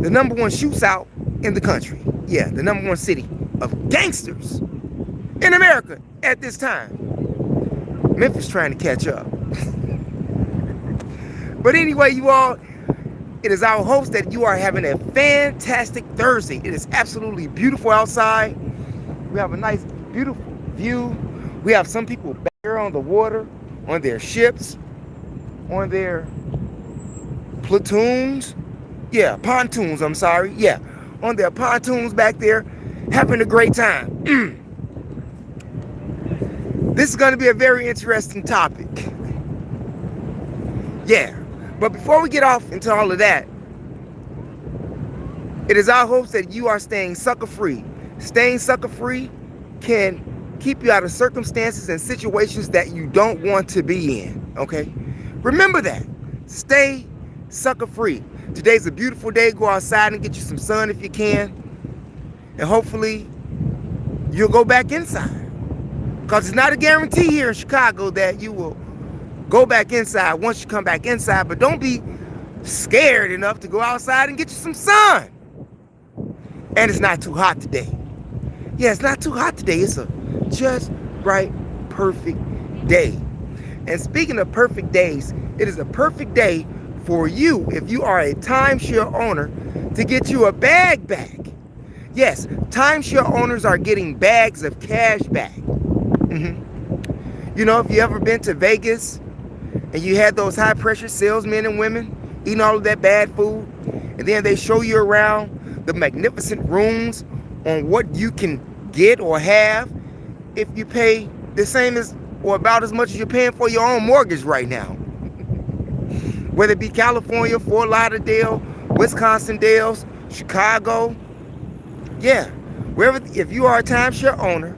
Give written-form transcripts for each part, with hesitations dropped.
the #1 shoots out in the country. Yeah, the #1 city of gangsters in America at this time. Memphis trying to catch up. But anyway, you all, it is our hopes that you are having a fantastic Thursday. It is absolutely beautiful outside. We have a nice, beautiful view. We have some people back here on the water, on their ships, on their platoons. Yeah, pontoons, I'm sorry. Yeah, on their pontoons back there, having a great time. This is going to be a very interesting topic. Yeah, but before we get off into all of that, it is our hopes that you are staying sucker-free. Staying sucker-free can keep you out of circumstances and situations that you don't want to be in, okay? Remember that. Stay sucker-free. Today's a beautiful day. Go outside and get you some sun if you can. And hopefully, you'll go back inside. Because it's not a guarantee here in Chicago that you will go back inside once you come back inside. But don't be scared enough to go outside and get you some sun. And it's not too hot today. Yeah, it's not too hot today. It's a just right, perfect day. And speaking of perfect days, it is a perfect day for you, if you are a timeshare owner, to get you a bag back. Yes, timeshare owners are getting bags of cash back. You know, if you ever been to Vegas and you had those high pressure salesmen and women eating all of that bad food, and then they show you around the magnificent rooms on what you can get or have if you pay the same as or about as much as you're paying for your own mortgage right now. Whether it be California, Fort Lauderdale, Wisconsin Dells, Chicago. Yeah, wherever, if you are a timeshare owner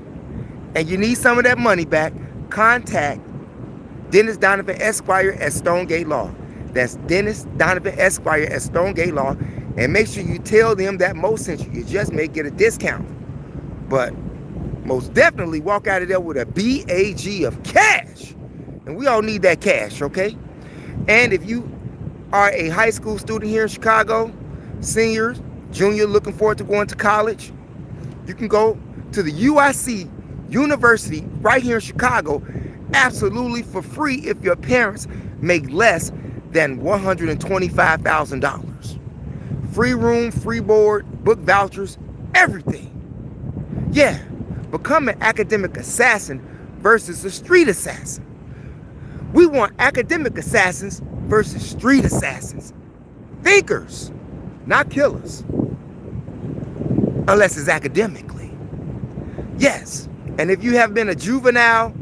and you need some of that money back, contact Dennis Donovan Esquire at Stonegate Law. That's Dennis Donovan Esquire at Stonegate Law. And make sure you tell them that Mo sent you. You just may get a discount. But most definitely walk out of there with a BAG of cash. And we all need that cash, okay? And if you are a high school student here in Chicago, senior, junior, looking forward to going to college, you can go to the UIC University right here in Chicago absolutely for free if your parents make less than $125,000. Free room, free board, book vouchers, everything. Yeah, become an academic assassin versus a street assassin. We want academic assassins versus street assassins. Thinkers, not killers. Unless it's academically. Yes, and if you have been a juvenile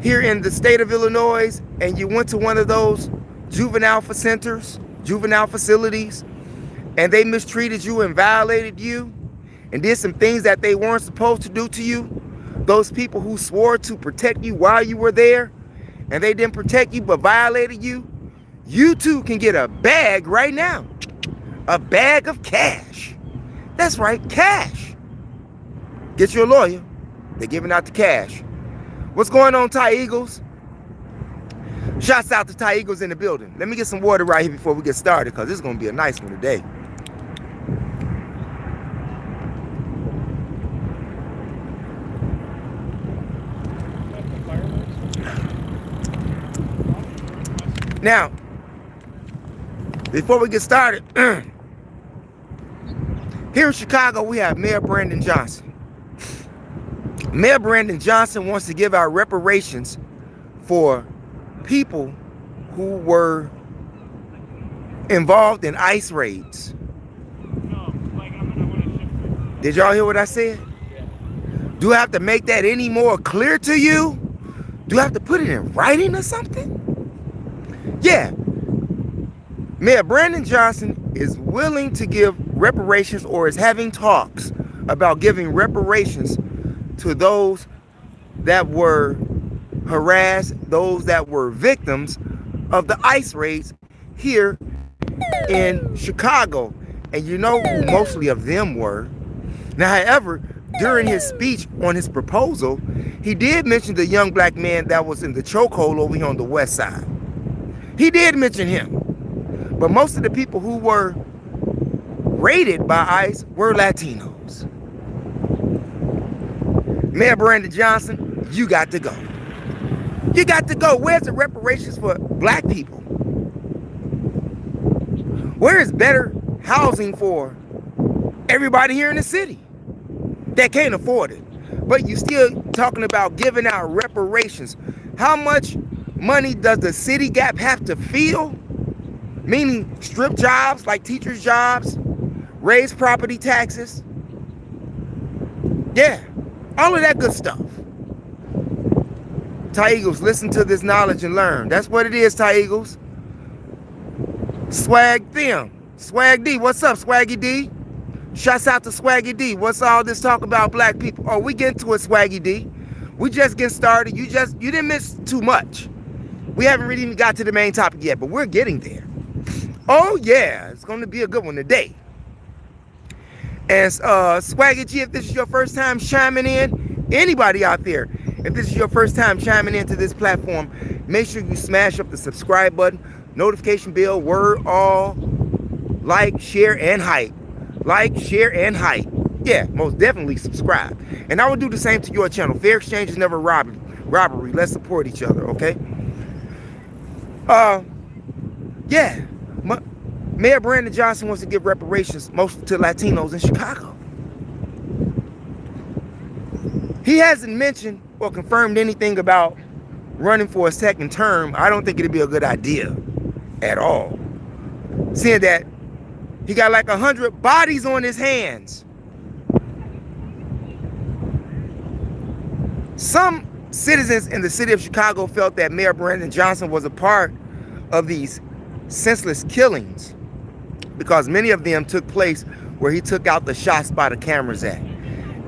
here in the state of Illinois and you went to one of those juvenile centers, juvenile facilities, and they mistreated you and violated you and did some things that they weren't supposed to do to you, those people who swore to protect you while you were there and they didn't protect you but violated you, you too can get a bag right now. A bag of cash. That's right, cash. Get you a lawyer. They're giving out the cash. What's going on, Thai Eagles? Shouts out to Thai Eagles in the building. Let me get some water right here before we get started, because this is going to be a nice one today. Now, before we get started, here in Chicago, we have Mayor Brandon Johnson. Mayor Brandon Johnson wants to give out reparations for people who were involved in ICE raids. Did y'all hear what I said? Do I have to make that any more clear to you? Do I have to put it in writing or something? Yeah. Mayor Brandon Johnson is willing to give reparations, or is having talks about giving reparations to those that were harassed, those that were victims of the ICE raids here in Chicago. And you know who mostly of them were. Now, however, during his speech on his proposal, he did mention the young black man that was in the chokehold over here on the west side. He did mention him. But most of the people who were raided by ICE were Latinos. Mayor Brandon Johnson, you got to go. You got to go. Where's the reparations for black people? Where is better housing for everybody here in the city that can't afford it? But you still talking about giving out reparations. How much money does the city gap have to fill? Meaning strip jobs like teachers' jobs, raise property taxes. Yeah, all of that good stuff. Ty Eagles, listen to this knowledge and learn. That's what it is, Ty Eagles. Swag them. Swag D, what's up, Swaggy D? Shouts out to Swaggy D. What's all this talk about black people? Oh, we get into it, Swaggy D. We just getting started. You didn't miss too much. We haven't really even got to the main topic yet, but we're getting there. Oh yeah, it's going to be a good one today. And Swaggy G, if this is your first time chiming in, anybody out there, if this is your first time chiming into this platform, make sure you smash up the subscribe button, notification bell, word all, like, share, and hype. Like, share, and hype. Yeah, most definitely subscribe. And I will do the same to your channel. Fair exchange is never robbery. Let's support each other, okay? Yeah. Mayor Brandon Johnson wants to give reparations mostly to Latinos in Chicago. He hasn't mentioned or confirmed anything about running for a second term. I don't think it'd be a good idea at all. Seeing that he got like 100 bodies on his hands. Some citizens in the city of Chicago felt that Mayor Brandon Johnson was a part of these senseless killings because many of them took place where he took out the shots by the cameras at.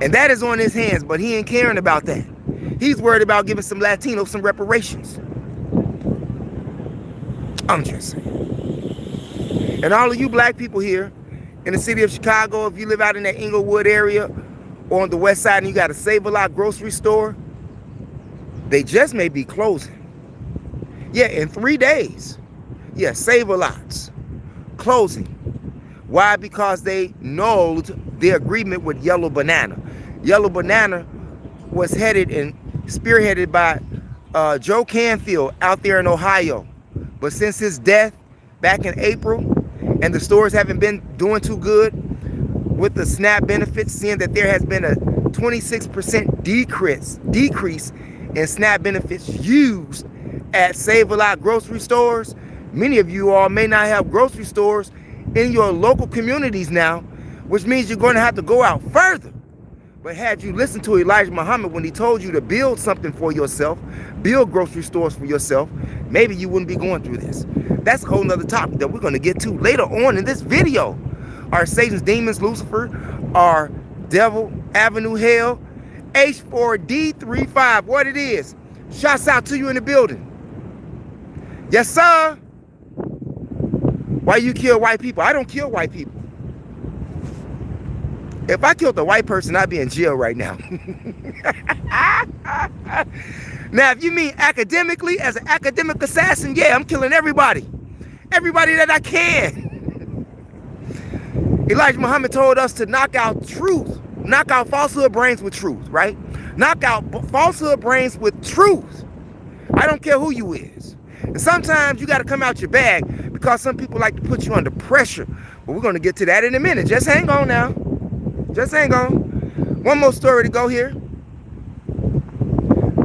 And that is on his hands, but he ain't caring about that. He's worried about giving some Latinos some reparations. I'm just saying. And all of you black people here in the city of Chicago, if you live out in that Inglewood area or on the west side and you got a Save-A-Lot grocery store, they just may be closing. Yeah, in 3 days. Yeah, Save-A-Lots closing. Why? Because they annulled the agreement with Yellow Banana. Yellow Banana was headed and spearheaded by Joe Canfield out there in Ohio. But since his death back in April, and the stores haven't been doing too good with the SNAP benefits, seeing that there has been a 26% decrease in SNAP benefits used at Save-A-Lot grocery stores. Many of you all may not have grocery stores in your local communities now, which means you're going to have to go out further. But had you listened to Elijah Muhammad when he told you to build something for yourself, build grocery stores for yourself, maybe you wouldn't be going through this. That's a whole nother topic that we're going to get to later on in this video. Are Satan's demons, Lucifer, are Devil, Avenue Hell, H4D35, what it is. Shouts out to you in the building. Yes, sir. Why you kill white people? I don't kill white people. If I killed a white person, I'd be in jail right now. Now, if you mean academically, as an academic assassin, yeah, I'm killing everybody. Everybody that I can. Elijah Muhammad told us to knock out truth. Knock out falsehood brains with truth, right? Knock out falsehood brains with truth. I don't care who you is. And sometimes you got to come out your bag because some people like to put you under pressure. But we're going to get to that in a minute. Just hang on now. Just hang on. One more story to go here.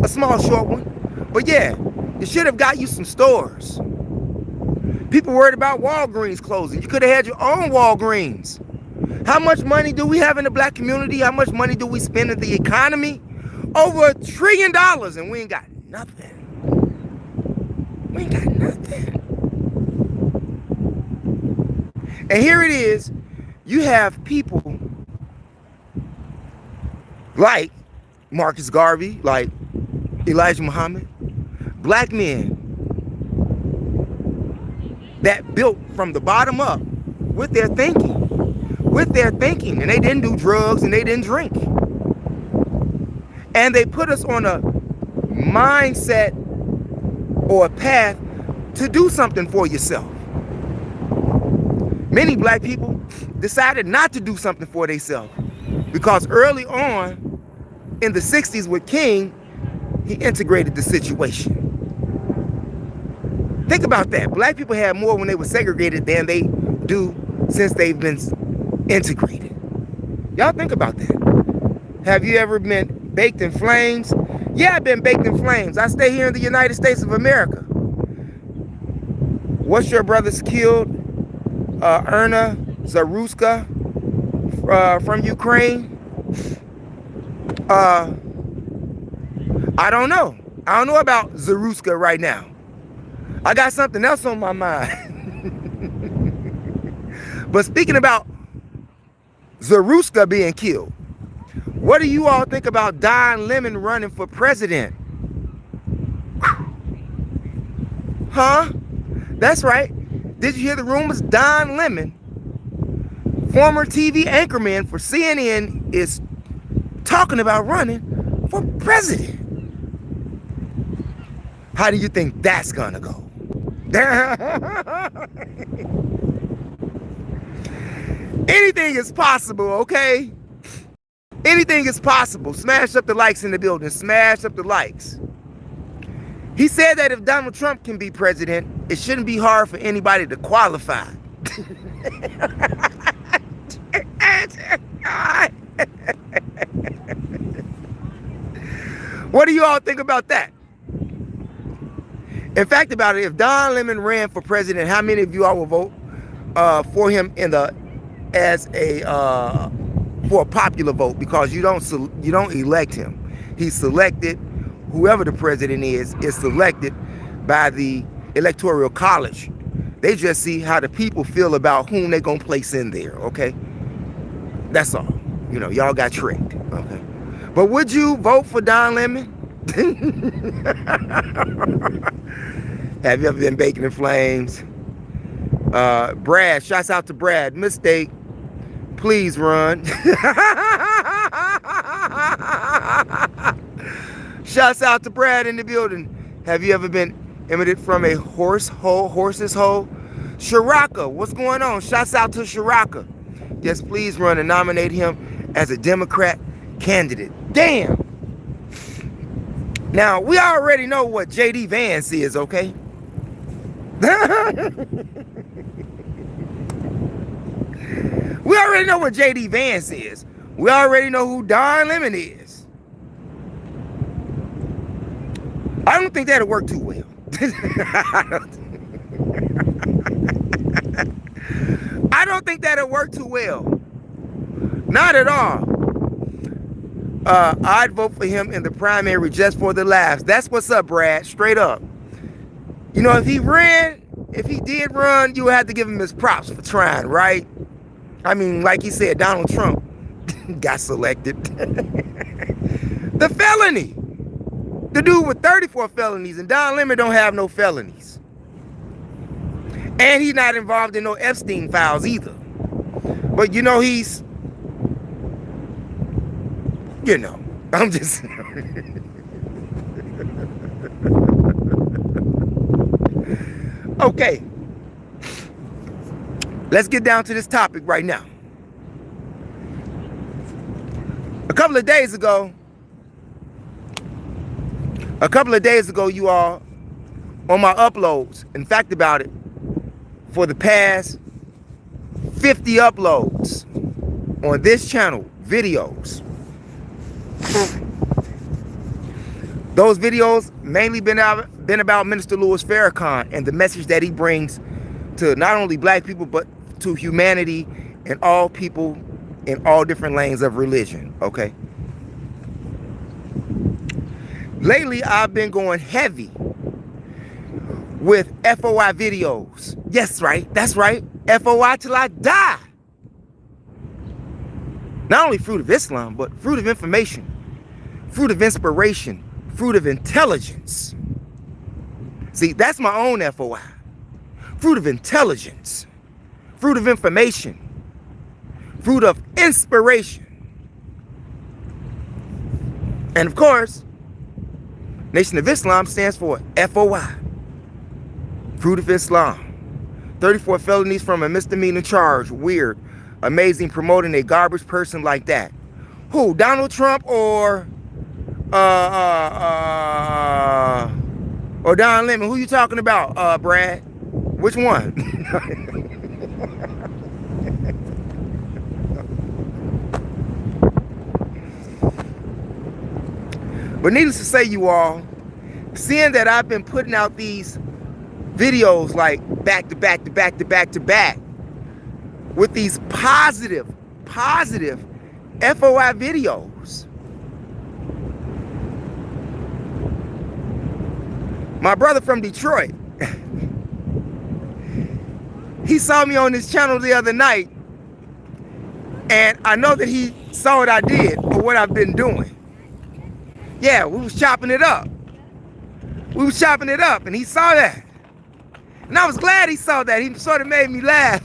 A small, short one. But yeah, you should have got you some stores. People worried about Walgreens closing. You could have had your own Walgreens. How much money do we have in the black community? How much money do we spend in the economy? Over $1 trillion, and we ain't got nothing. We ain't got nothing. And here it is. You have people like Marcus Garvey, like Elijah Muhammad, black men that built from the bottom up with their thinking. And they didn't do drugs and they didn't drink. And they put us on a mindset or a path to do something for yourself. Many black people decided not to do something for themselves because early on in the 60s with King, he integrated the situation. Think about that. Black people had more when they were segregated than they do since they've been integrated. Y'all think about that. Have you ever been baked in flames? Yeah, I've been baked in flames. I stay here in the United States of America. What's your brother's killed? Erna Zaruska from Ukraine. I don't know. I don't know about Zaruska right now. I got something else on my mind. But speaking about Zaruska being killed, what do you all think about Don Lemon running for president? Huh? That's right. Did you hear the rumors? Don Lemon, former TV anchorman for CNN, is talking about running for president. How do you think that's gonna go? Anything is possible, okay? Anything is possible. Smash up the likes in the building. Smash up the likes. He said that if Donald Trump can be president, it shouldn't be hard for anybody to qualify. What do you all think about that? In fact, about it, if Don Lemon ran for president, how many of you all will vote for him for a popular vote? Because you don't elect him. He's selected. Whoever the president is selected by the Electoral College. They just see how the people feel about whom they're gonna place in there. Okay, that's all. You know, y'all got tricked. Okay, but would you vote for Don Lemon? Have you ever been baking in flames? Brad, shouts out to Brad. Mistake. Please run. Shouts out to Brad in the building. Have you ever been emitted from a horse's hole? Shiraka, what's going on? Shouts out to Shiraka. Yes, please run and nominate him as a Democrat candidate. Damn. Now, we already know what J.D. Vance is, okay? We already know what J.D. Vance is. We already know who Don Lemon is. I don't think that'll work too well. I don't think that'll work too well. Not at all. I'd vote for him in the primary just for the laughs. That's what's up, Brad. Straight up. You know, if he did run, you would have to give him his props for trying, right? I mean, like he said, Donald Trump got selected. The felony. The dude with 34 felonies, and Don Lemon don't have no felonies. And he's not involved in no Epstein files either. But you know, he's, you know, I'm just... Okay. Let's get down to this topic right now. A couple of days ago, you all, on my uploads, in fact about it, for the past 50 uploads on this channel, videos. Those videos mainly been about Minister Louis Farrakhan and the message that he brings to not only black people, but to humanity and all people in all different lanes of religion, okay? Lately, I've been going heavy with FOI videos. Yes, right. That's right. FOI till I die. Not only fruit of Islam, but fruit of information, fruit of inspiration, fruit of intelligence. See, that's my own FOI. Fruit of intelligence, fruit of information, fruit of inspiration. And of course, Nation of Islam stands for FOI, fruit of Islam. 34 felonies from a misdemeanor charge. Weird. Amazing promoting a garbage person like that. Who? Donald Trump or Don Lemon? Who you talking about, Brad? Which one? But needless to say, you all, seeing that I've been putting out these videos like back to back to back to back to back with these positive FOI videos. My brother from Detroit, he saw me on this channel the other night, and I know that he saw what I did or what I've been doing. Yeah, we was chopping it up. We was chopping it up, and he saw that. And I was glad he saw that. He sort of made me laugh.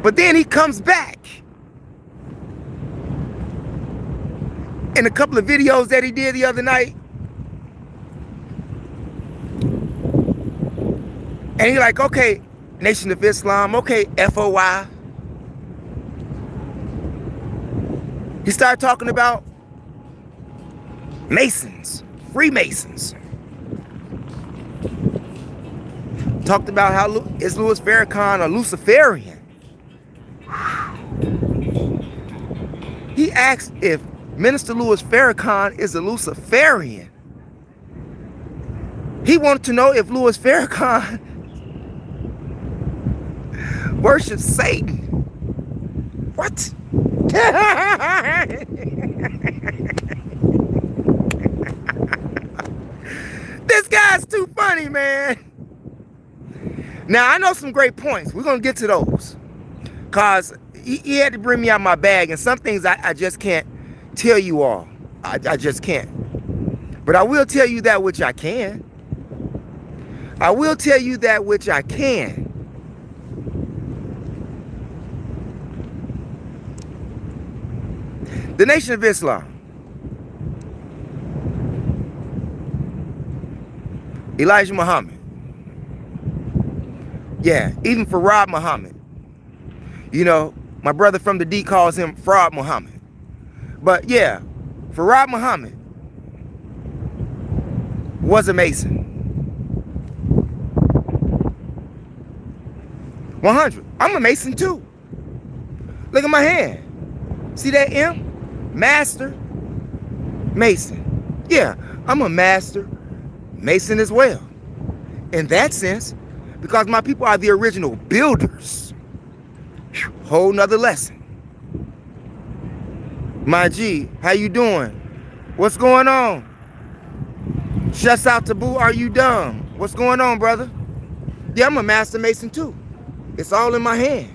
But then he comes back in a couple of videos that he did the other night. And he's like, okay, Nation of Islam, okay, FOI. He started talking about Masons, Freemasons. Talked about how is Louis Farrakhan a Luciferian. He asked if Minister Louis Farrakhan is a Luciferian. He wanted to know if Louis Farrakhan worships Satan. What? This guy's too funny, man. Now, I know some great points. We're going to get to those. Because he had to bring me out my bag. And some things I just can't tell you all. I just can't. But I will tell you that which I can. I will tell you that which I can. The Nation of Islam. Elijah Muhammad. Yeah, even Farrakhan Muhammad. You know, my brother from the D calls him Fraud Muhammad. But yeah, Farrakhan Muhammad was a Mason. 100. I'm a Mason too. Look at my hand. See that M? Master Mason. Yeah, I'm a Master Mason as well. In that sense, because my people are the original builders. Whole nother lesson. My G, how you doing? What's going on? Shuts out to Boo, are you dumb? What's going on, brother? Yeah, I'm a Master Mason too. It's all in my hand.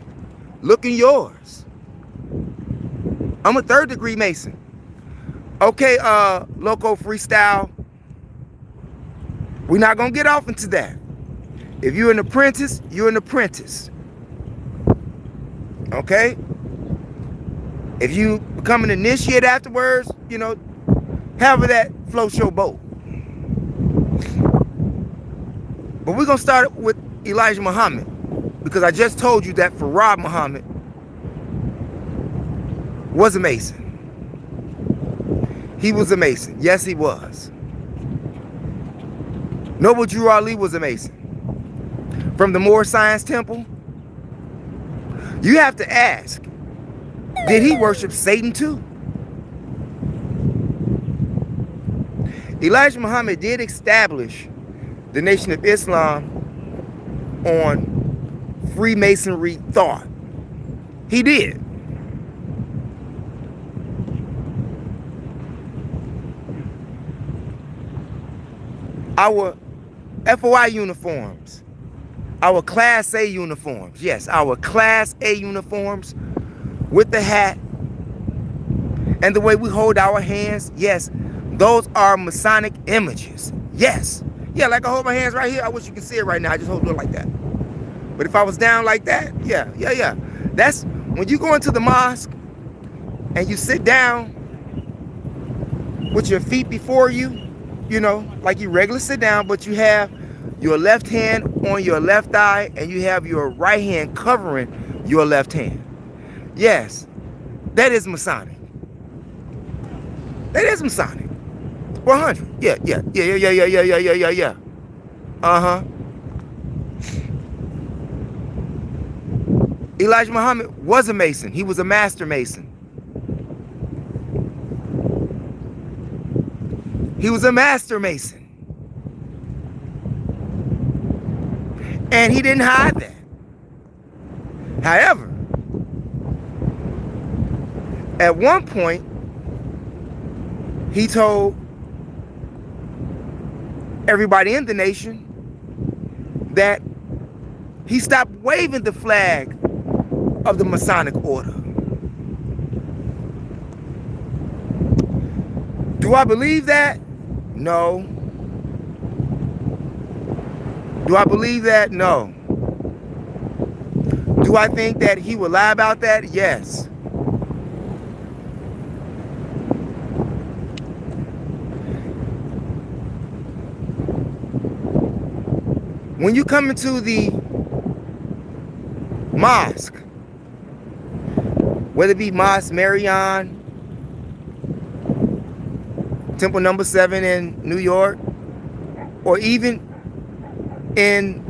Look in yours. I'm a 3rd degree Mason. Okay, Loco Freestyle. We're not gonna get off into that. If you're an apprentice, you're an apprentice. Okay? If you become an initiate afterwards, you know, however that floats your boat. But we're gonna start with Elijah Muhammad, because I just told you that Farrakhan Muhammad was a Mason. He was a Mason. Yes, he was. Noble Drew Ali was a Mason. From the Moore Science Temple, you have to ask, did he worship Satan too? Elijah Muhammad did establish the Nation of Islam on Freemasonry thought. He did. Our FOI uniforms, our Class A uniforms, yes, our Class A uniforms with the hat and the way we hold our hands, yes, those are Masonic images, yes. Yeah, like I hold my hands right here. I wish you could see it right now. I just hold it like that. But if I was down like that, yeah. That's when you go into the mosque and you sit down with your feet before you, you know, like you regularly sit down, but you have your left hand on your left thigh, and you have your right hand covering your left hand. Yes, that is Masonic. That is Masonic. 100. Yeah. Uh-huh. Elijah Muhammad was a Mason. He was a master Mason. He was a master Mason. And he didn't hide that. However, at one point, he told everybody in the nation that he stopped waving the flag of the Masonic order. Do I believe that? No. Do I believe that? No. Do I think that he would lie about that? Yes. When you come into the mosque, whether it be Mosque Marion, Temple number 7 in New York, or even in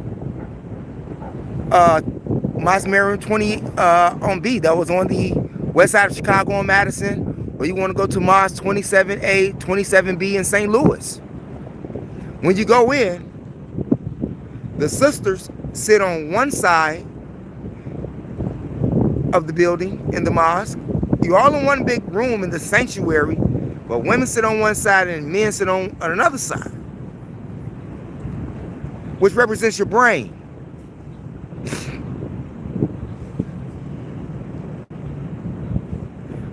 Mosque Marion 20 on B, that was on the west side of Chicago on Madison, or you want to go to Mosque 27A, 27B in St. Louis. When you go in, the sisters sit on one side of the building in the mosque. You're all in one big room in the sanctuary, but women sit on one side and men sit on another side, which represents your brain.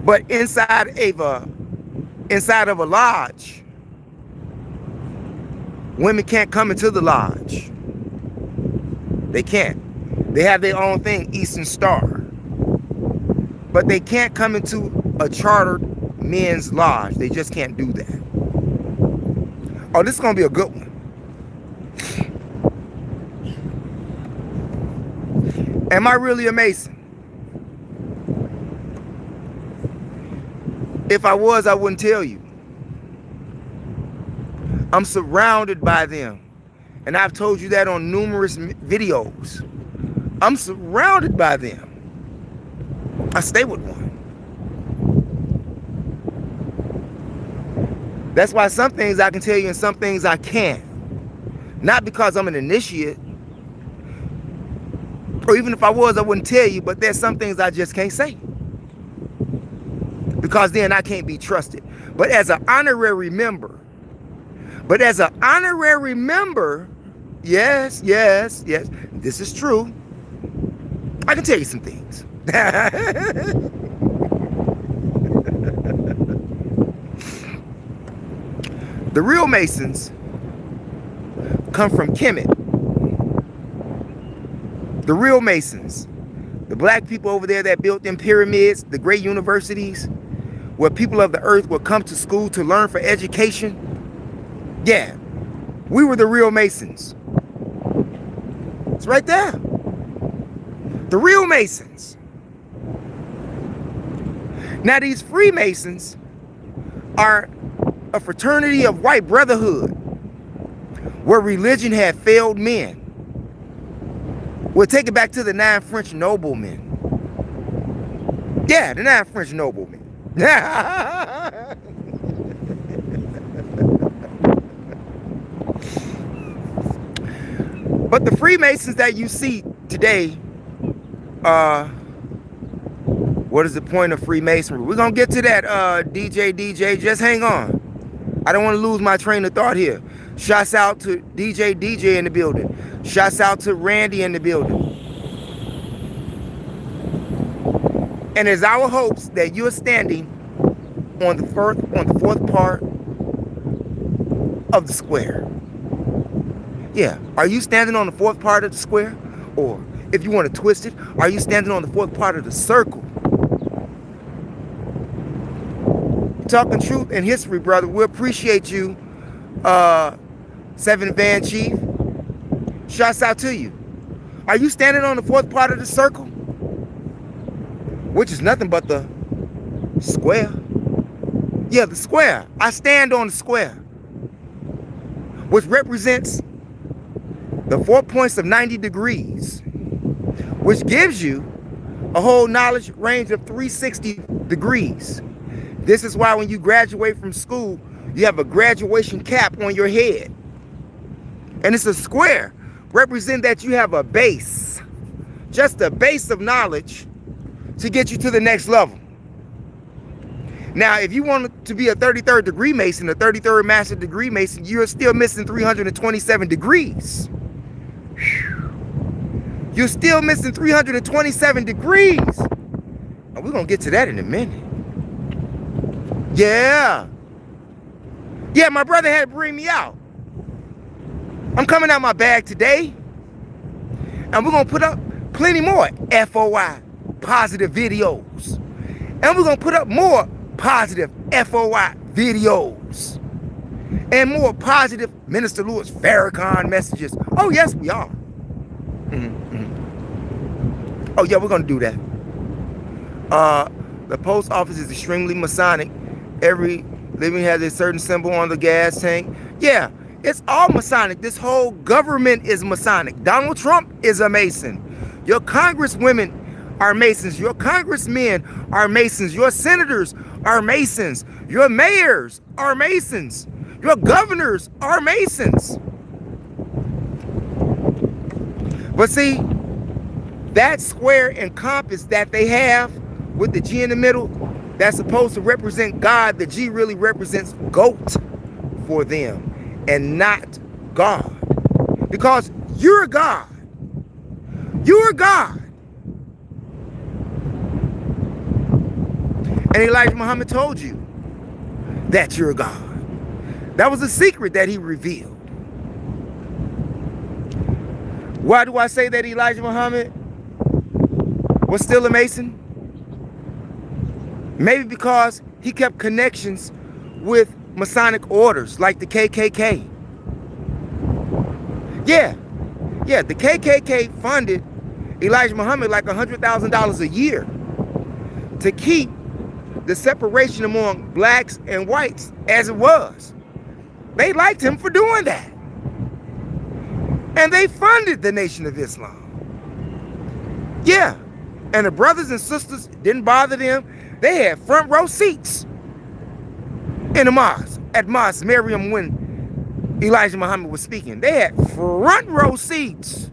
But inside of a lodge, women can't come into the lodge. They can't. They have their own thing, Eastern Star. But they can't come into a chartered men's lodge. They just can't do that. Oh, this is going to be a good one. Am I really a Mason? If I was, I wouldn't tell you. I'm surrounded by them. And I've told you that on numerous videos. I'm surrounded by them. I stay with one. That's why some things I can tell you and some things I can't. Not because I'm an initiate. Or even if I was, I wouldn't tell you. But there's some things I just can't say. Because then I can't be trusted. But as an honorary member. Yes. This is true. I can tell you some things. The real Masons come from Kemet. The real Masons, the black people over there that built them pyramids, the great universities, where people of the earth would come to school to learn for education. Yeah, we were the real Masons. It's right there. The real Masons. Now these Freemasons are a fraternity of white brotherhood where religion had failed men. We'll take it back to the 9 French noblemen. Yeah, the 9 French noblemen. But the Freemasons that you see today, what is the point of Freemasonry? We're going to get to that, DJ. Just hang on. I don't want to lose my train of thought here. Shouts out to DJ in the building. Shouts out to Randy in the building. And it's our hopes that you're standing on the fourth part of the square. Yeah, are you standing on the fourth part of the square? Or if you want to twist it, are you standing on the fourth part of the circle? Talking truth and history, brother. We appreciate you, 7 Van Chief. Shouts out to you. Are you standing on the fourth part of the circle? Which is nothing but the square. Yeah, the square. I stand on the square, which represents the 4 points of 90 degrees, which gives you a whole knowledge range of 360 degrees. This is why when you graduate from school, you have a graduation cap on your head. And it's a square, represent that you have a base, just a base of knowledge to get you to the next level. Now, if you want to be a 33rd degree Mason, a 33rd master degree Mason, you're still missing 327 degrees. You're still missing 327 degrees. And we're going to get to that in a minute. Yeah. Yeah, my brother had to bring me out. I'm coming out my bag today. And we're going to put up plenty more FOI, positive videos. And we're going to put up more positive FOI videos. And more positive Minister Louis Farrakhan messages. Oh, yes, we are. Oh, yeah, we're going to do that. The post office is extremely Masonic. Every living has a certain symbol on the gas tank. Yeah, it's all Masonic. This whole government is Masonic. Donald Trump is a Mason. Your congresswomen are Masons. Your congressmen are Masons. Your senators are Masons. Your mayors are Masons. Your governors are Masons. But see, that square and compass that they have with the G in the middle, that's supposed to represent God. The G really represents GOAT for them and not God. Because you're God. You're God. And Elijah Muhammad told you that you're God. That was a secret that he revealed. Why do I say that Elijah Muhammad was still a Mason? Maybe because he kept connections with Masonic orders like the KKK. Yeah, the KKK funded Elijah Muhammad like $100,000 a year to keep the separation among blacks and whites as it was. They liked him for doing that. And they funded the Nation of Islam. Yeah, and the brothers and sisters didn't bother them. They had front row seats in the mosque, at Mosque Miriam when Elijah Muhammad was speaking. They had front row seats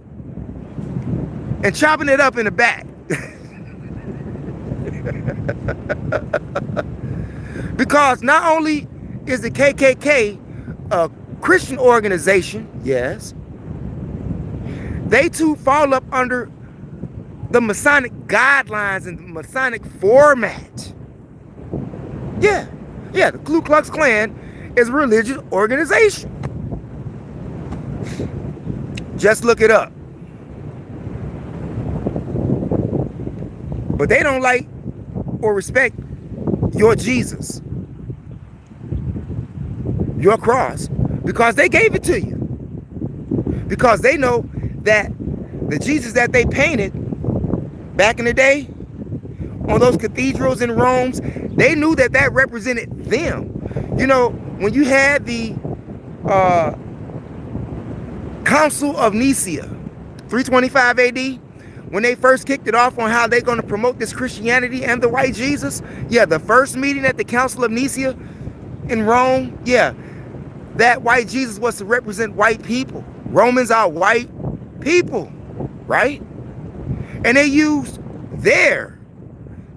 and chopping it up in the back. Because not only is the KKK a Christian organization, yes, they too fall up under the Masonic guidelines and the Masonic format. Yeah, the Ku Klux Klan is a religious organization. Just look it up. But they don't like or respect your Jesus, your cross, because they gave it to you. Because they know that the Jesus that they painted back in the day on those cathedrals in Rome, they knew that that represented them. You know, when you had the Council of Nicaea, 325 AD, when they first kicked it off on how they're going to promote this Christianity and the white Jesus, yeah, the first meeting at the Council of Nicaea in Rome, yeah, that white Jesus was to represent white people. Romans are white people, right? And they used their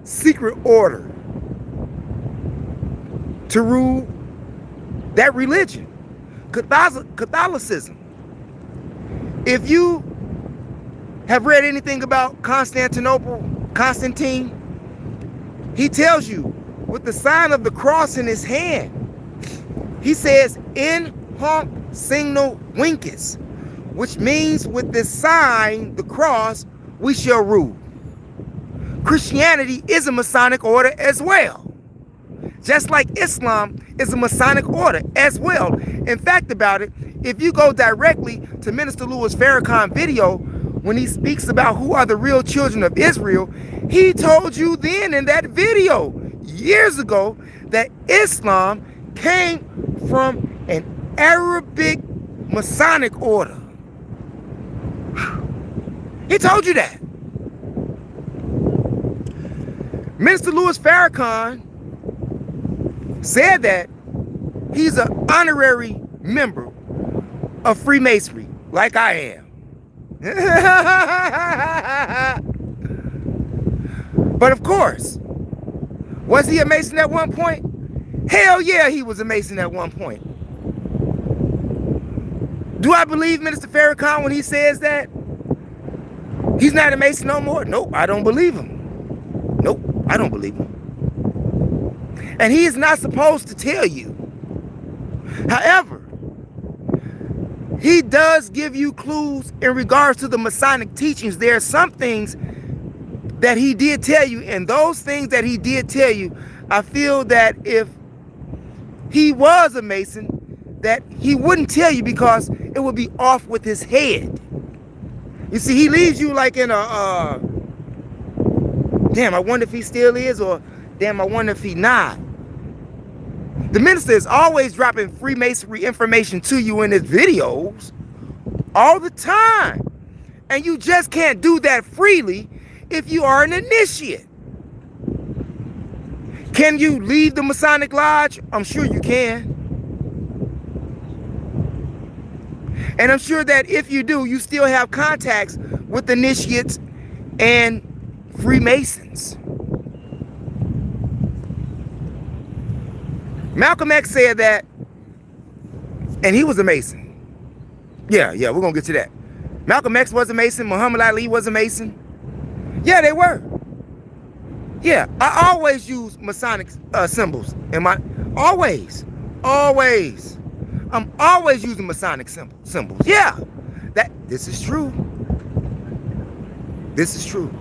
secret order to rule that religion, Catholicism. If you have read anything about Constantine, he tells you with the sign of the cross in his hand, he says, in hoc signo vinces, which means with this sign, the cross, we shall rule. Christianity is a Masonic order as well. Just like Islam is a Masonic order as well. In fact about it, if you go directly to Minister Louis Farrakhan video, when he speaks about who are the real children of Israel, he told you then in that video years ago that Islam came from an Arabic Masonic order. He told you that. Minister Louis Farrakhan said that he's an honorary member of Freemasonry, like I am. But of course, was he a Mason at one point? Hell yeah, he was a Mason at one point. Do I believe Minister Farrakhan when he says that he's not a Mason no more? Nope, I don't believe him. Nope, I don't believe him. And he is not supposed to tell you. However, he does give you clues in regards to the Masonic teachings. There are some things that he did tell you, and those things that he did tell you, I feel that if he was a Mason, that he wouldn't tell you because it would be off with his head. You see, he leaves you like in a, damn, I wonder if he still is, or damn, I wonder if he not. The minister is always dropping Freemasonry information to you in his videos all the time. And you just can't do that freely if you are an initiate. Can you leave the Masonic Lodge? I'm sure you can. And I'm sure that if you do, you still have contacts with initiates and Freemasons. Malcolm X said that, and he was a Mason. Yeah, we're going to get to that. Malcolm X was a Mason. Muhammad Ali was a Mason. Yeah, they were. Yeah, I always use Masonic symbols in my, always. I'm always using Masonic symbols. Yeah, this is true. This is true.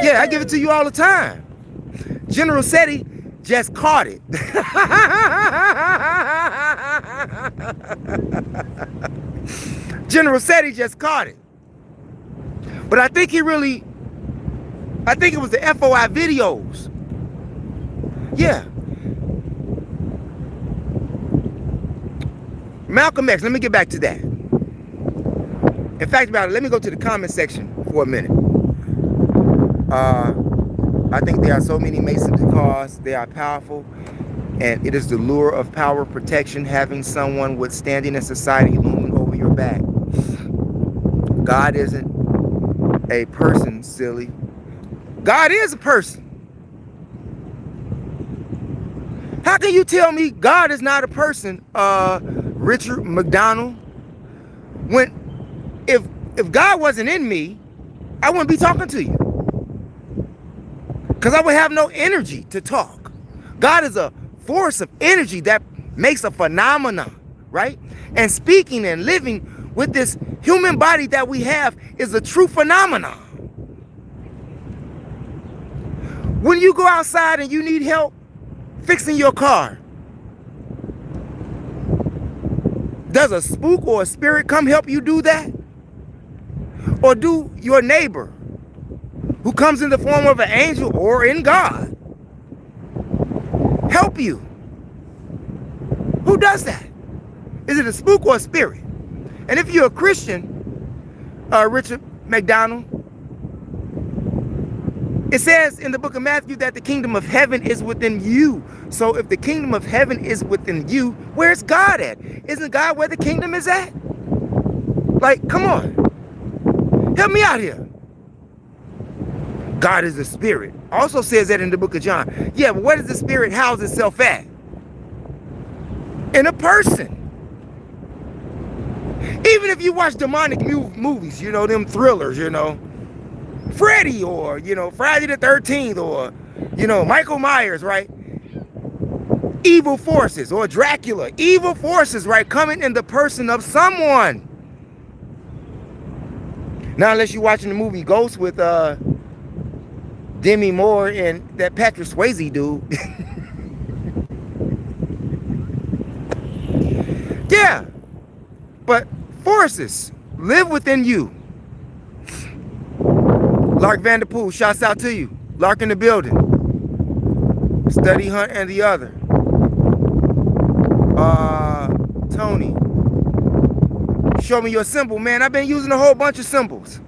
Yeah, I give it to you all the time. General Seti just caught it. General Seti just caught it. But I think it was the FOI videos. Yeah. Malcolm X, let me get back to that. In fact, let me go to the comment section for a minute. I think there are so many Masons because they are powerful, and it is the lure of power, protection, having someone with standing in society looming over your back. God isn't a person, silly. God is a person. How can you tell me God is not a person, Richard McDonald? When if God wasn't in me, I wouldn't be talking to you. Because I would have no energy to talk. God is a force of energy that makes a phenomenon, right? And speaking and living with this human body that we have is a true phenomenon. When you go outside and you need help fixing your car, does a spook or a spirit come help you do that? Or do your neighbor, who comes in the form of an angel or in God, help you? Who does that? Is it a spook or a spirit? And if you're a Christian, Richard McDonald, it says in the book of Matthew that the kingdom of heaven is within you. So if the kingdom of heaven is within you, where's God at? Isn't God where the kingdom is at? Like, come on. Help me out here. God is a spirit. Also says that in the book of John. Yeah, but where does the spirit house itself at? In a person. Even if you watch demonic movies, you know, them thrillers, you know, Freddy, or, you know, Friday the 13th, or, you know, Michael Myers, right? Evil forces, or Dracula, evil forces, right, coming in the person of someone. Now, unless you're watching the movie Ghost with Demi Moore and that Patrick Swayze dude. Yeah. forces live within you. Lark Vanderpool, shouts out to you. Lark in the building. Study Hunt and the other. Tony. Show me your symbol, man. I've been using a whole bunch of symbols.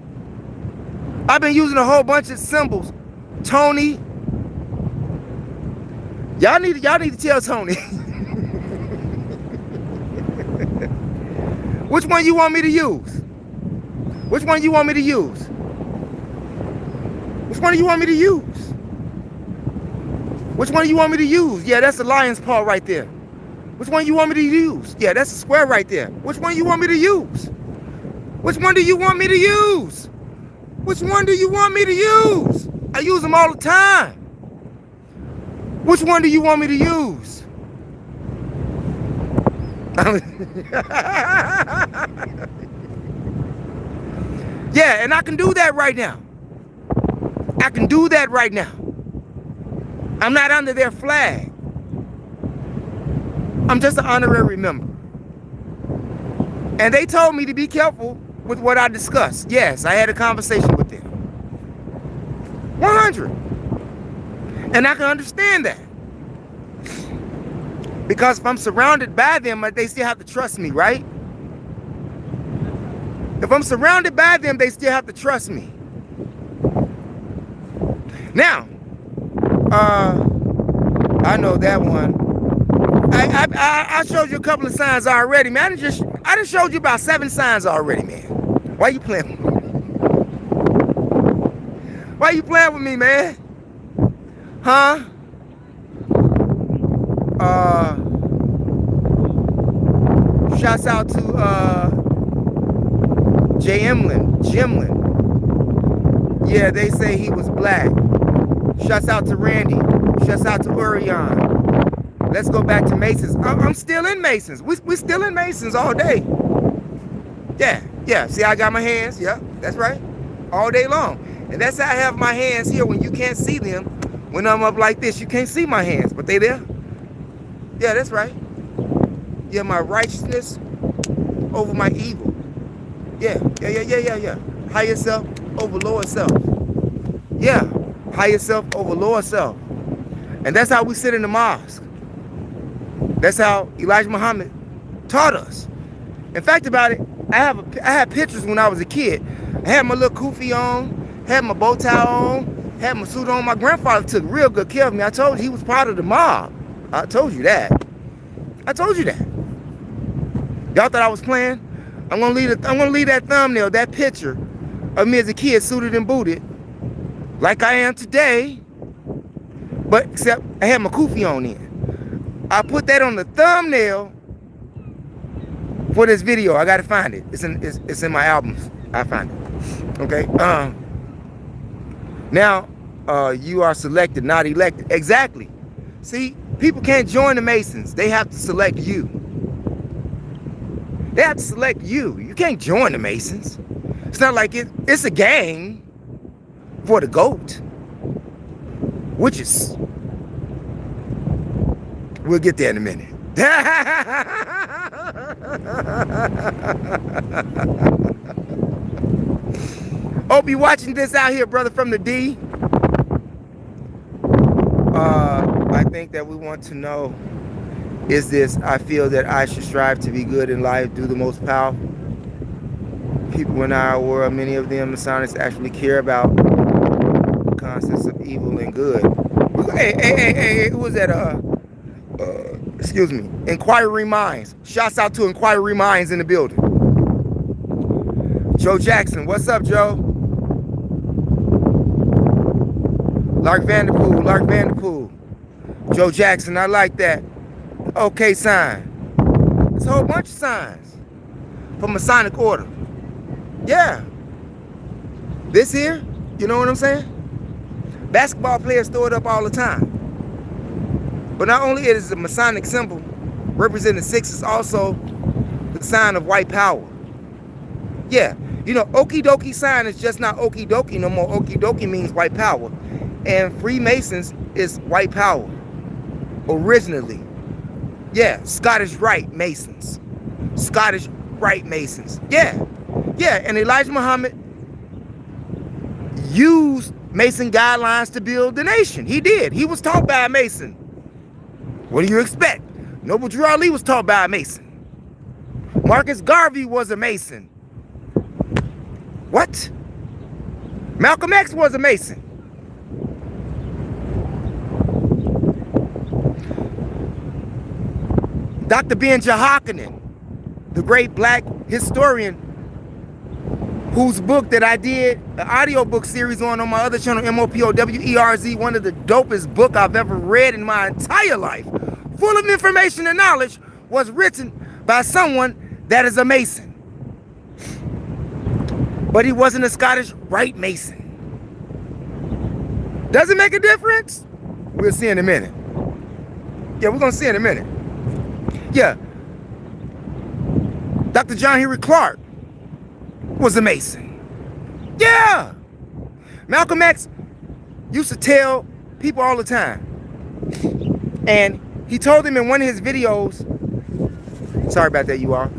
Tony. Y'all need to tell Tony. Which one you want me to use? Which one you want me to use? Which one do you want me to use? Which one do you want me to use? Yeah, that's a lion's paw right there. Which one you want me to use? Yeah, that's a square right there. Which one you want me to use? Which one do you want me to use? Which one do you want me to use? I use them all the time. Which one do you want me to use? Yeah, and I can do that right now. I can do that right now. I'm not under their flag. I'm just an honorary member. And they told me to be careful with what I discussed. Yes, I had a conversation with them. 100. And I can understand that. Because if I'm surrounded by them, they still have to trust me, right? If I'm surrounded by them, they still have to trust me. Now, I know that one. I showed you a couple of signs already, man. I just showed you about 7 signs already, man. Why you playing with me? Why you playing with me, man? Huh? Shouts out to Jimlin. Yeah, they say he was black. Shouts out to Randy. Shouts out to Urion. Let's go back to Masons. I'm still in Masons. We still in Masons all day. Yeah. See, I got my hands. Yeah, that's right. All day long. And that's how I have my hands here when you can't see them. When I'm up like this, you can't see my hands, but they there. Yeah, that's right. Yeah, my righteousness over my evil. Yeah. Higher self over lower self. Yeah, higher self over lower self. And that's how we sit in the mosque. That's how Elijah Muhammad taught us. In fact about it, I had pictures when I was a kid. I had my little kufi on, had my bow tie on, had my suit on. My grandfather took real good care of me. I told you he was part of the mob. I told you that. Y'all thought I was playing? I'm gonna leave that thumbnail, that picture of me as a kid, suited and booted, like I am today. But except I had my kufi on in. I put that on the thumbnail for this video. I gotta find it. It's in my albums. I find it. Okay. Now, you are selected, not elected. Exactly. See, people can't join the Masons. They have to select you. They have to select you. You can't join the Masons. It's not like it's a gang for the GOAT. Which is... We'll get there in a minute. Hope you watching this out here, brother from the D. I think that we want to know is this: I feel that I should strive to be good in life, do the most powerful. People in our world, many of them, the scientists actually care about concepts of evil and good. Hey, who was that? Excuse me, Inquiry Minds. Shouts out to Inquiry Minds in the building. Joe Jackson, what's up, Joe? Lark Vanderpool. Joe Jackson, I like that. Okay sign. There's a whole bunch of signs from Masonic order. Yeah. This here, you know what I'm saying? Basketball players throw it up all the time. But not only is it a Masonic symbol, representing 6 is also the sign of white power. Yeah, you know, okie dokie sign is just not okie dokie no more. Okie dokie means white power. And Freemasons is white power. Originally. Yeah, Scottish Rite Masons. Scottish right Masons. Yeah. And Elijah Muhammad used Mason guidelines to build the nation. He did. He was taught by a Mason. What do you expect? Noble Drew Ali was taught by a Mason. Marcus Garvey was a Mason. What? Malcolm X was a Mason. Dr. Ben Jahakanen, the great black historian, whose book that I did an audiobook series on my other channel, MOPOWERZ, one of the dopest book I've ever read in my entire life, full of information and knowledge, was written by someone that is a Mason. But he wasn't a Scottish Rite Mason. Does it make a difference? We'll see in a minute. Yeah, we're going to see in a minute. Yeah. Dr. John Henry Clark was a Mason. Yeah. Malcolm X used to tell people all the time. And he told them in one of his videos, sorry about that, you all.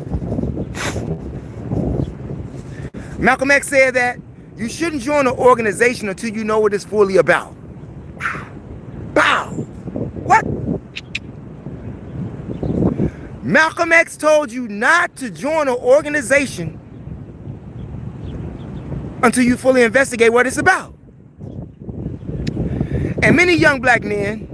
Malcolm X said that you shouldn't join an organization until you know what it's fully about. Bow. What? Malcolm X told you not to join an organization until you fully investigate what it's about. And many young black men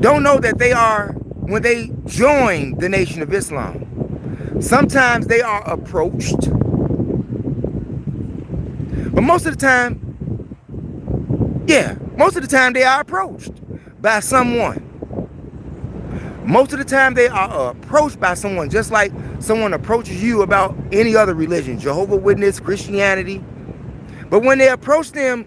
don't know that they are, when they join the Nation of Islam, sometimes they are approached. But most of the time, most of the time they are approached by someone. Most of the time they are approached by someone, just like someone approaches you about any other religion, Jehovah's Witness, Christianity. But when they approach them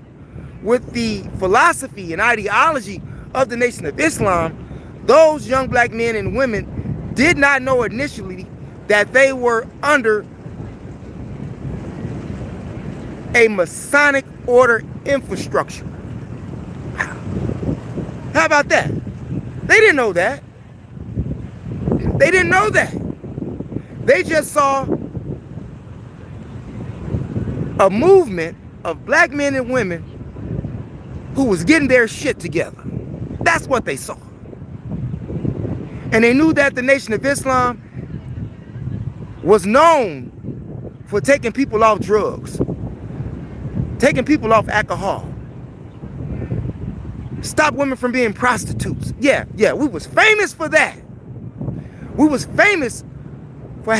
with the philosophy and ideology of the Nation of Islam, those young black men and women did not know initially that they were under a Masonic order infrastructure. How about that? They didn't know that. They didn't know that. They just saw a movement of black men and women who was getting their shit together. That's what they saw. And they knew that the Nation of Islam was known for taking people off drugs, taking people off alcohol, stop women from being prostitutes. Yeah, we was famous for that. We was famous for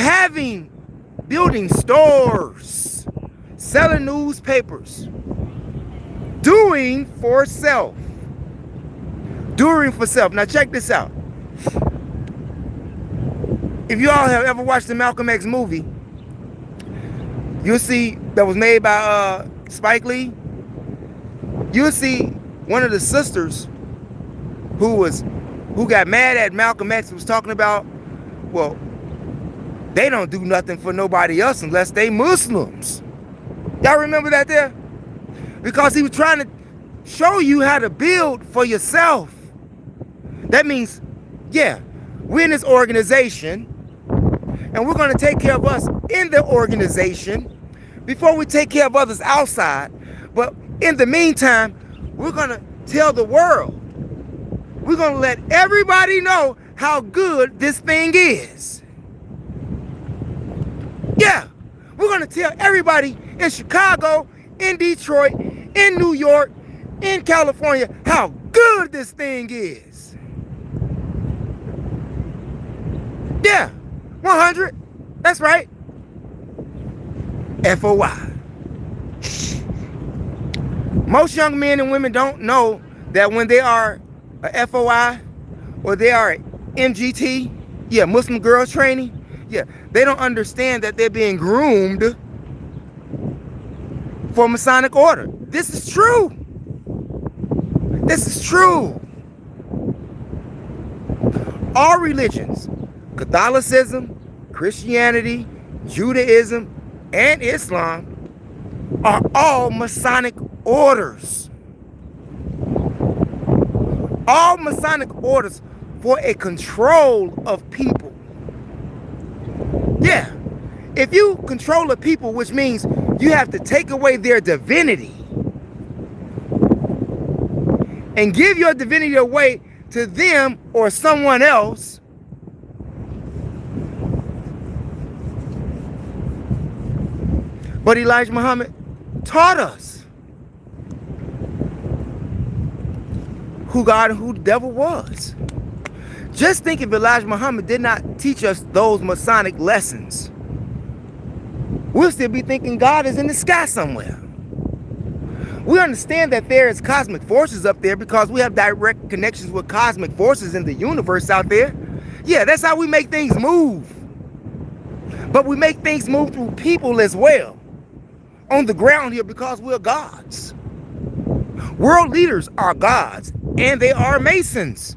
building stores, selling newspapers, doing for self. Doing for self. Now check this out. If you all have ever watched the Malcolm X movie, you'll see that was made by Spike Lee. You'll see one of the sisters who got mad at Malcolm X was talking about, well, they don't do nothing for nobody else unless they Muslims. Y'all remember that there? Because he was trying to show you how to build for yourself. That means, yeah, we're in this organization and we're going to take care of us in the organization before we take care of others outside. But in the meantime, we're going to tell the world. We're going to let everybody know how good this thing is. Yeah, we're going to tell everybody in Chicago, in Detroit, in New York, in California, how good this thing is. Yeah, 100. That's right. FOI. Most young men and women don't know that when they are a FOI or they are a MGT, yeah, Muslim Girls Training, yeah, they don't understand that they're being groomed for Masonic order. This is true. This is true. All religions, Catholicism, Christianity, Judaism, and Islam are all Masonic orders. All Masonic orders for a control of people. Yeah. If you control a people, which means you have to take away their divinity and give your divinity away to them or someone else, but Elijah Muhammad taught us who God and who the devil was. Just think if Elijah Muhammad did not teach us those Masonic lessons, we'll still be thinking God is in the sky somewhere. We understand that there is cosmic forces up there because we have direct connections with cosmic forces in the universe out there. Yeah, that's how we make things move. But we make things move through people as well on the ground here because we're gods. World leaders are gods and they are Masons.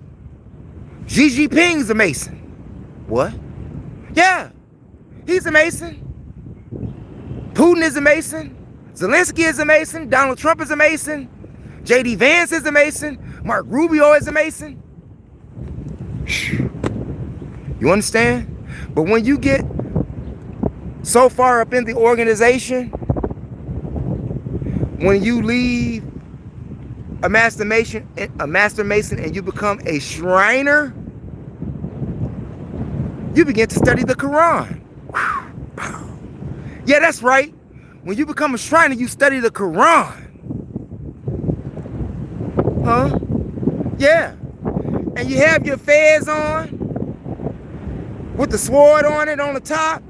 Xi Jinping's a Mason. What? Yeah, he's a Mason. Putin is a Mason. Zelensky is a Mason. Donald Trump is a Mason. J.D. Vance is a Mason. Mark Rubio is a Mason. You understand? But when you get so far up in the organization, when you leave a master mason and you become a Shriner, you begin to study the Quran. Yeah, that's right. When you become a Shriner, you study the Quran. Huh? Yeah. And you have your fez on with the sword on it on the top,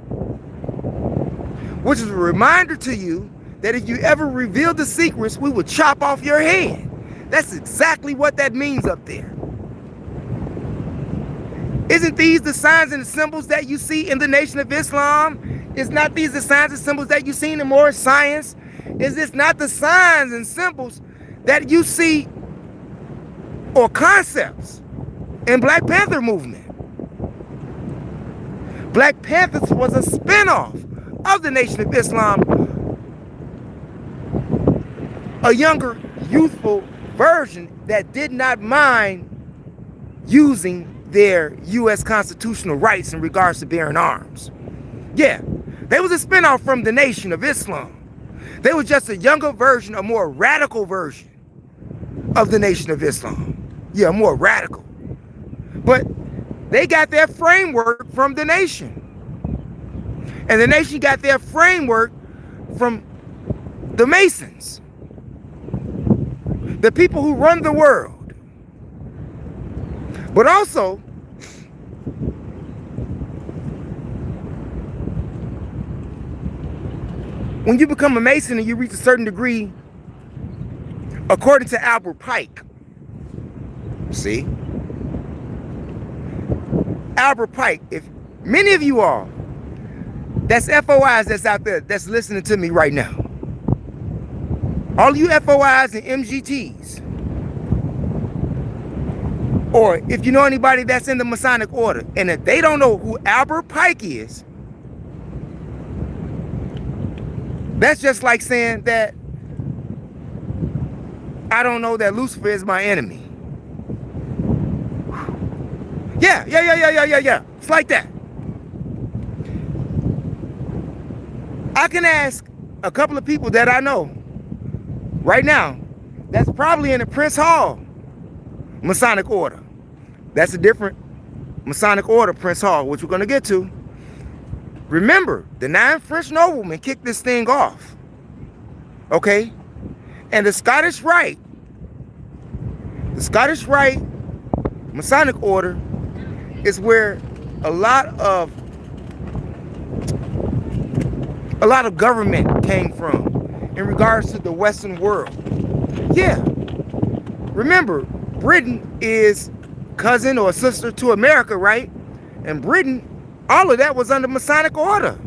which is a reminder to you that if you ever reveal the secrets, we will chop off your head. That's exactly what that means up there. Isn't these the signs and the symbols that you see in the Nation of Islam? Is not these the signs and symbols that you see in the Moorish science? Is this not the signs and symbols that you see or concepts in Black Panther movement? Black Panthers was a spinoff of the Nation of Islam, a younger, youthful version that did not mind using their U.S. constitutional rights in regards to bearing arms. Yeah, they was a spinoff from the Nation of Islam. They were just a younger version, a more radical version of the Nation of Islam. Yeah, more radical. But they got their framework from the Nation. And the Nation got their framework from the Masons, the people who run the world. But also, when you become a Mason and you reach a certain degree, according to Albert Pike, see? Albert Pike, if many of you are, that's FOIs that's out there that's listening to me right now. All you FOIs and MGTs. Or if you know anybody that's in the Masonic order, and if they don't know who Albert Pike is, that's just like saying that I don't know that Lucifer is my enemy. Yeah. It's like that. I can ask a couple of people that I know right now that's probably in the Prince Hall Masonic order. That's a different Masonic order, Prince Hall, which we're going to get to. Remember, the 9 French noblemen kicked this thing off. Okay? And the Scottish Rite Masonic order is where a lot of government came from in regards to the Western world. Yeah. Remember, Britain is cousin or sister to America, right? And Britain, all of that was under Masonic order.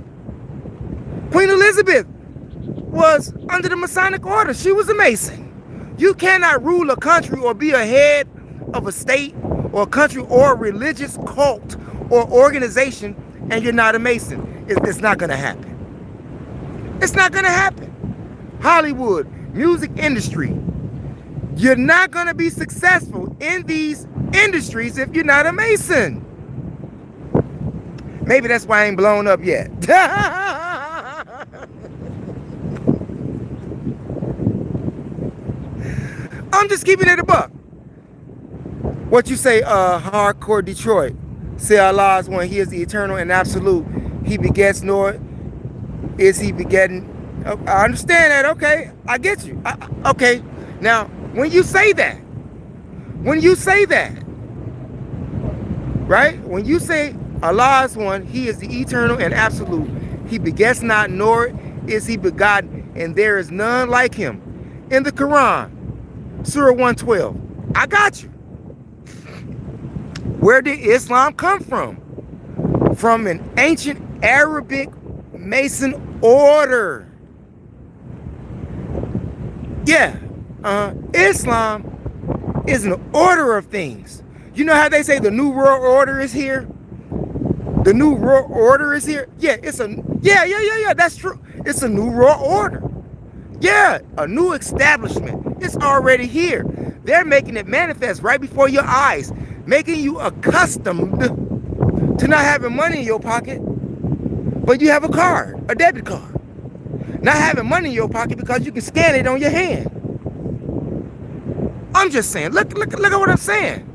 Queen Elizabeth was under the Masonic order. She was a Mason. You cannot rule a country or be a head of a state or a country or a religious cult or organization and you're not a Mason. It's not going to happen. It's not going to happen. Hollywood, music industry. You're not going to be successful in these industries if you're not a Mason. Maybe that's why I ain't blown up yet. I'm just keeping it a buck. What you say, hardcore Detroit? Say Allah is one. He is the eternal and absolute. He begets, nor is he begetting. I understand that. Okay, I get you. Okay, now when you say that, right? When you say Allah is one, he is the eternal and absolute. He begets not, nor is he begotten, and there is none like him. In the Quran, Surah 112. I got you. Where did Islam come from? From an ancient Arabic Mason order. Yeah, Islam is an order of things. You know how they say the New World Order is here? The New World Order is here? Yeah, yeah, that's true. It's a New World Order. Yeah, a new establishment. It's already here. They're making it manifest right before your eyes, making you accustomed to not having money in your pocket, but you have a card, a debit card. Not having money in your pocket because you can scan it on your hand. I'm just saying, look at what I'm saying.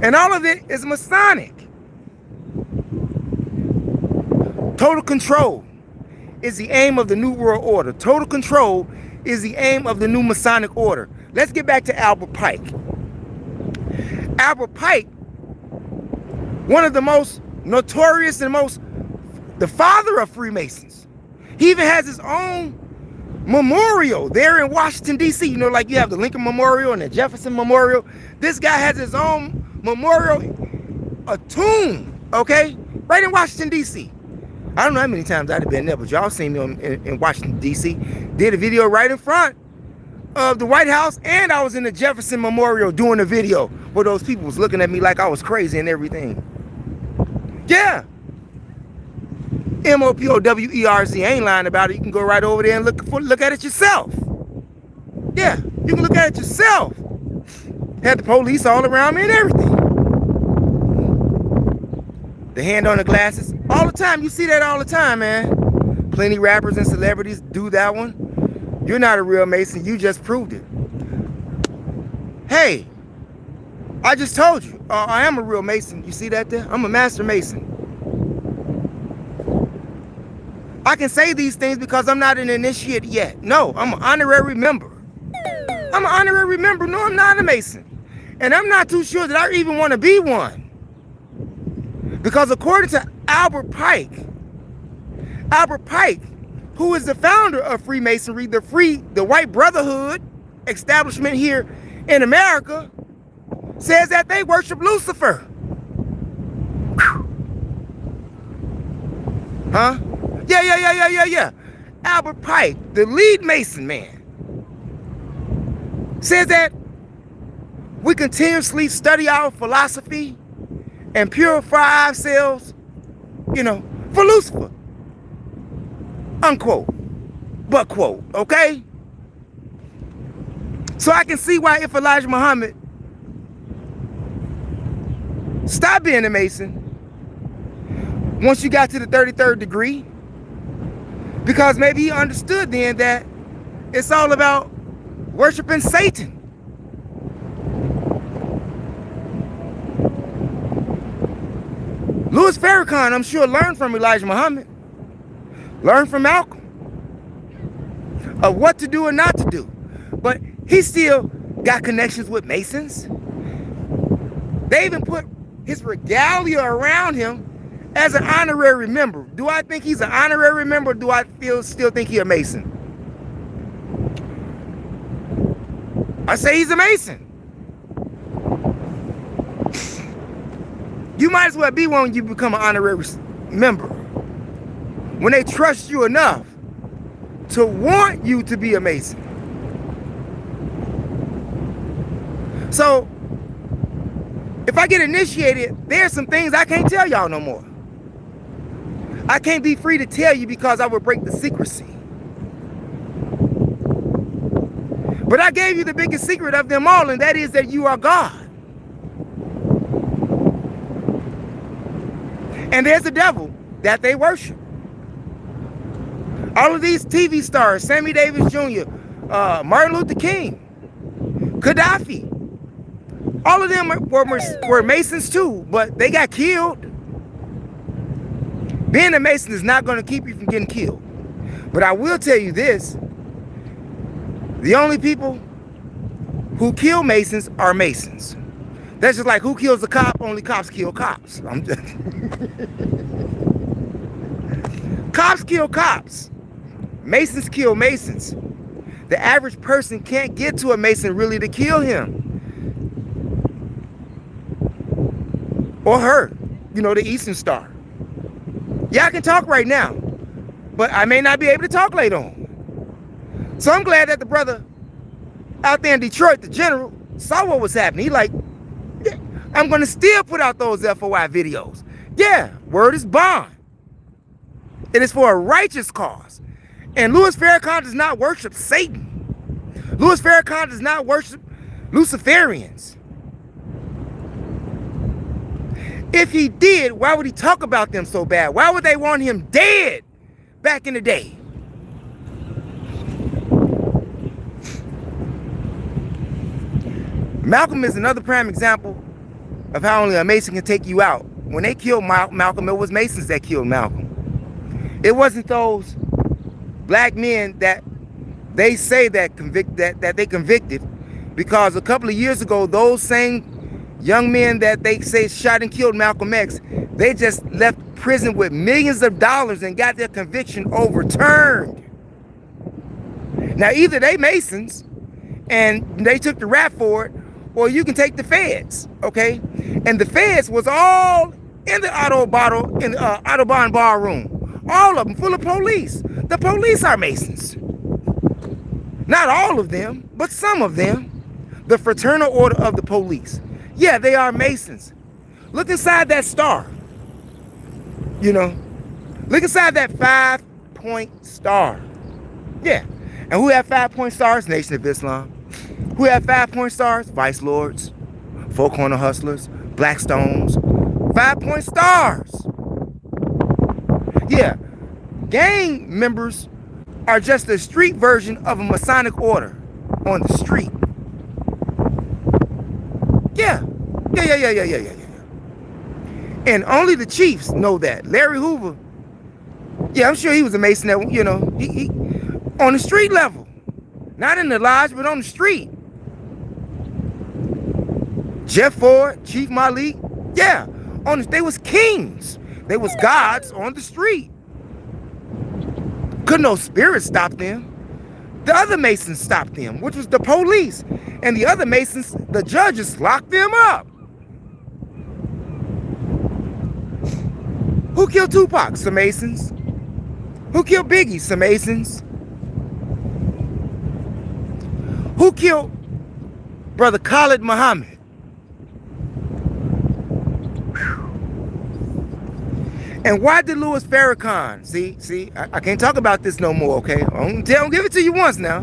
And all of it is Masonic. Total control is the aim of the New World Order. Total control is the aim of the new Masonic order. Let's get back to Albert Pike. Albert Pike, one of the most notorious and the father of Freemasons. He even has his own memorial there in Washington, D.C. You know, like you have the Lincoln Memorial and the Jefferson Memorial. This guy has his own memorial, a tomb, okay, right in Washington, D.C. I don't know how many times I'd have been there, but y'all seen me in Washington, D.C. Did a video right in front of the White House, and I was in the Jefferson Memorial doing a video where those people was looking at me like I was crazy and everything. Yeah. MOPOWERZ. I ain't lying about it. You can go right over there and look at it yourself. Yeah, you can look at it yourself. Had the police all around me and everything. The hand on the glasses. All the time. You see that all the time, man. Plenty rappers and celebrities do that one. You're not a real Mason. You just proved it. Hey, I just told you. I am a real Mason. You see that there? I'm a master Mason. I can say these things because I'm not an initiate yet. No, I'm an honorary member. I'm an honorary member. No, I'm not a Mason. And I'm not too sure that I even want to be one. Because according to Albert Pike, who is the founder of Freemasonry, the White Brotherhood establishment here in America, says that they worship Lucifer. Huh? Yeah. Albert Pike, the lead Mason man, says that we continuously study our philosophy and purify ourselves, for Lucifer. Unquote. But quote, okay? So I can see why if Elijah Muhammad stopped being a Mason once you got to the 33rd degree, because maybe he understood then that it's all about worshiping Satan. Louis Farrakhan, I'm sure, learned from Elijah Muhammad, learned from Malcolm of what to do and not to do. But he still got connections with Masons. They even put his regalia around him as an honorary member. Do I think he's an honorary member, or do I still think he's a Mason? I say he's a Mason. You might as well be one when you become an honorary member. When they trust you enough to want you to be a Mason. So, if I get initiated, there's some things I can't tell y'all no more. I can't be free to tell you because I would break the secrecy. But I gave you the biggest secret of them all, and that is that you are God. And there's a devil that they worship. All of these TV stars, Sammy Davis Jr., Martin Luther King, Gaddafi, all of them were Masons too, but they got killed. Being a Mason is not going to keep you from getting killed. But I will tell you this. The only people who kill Masons are Masons. That's just like who kills a cop? Only cops kill cops. I'm just cops kill cops. Masons kill Masons. The average person can't get to a Mason really to kill him. Or her. You know, the Eastern Star. Yeah, I can talk right now, but I may not be able to talk later on. So I'm glad that the brother out there in Detroit, the general, saw what was happening. He like, yeah, I'm going to still put out those FOI videos. Yeah, word is bond. It is for a righteous cause. And Louis Farrakhan does not worship Satan. Louis Farrakhan does not worship Luciferians. If he did, why would he talk about them so bad? Why would they want him dead back in the day? Malcolm is another prime example of how only a Mason can take you out. When they killed Malcolm, it was Masons that killed Malcolm. It wasn't those black men that they say that they convicted, because a couple of years ago, those same young men that they say shot and killed Malcolm X, they just left prison with millions of dollars and got their conviction overturned. Now, either they Masons and they took the rap for it, or you can take the feds, okay? And the feds was all in the Autobahn bar room. All of them full of police. The police are Masons. Not all of them, but some of them. The Fraternal Order of the Police. Yeah, they are Masons. Look inside that star. You know, look inside that 5-point star. Yeah. And who have 5-point stars? Nation of Islam. Who have 5-point stars? Vice Lords, Four Corner Hustlers, Blackstones. 5-point stars. Yeah. Gang members are just a street version of a Masonic order on the street. Yeah. Yeah. And only the chiefs know that. Larry Hoover, yeah, I'm sure he was a Mason that, you know, he on the street level. Not in the lodge, but on the street. Jeff Ford, Chief Malik, yeah, they was kings. They was gods on the street. Couldn't no spirit stop them. The other Masons stopped them, which was the police. And the other Masons, the judges, locked them up. Who killed Tupac? Some Masons. Who killed Biggie? Some Masons. Who killed Brother Khalid Muhammad? And why did Louis Farrakhan? See, I can't talk about this no more, okay? I'll give it to you once now.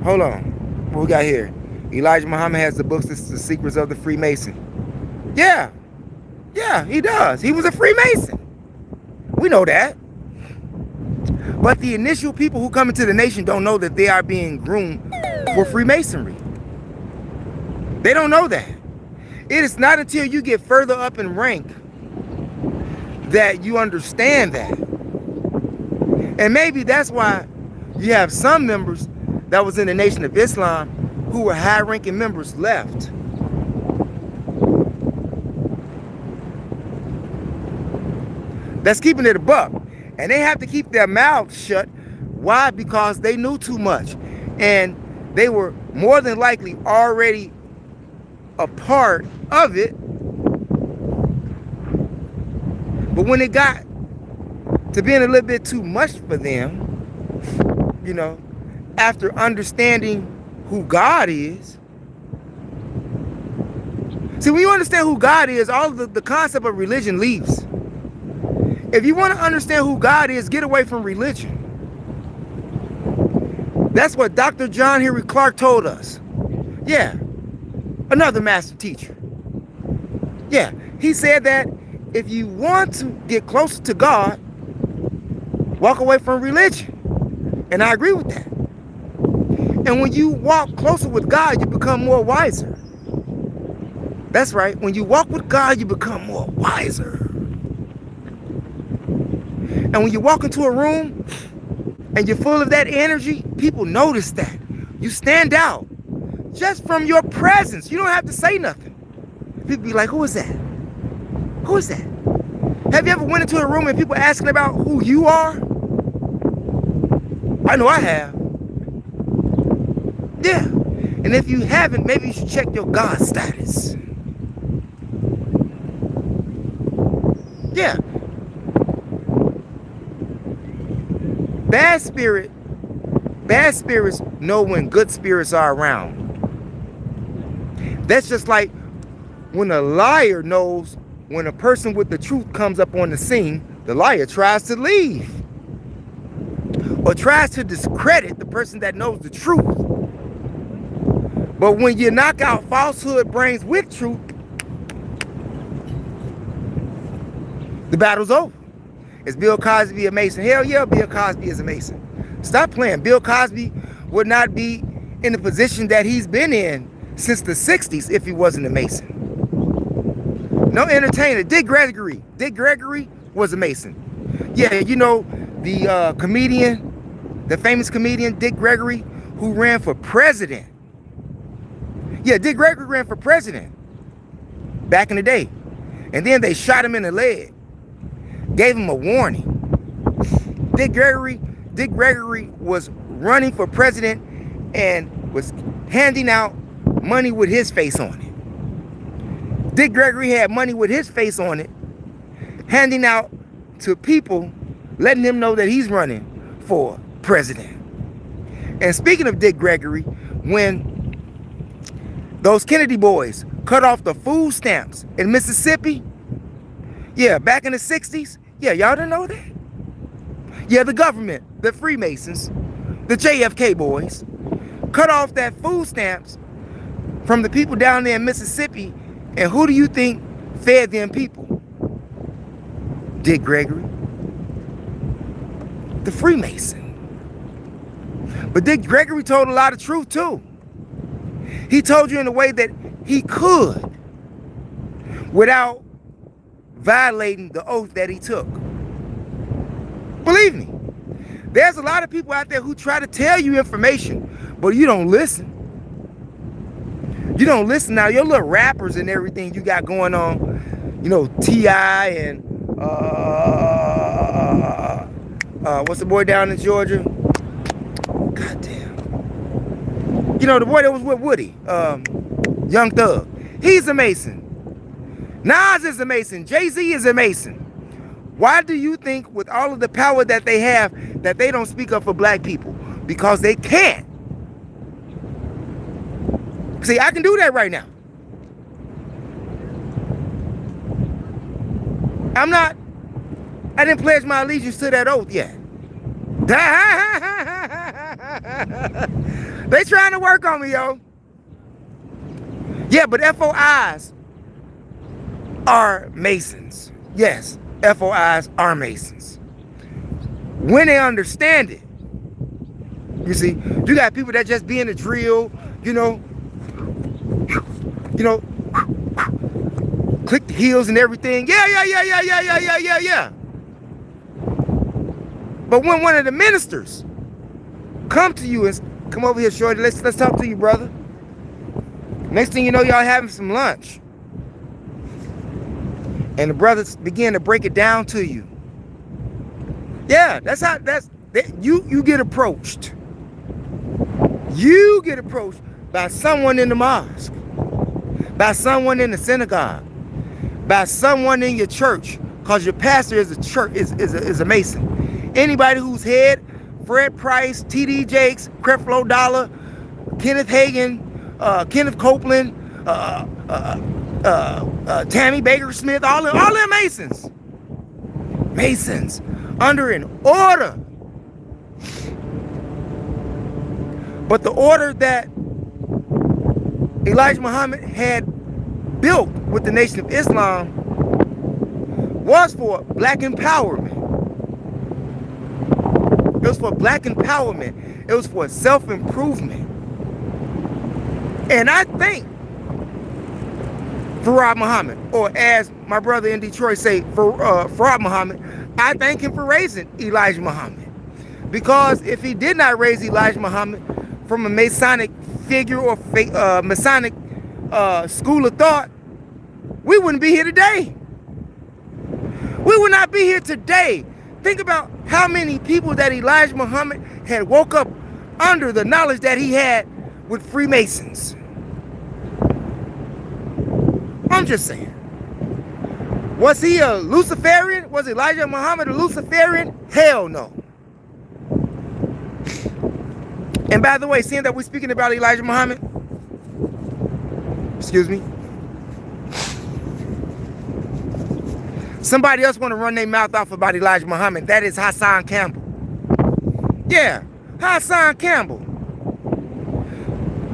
Hold on. What we got here? Elijah Muhammad has the books, The Secrets of the Freemason. Yeah, he does. He was a Freemason. We know that. But the initial people who come into the nation don't know that they are being groomed for Freemasonry. They don't know that. It is not until you get further up in rank that you understand that. And maybe that's why you have some members that was in the Nation of Islam who were high-ranking members left. That's keeping it a buck. And they have to keep their mouths shut. Why? Because they knew too much. And they were more than likely already a part of it. But when it got to being a little bit too much for them, you know, after understanding who God is. See, when you understand who God is, all of the concept of religion leaves. If you want to understand who God is, get away from religion. That's what Dr. John Henry Clarke told us. Yeah, another master teacher. Yeah, he said that if you want to get closer to God, walk away from religion. And I agree with that. And when you walk closer with God, you become more wiser. That's right. When you walk with God, you become more wiser. And when you walk into a room and you're full of that energy, people notice that. You stand out just from your presence. You don't have to say nothing. People be like, who is that? Who is that? Have you ever went into a room and people asking about who you are? I know I have. Yeah. And if you haven't, maybe you should check your God status. Yeah. Bad spirits know when good spirits are around. That's just like when a liar knows when a person with the truth comes up on the scene, the liar tries to leave or tries to discredit the person that knows the truth. But when you knock out falsehood brains with truth, the battle's over. Is Bill Cosby a Mason? Hell yeah, Bill Cosby is a Mason. Stop playing. Bill Cosby would not be in the position that he's been in since the 60s if he wasn't a Mason. No entertainer. Dick Gregory. Dick Gregory was a Mason. Yeah, you know, the comedian, the famous comedian Dick Gregory, who ran for president. Yeah, Dick Gregory ran for president back in the day. And then they shot him in the leg. Gave him a warning. Dick Gregory was running for president and was handing out money with his face on it. Dick Gregory had money with his face on it, handing out to people, letting them know that he's running for president. And speaking of Dick Gregory, when those Kennedy boys cut off the food stamps in Mississippi, yeah, back in the 60s, yeah, y'all didn't know that? Yeah, the government, the Freemasons, the JFK boys, cut off that food stamps from the people down there in Mississippi, and who do you think fed them people? Dick Gregory, the Freemason. But Dick Gregory told a lot of truth too. He told you in a way that he could without violating the oath that he took. Believe me, there's a lot of people out there who try to tell you information, but you don't listen. You don't listen. Now, your little rappers and everything you got going on, you know, T.I. and what's the boy down in Georgia? Goddamn. You know, the boy that was with Woody, Young Thug. He's a Mason. Nas is a Mason. Jay-Z is a Mason. Why do you think with all of the power that they have that they don't speak up for black people? Because they can't. See, I can do that right now. I didn't pledge my allegiance to that oath yet. They trying to work on me, yo. Yeah, but FOIs are Masons. Yes, FOIs are Masons. When they understand it. You see, you got people that just be in the drill, you know, click the heels and everything. Yeah. But when one of the ministers come to you and come over here, shorty, let's talk to you, brother. Next thing you know, y'all having some lunch. And the brothers begin to break it down to you. Yeah, you get approached. You get approached by someone in the mosque, by someone in the synagogue, by someone in your church, because your pastor is a Mason. Anybody whose head, Fred Price, T.D. Jakes, Creflo Dollar, Kenneth Hagin, Kenneth Copeland, Tammy Baker Smith, all them Masons. Masons under an order. But the order that Elijah Muhammad had built with the Nation of Islam was for black empowerment. It was for black empowerment. It was for self-improvement. And I think Farrakhan Muhammad, or as my brother in Detroit say, Farrakhan Muhammad, I thank him for raising Elijah Muhammad. Because if he did not raise Elijah Muhammad from a Masonic figure or Masonic school of thought, we wouldn't be here today. We would not be here today. Think about how many people that Elijah Muhammad had woke up under the knowledge that he had with Freemasons. I'm just saying. Was he a Luciferian? Was Elijah Muhammad a Luciferian? Hell no. And by the way, seeing that we're speaking about Elijah Muhammad, excuse me, somebody else want to run their mouth off about Elijah Muhammad. That is Hassan Campbell. Yeah, Hassan Campbell.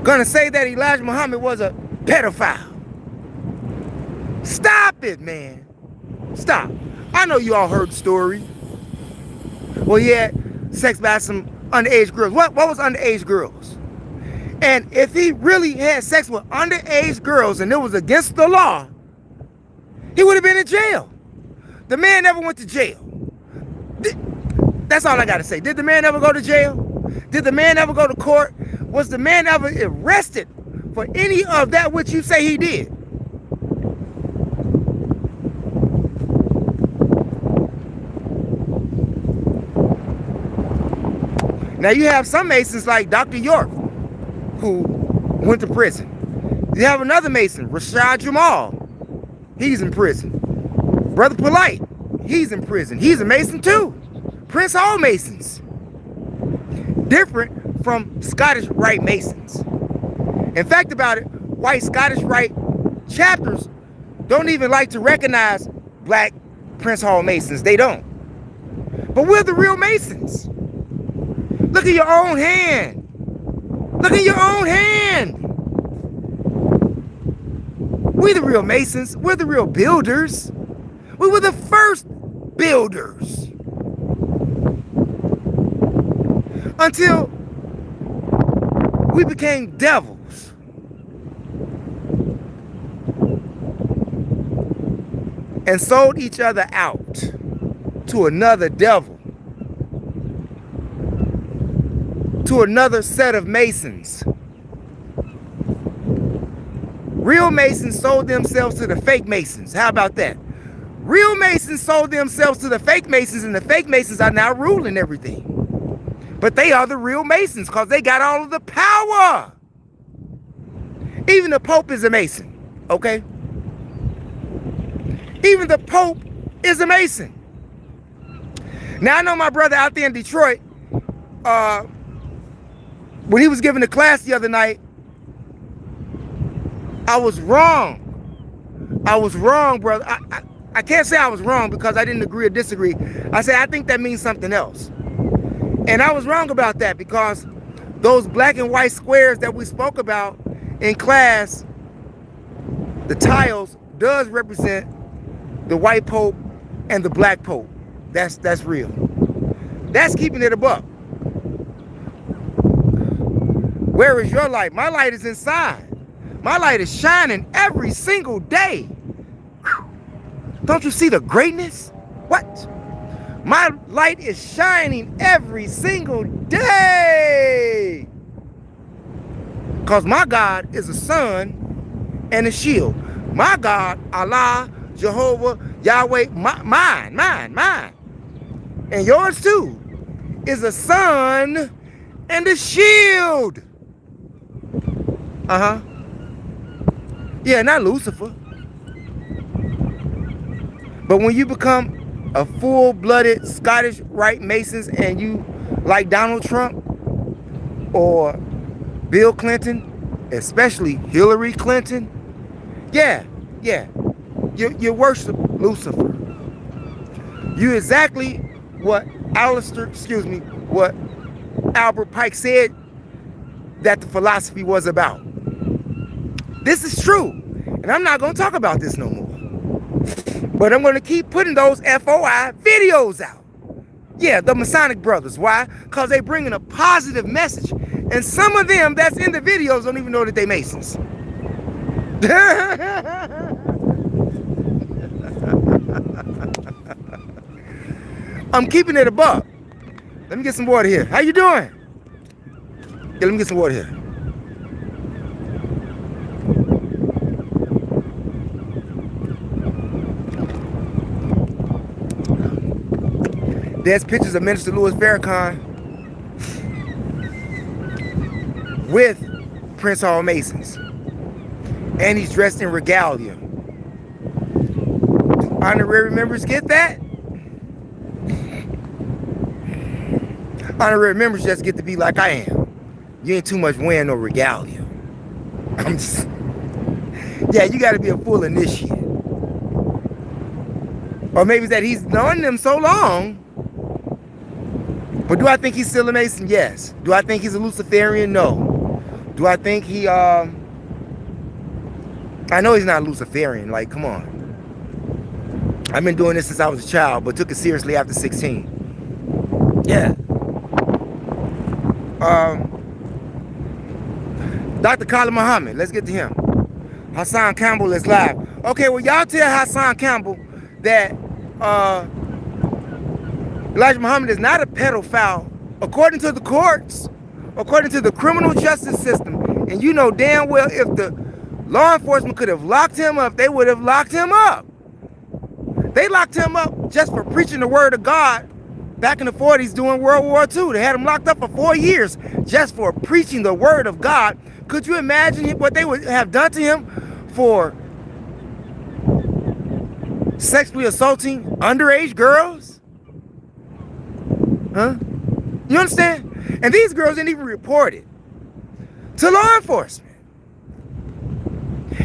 Gonna say that Elijah Muhammad was a pedophile. Stop it, man. Stop. I know you all heard the story. Well, he had sex by some underage girls. What was underage girls? And if he really had sex with underage girls and it was against the law, he would have been in jail. The man never went to jail. That's all I got to say. Did the man ever go to jail? Did the man ever go to court? Was the man ever arrested for any of that which you say he did? Now you have some Masons like Dr. York, who went to prison. You have another Mason, Rashad Jamal. He's in prison. Brother Polite, he's in prison. He's a Mason too. Prince Hall Masons. Different from Scottish Rite Masons. In fact about it, white Scottish Rite chapters don't even like to recognize black Prince Hall Masons. They don't. But we're the real Masons. Look at your own hand. Look at your own hand. We're the real Masons. We're the real builders. We were the first builders. Until we became devils. And sold each other out to another devil. To another set of Masons. Real Masons sold themselves to the fake Masons. How about that? Real Masons sold themselves to the fake Masons, and the fake Masons are now ruling everything. But they are the real Masons because they got all of the power. Even the Pope is a Mason, okay? Even the Pope is a Mason. Now, I know my brother out there in Detroit, when he was giving a class the other night, I was wrong. I was wrong, brother. I can't say I was wrong because I didn't agree or disagree. I said, I think that means something else. And I was wrong about that because those black and white squares that we spoke about in class, the tiles does represent the white pope and the black pope. That's real. That's keeping it a buck. Where is your light? My light is inside. My light is shining every single day. Whew. Don't you see the greatness? What? My light is shining every single day. Because my God is a sun and a shield. My God, Allah, Jehovah, Yahweh, mine. And yours too is a sun and a shield. Yeah, not Lucifer. But when you become a full-blooded Scottish Rite Masons and you like Donald Trump or Bill Clinton, especially Hillary Clinton, yeah, you worship Lucifer. You exactly what what Albert Pike said that the philosophy was about. This is true. And And I'm not going to talk about this no more. But I'm going to keep putting those FOI videos out. Yeah, the Masonic brothers. Why? Because they bringing a positive message. And some of them that's in the videos don't even know that they Masons. I'm keeping it a buck. Let me get some water here. How you doing? Yeah, let me get some water here. There's pictures of Minister Louis Farrakhan with Prince Hall Masons. And he's dressed in regalia. Do honorary members get that? Honorary members just get to be like I am. You ain't too much wearing no regalia. I'm just... Yeah, you got to be a full initiate. Or maybe that he's known them so long. But do I think he's still a Mason? Yes. Do I think he's a Luciferian? No. Do I think he, I know he's not a Luciferian. Like, come on. I've been doing this since I was a child, but took it seriously after 16. Yeah. Dr. Khalid Muhammad, let's get to him. Hassan Campbell is live. Okay, well, y'all tell Hassan Campbell that Elijah Muhammad is not a pedophile according to the courts, according to the criminal justice system. And you know damn well if the law enforcement could have locked him up, they would have locked him up. They locked him up just for preaching the word of God back in the 40s during World War II. They had him locked up for 4 years just for preaching the word of God. Could you imagine what they would have done to him for sexually assaulting underage girls? Huh? You understand? And these girls didn't even report it to law enforcement.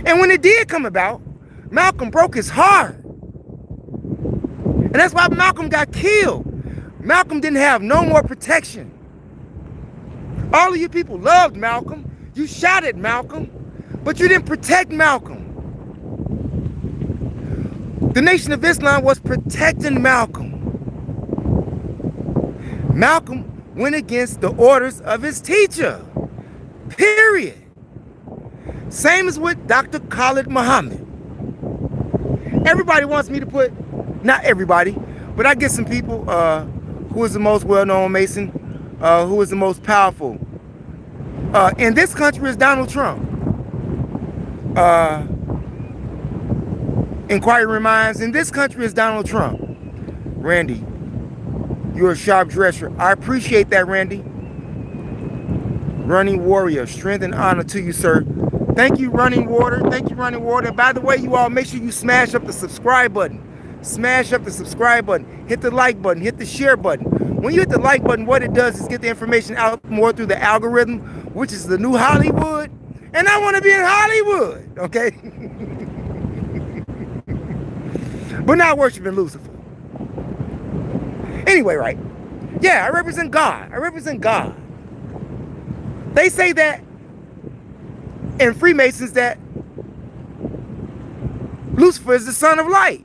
And when it did come about, Malcolm broke his heart. And that's why Malcolm got killed. Malcolm didn't have no more protection. All of you people loved Malcolm. You shot at Malcolm, but you didn't protect Malcolm. The Nation of Islam was protecting Malcolm. Malcolm went against the orders of his teacher. Period. Same as with Dr. Khalid Muhammad. Everybody wants me to put, not everybody, but I get some people who is the most well-known Mason, who is the most powerful. In this country is Donald Trump. Inquiry Minds, in this country is Donald Trump. Randy, you're a sharp dresser. I appreciate that, Randy. Running Warrior, strength and honor to you, sir. Thank you, Running Water. Thank you, Running Water. By the way, you all, make sure you smash up the subscribe button. Smash up the subscribe button. Hit the like button. Hit the share button. When you hit the like button, what it does is get the information out more through the algorithm, which is the new Hollywood. And I want to be in Hollywood, okay? But not worshiping Lucifer. Anyway, right? Yeah, I represent God. I represent God. They say that in Freemasons that Lucifer is the son of light.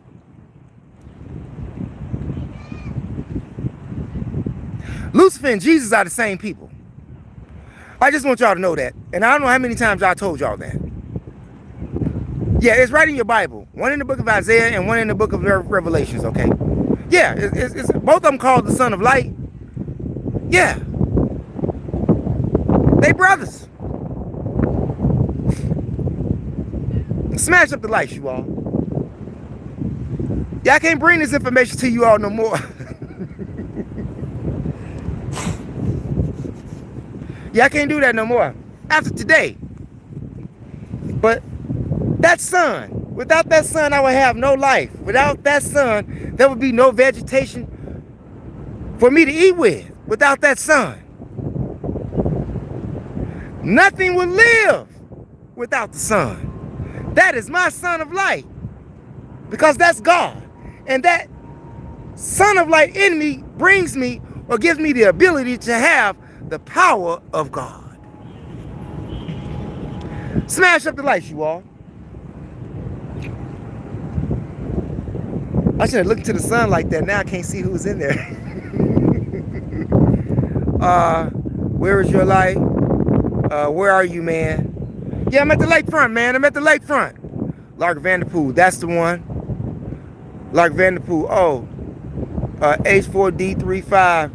Lucifer and Jesus are the same people. I just want y'all to know that. And I don't know how many times I told y'all that. Yeah, it's right in your Bible. One in the book of Isaiah and one in the book of Revelations, okay? Yeah, it's both of them called the son of light. Yeah. They brothers. Smash up the lights, you all. Yeah, I can't bring this information to you all no more. Yeah, I can't do that no more after today. But that sun, without that sun, I would have no life. Without that sun, there would be no vegetation for me to eat with. Without that sun, nothing would live without the sun. That is my son of light, because that's God. And that son of light in me brings me or gives me the ability to have the power of God. Smash up the lights, you all. I should have looked to the sun like that. Now I can't see who's in there. Where is your light? Where are you, man? Yeah, I'm at the lakefront, man. I'm at the lakefront. Lark Vanderpool, that's the one. Lark Vanderpool. Oh, H4D35.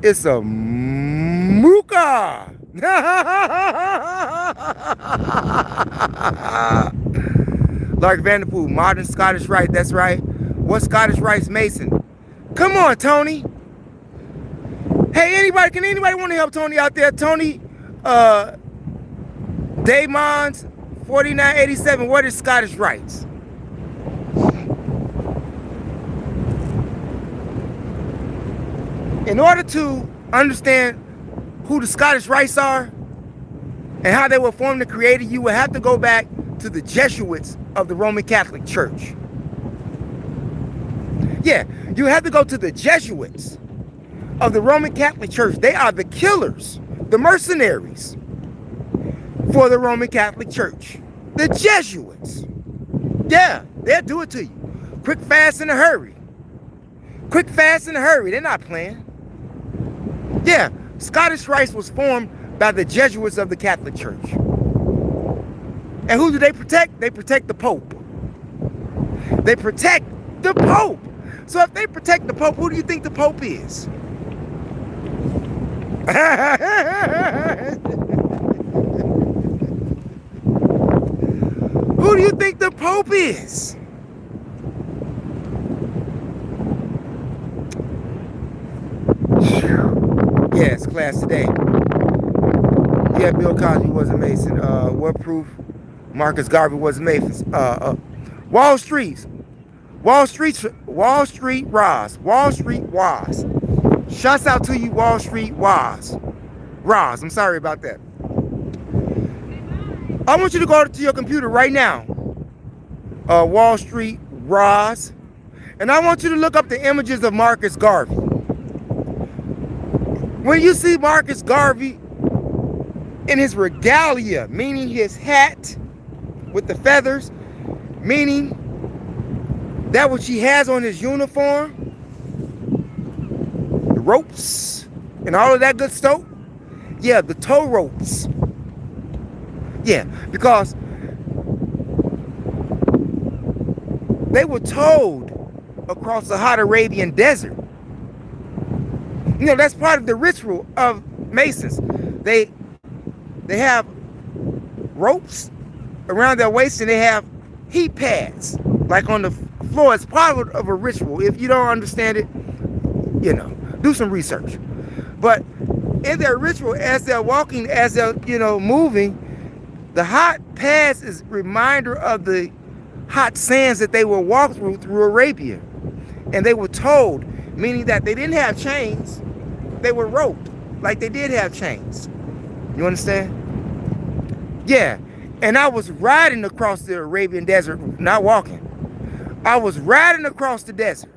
It's a mooka. Lark Vanderpool, modern Scottish Rite. That's right. What Scottish Rite's Mason? Come on, Tony. Hey, anybody? Can anybody want to help Tony out there? Tony, Damon's 4987. What is Scottish Rites? In order to understand who the Scottish Rites are and how they were formed and created, you will have to go back to the Jesuits of the Roman Catholic Church. Yeah, you have to go to the Jesuits of the Roman Catholic Church. They are the killers, the mercenaries for the Roman Catholic Church. The Jesuits. Yeah, they'll do it to you. Quick, fast, in a hurry. Quick, fast, in a hurry. They're not playing. Yeah, Scottish Rites was formed by the Jesuits of the Catholic Church. And who do they protect? They protect the Pope. They protect the Pope. So if they protect the Pope, who do you think the Pope is? Who do you think the Pope is? Yes, class today. Yeah, Bill Cosby was a Mason. What proof Marcus Garvey was a Mason? Wall Street Roz. Shouts out to you, Wall Street Roz. I'm sorry about that. I want you to go to your computer right now. Wall Street Roz. And I want you to look up the images of Marcus Garvey. When you see Marcus Garvey in his regalia, meaning his hat with the feathers, meaning that which he has on his uniform, the ropes, and all of that good stuff. Yeah, the tow ropes. Yeah, because they were towed across the hot Arabian desert. You know, that's part of the ritual of Masons. They have ropes around their waist and they have heat pads like on the floor. It's part of a ritual. If you don't understand it, you know, do some research. But in their ritual, as they're walking, as they're, moving, the hot pads is a reminder of the hot sands that they will walk through Arabia. And they were told, meaning that they didn't have chains, they were roped like they did have chains. You understand? Yeah. And I was riding across the Arabian desert, not walking. I was riding across the desert,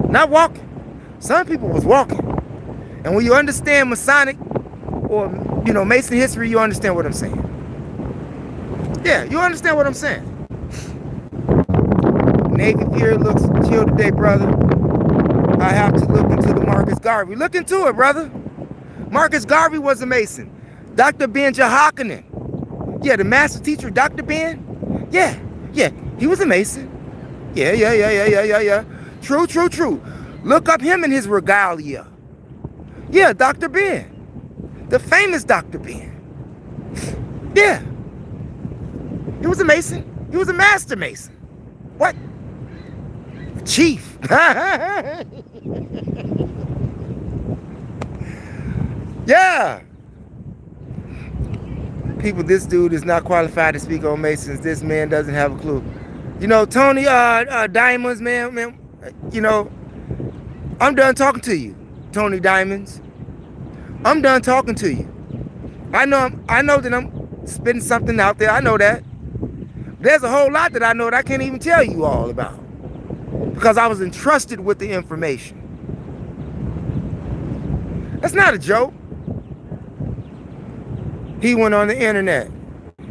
not walking. Some people was walking. And when you understand Masonic or, Mason history, you understand what I'm saying. Yeah, you understand what I'm saying. Navy Pier looks chill today, brother. I have to look into the Marcus Garvey. Look into it, brother. Marcus Garvey was a Mason. Dr. Ben Jahakanen. Yeah, the master teacher, Dr. Ben. Yeah, he was a Mason. Yeah. True. Look up him in his regalia. Yeah, Dr. Ben. The famous Dr. Ben. Yeah. He was a Mason. He was a master Mason. What? Chief. Yeah. People, this dude is not qualified to speak on Masons. This man doesn't have a clue. Tony Diamonds, man, I'm done talking to you, Tony Diamonds. I'm done talking to you. I know that I'm spitting something out there. I know that. There's a whole lot that I know that I can't even tell you all about because I was entrusted with the information. That's not a joke. He went on the internet.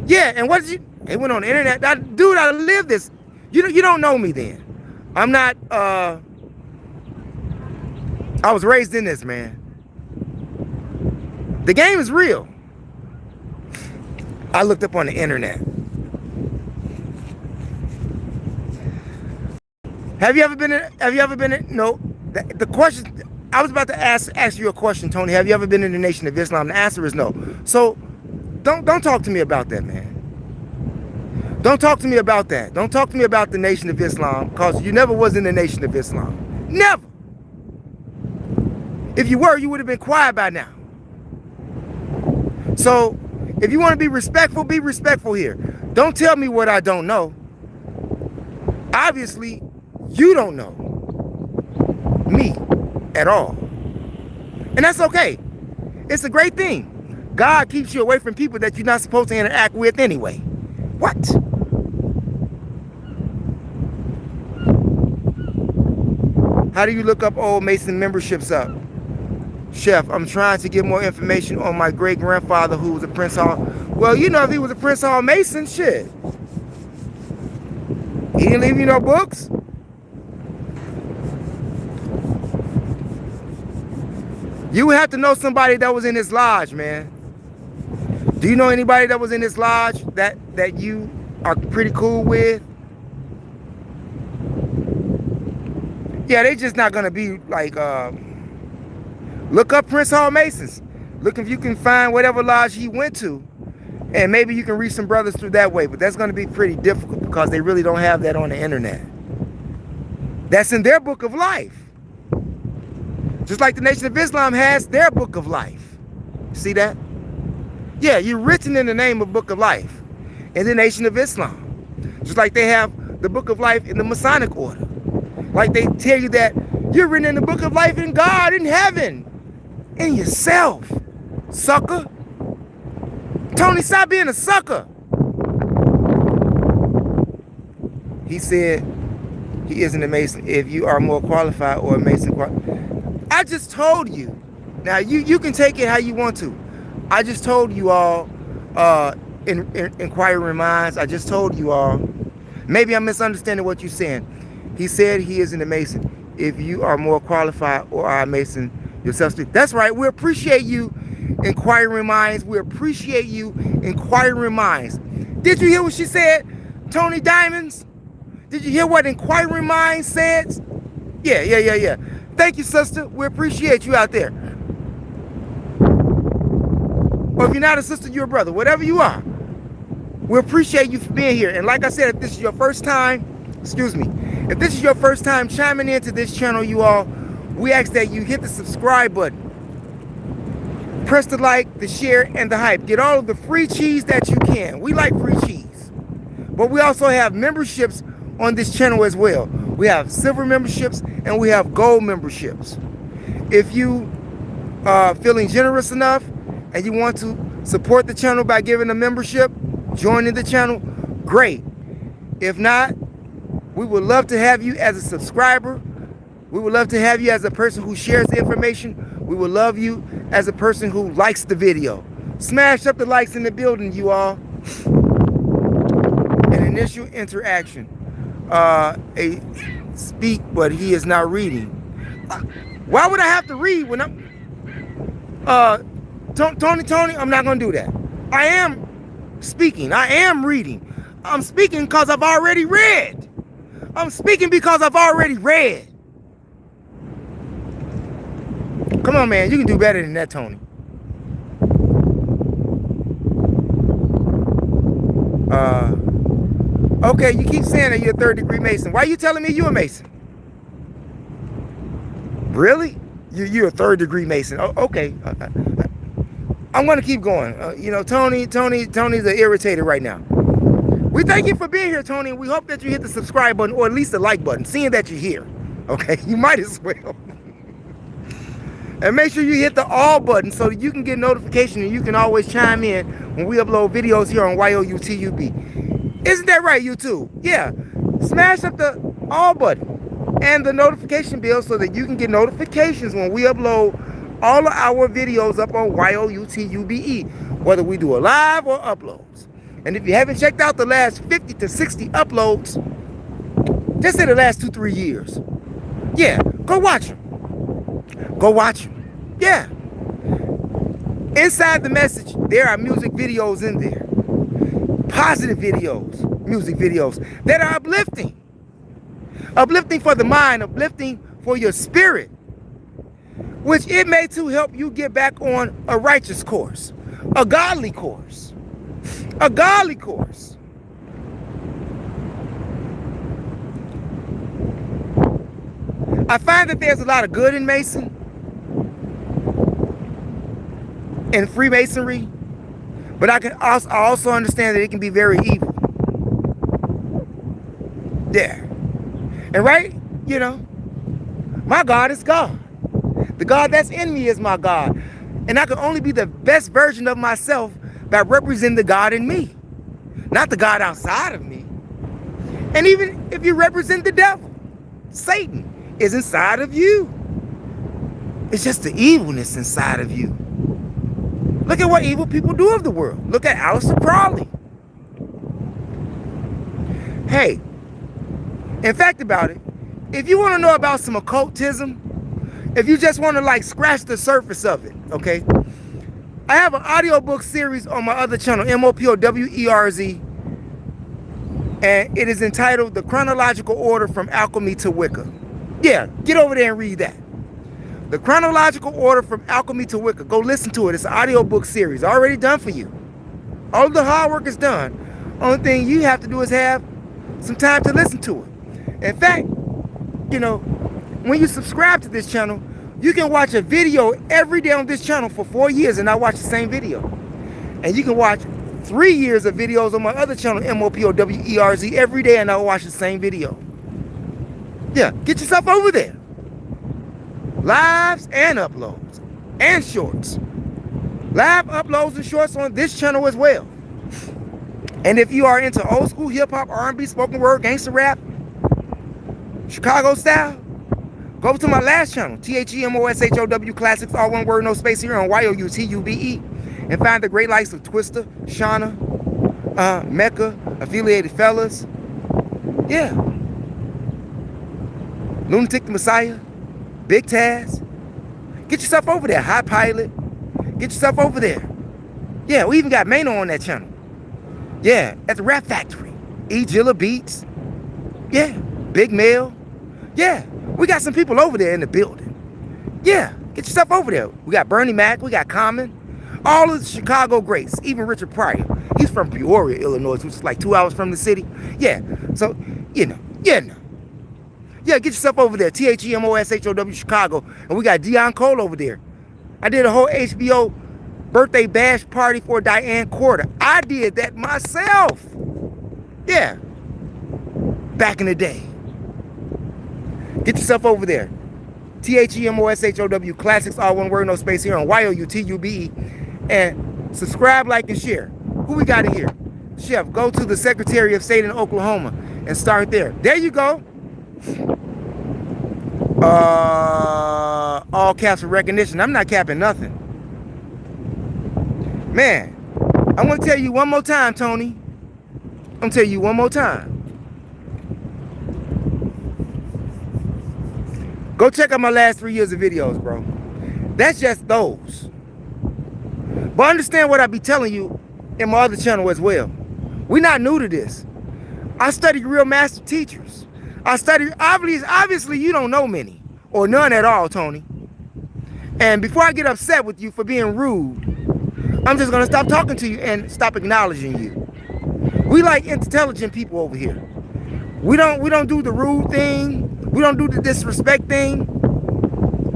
Yeah, and what did you? He went on the internet. Dude, I live this. You don't know me then. I'm not, I was raised in this, man. The game is real. I looked up on the internet. Have you ever been in, no, the question, I was about to ask you a question, Tony. Have you ever been in the Nation of Islam? The answer is no. So don't talk to me about that, man. Don't talk to me about that. Don't talk to me about the Nation of Islam, because you never was in the Nation of Islam. Never. If you were, you would have been quiet by now. So if you want to be respectful here. Don't tell me what I don't know. Obviously, you don't know me at all. And that's okay. It's a great thing. God keeps you away from people that you're not supposed to interact with anyway. What? How do you look up old Mason memberships up? Chef, I'm trying to get more information on my great-grandfather who was a Prince Hall. Well, you know, if he was a Prince Hall Mason, shit. He didn't leave you no books? You would have to know somebody that was in his lodge, man. Do you know anybody that was in his lodge that you are pretty cool with? Yeah, they just not gonna be like, look up Prince Hall Masons. Look if you can find whatever lodge he went to, and maybe you can reach some brothers through that way. But that's gonna be pretty difficult because they really don't have that on the internet. That's in their book of life. Just like the Nation of Islam has their book of life. See that? Yeah, you're written in the name of book of life in the Nation of Islam. Just like they have the book of life in the Masonic order. Like they tell you that you're written in the book of life in God, in heaven, in yourself, sucker. Tony, stop being a sucker. He said he isn't a Mason if you are more qualified or a Mason. I just told you. Now, you can take it how you want to. I just told you all, in inquiring minds, I just told you all. Maybe I'm misunderstanding what you're saying. He said he isn't a Mason if you are more qualified or are a Mason yourself. That's right. We appreciate you, inquiring minds. We appreciate you, inquiring minds. Did you hear what she said, Tony Diamonds? Did you hear what inquiring minds said? Yeah. Thank you, sister. We appreciate you out there. Or if you're not a sister, you're a brother. Whatever you are. We appreciate you for being here. And like I said, if this is your first time, if this is your first time chiming into this channel, you all, we ask that you hit the subscribe button. Press the like, the share, and the hype. Get all of the free cheese that you can. We like free cheese. But we also have memberships on this channel as well. We have silver memberships and we have gold memberships. If you are feeling generous enough and you want to support the channel by giving a membership, joining the channel, great. If not, we would love to have you as a subscriber. We would love to have you as a person who shares the information. We would love you as a person who likes the video. Smash up the likes in the building, you all. An initial interaction. A speak, but he is not reading. Why would I have to read when I'm... Tony, I'm not going to do that. I am speaking. I am reading. I'm speaking because I've already read. I'm speaking because I've already read. Come on, man. You can do better than that, Tony. Okay, you keep saying that you're a third-degree Mason. Why are you telling me you're a Mason? Really? You're a third-degree Mason. Oh, okay. I'm going to keep going. You know, Tony's irritated right now. We thank you for being here, Tony. We hope that you hit the subscribe button or at least the like button, seeing that you're here. Okay, you might as well. And make sure you hit the all button so that you can get notification and you can always chime in when we upload videos here on YOUTUB. Isn't that right, YouTube? Yeah. Smash up the all button and the notification bell so that you can get notifications when we upload all of our videos up on YOUTUBE, whether we do a live or uploads. And if you haven't checked out the last 50 to 60 uploads, Just in the last 2-3 years. Yeah, go watch them. Go watch them. Yeah. Inside the message, there are music videos in there. Positive videos, music videos that are uplifting. Uplifting for the mind, uplifting for your spirit. Which it may too help you get back on a righteous course. A godly course. A godly course. I find that there's a lot of good in Mason. In Freemasonry. But I also understand that it can be very evil. There. And right, you know, my God is God. The God that's in me is my God. And I can only be the best version of myself by representing the God in me. Not the God outside of me. And even if you represent the devil, Satan is inside of you. It's just the evilness inside of you. Look at what evil people do of the world. Look at Aleister Crowley. Hey, in fact about it, if you want to know about some occultism, if you just want to like scratch the surface of it, okay? I have an audiobook series on my other channel, MOPOWERZ, and it is entitled The Chronological Order from Alchemy to Wicca. Yeah, get over there and read that. The Chronological Order from Alchemy to Wicca. Go listen to it. It's an audiobook series already done for you. All of the hard work is done. Only thing you have to do is have some time to listen to it. In fact, you know, when you subscribe to this channel, you can watch a video every day on this channel for 4 years and I watch the same video. And you can watch 3 years of videos on my other channel, MOPOWERZ, every day and I'll watch the same video. Yeah, get yourself over there. Lives and uploads and shorts. Live uploads and shorts on this channel as well. And if you are into old school hip hop, R&B, spoken word, gangster rap, Chicago style, go to my last channel, THEMOSHOW Classics, all one word, no space here on YOUTUBE, and find the great likes of Twister, Shauna, Mecca, Affiliated Fellas. Yeah. Lunatic the Messiah, Big Taz. Get yourself over there. High Pilot. Get yourself over there. Yeah, we even got Mano on that channel. Yeah, at the Rap Factory. E. Jilla Beats. Yeah, Big Mel. Yeah, we got some people over there in the building. Yeah, get yourself over there. We got Bernie Mac. We got Common. All of the Chicago greats. Even Richard Pryor. He's from Peoria, Illinois, which is like 2 hours from the city. Yeah, so, you know. Yeah, get yourself over there. THEMOSHOW Chicago. And we got Dion Cole over there. I did a whole HBO birthday bash party for Diane Corder. I did that myself. Yeah. Back in the day. Get yourself over there. THEMOSHOW Classics, all one word, no space here on YOUTUBE. And subscribe, like, and share. Who we got in here? Chef, go to the Secretary of State in Oklahoma and start there. There you go. All caps for recognition. I'm not capping nothing. Man, I'm going to tell you one more time, Tony. I'm going to tell you one more time. Go check out my last 3 years of videos, bro. That's just those. But understand what I be telling you in my other channel as well. We're not new to this. I studied real master teachers. I studied, obviously you don't know many. Or none at all, Tony. And before I get upset with you for being rude, I'm just going to stop talking to you and stop acknowledging you. We like intelligent people over here. We don't do the rude thing. We don't do the disrespect thing.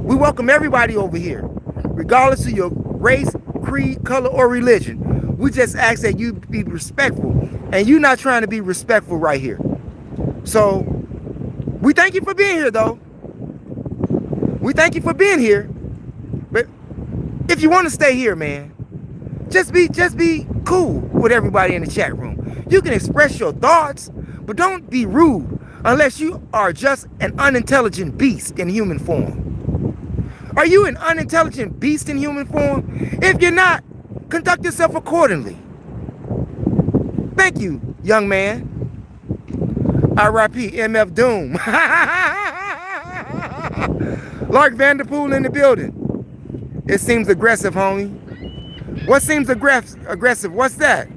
We welcome everybody over here, regardless of your race, creed, color, or religion. We just ask that you be respectful. And you're not trying to be respectful right here. So, we thank you for being here, though. We thank you for being here. But if you want to stay here, man, just be cool with everybody in the chat room. You can express your thoughts, but don't be rude unless you are just an unintelligent beast in human form. Are you an unintelligent beast in human form? If you're not, conduct yourself accordingly. Thank you, young man. R.I.P. MF Doom. Lark Vanderpool in the building. It seems aggressive, homie. What seems aggressive? What's that?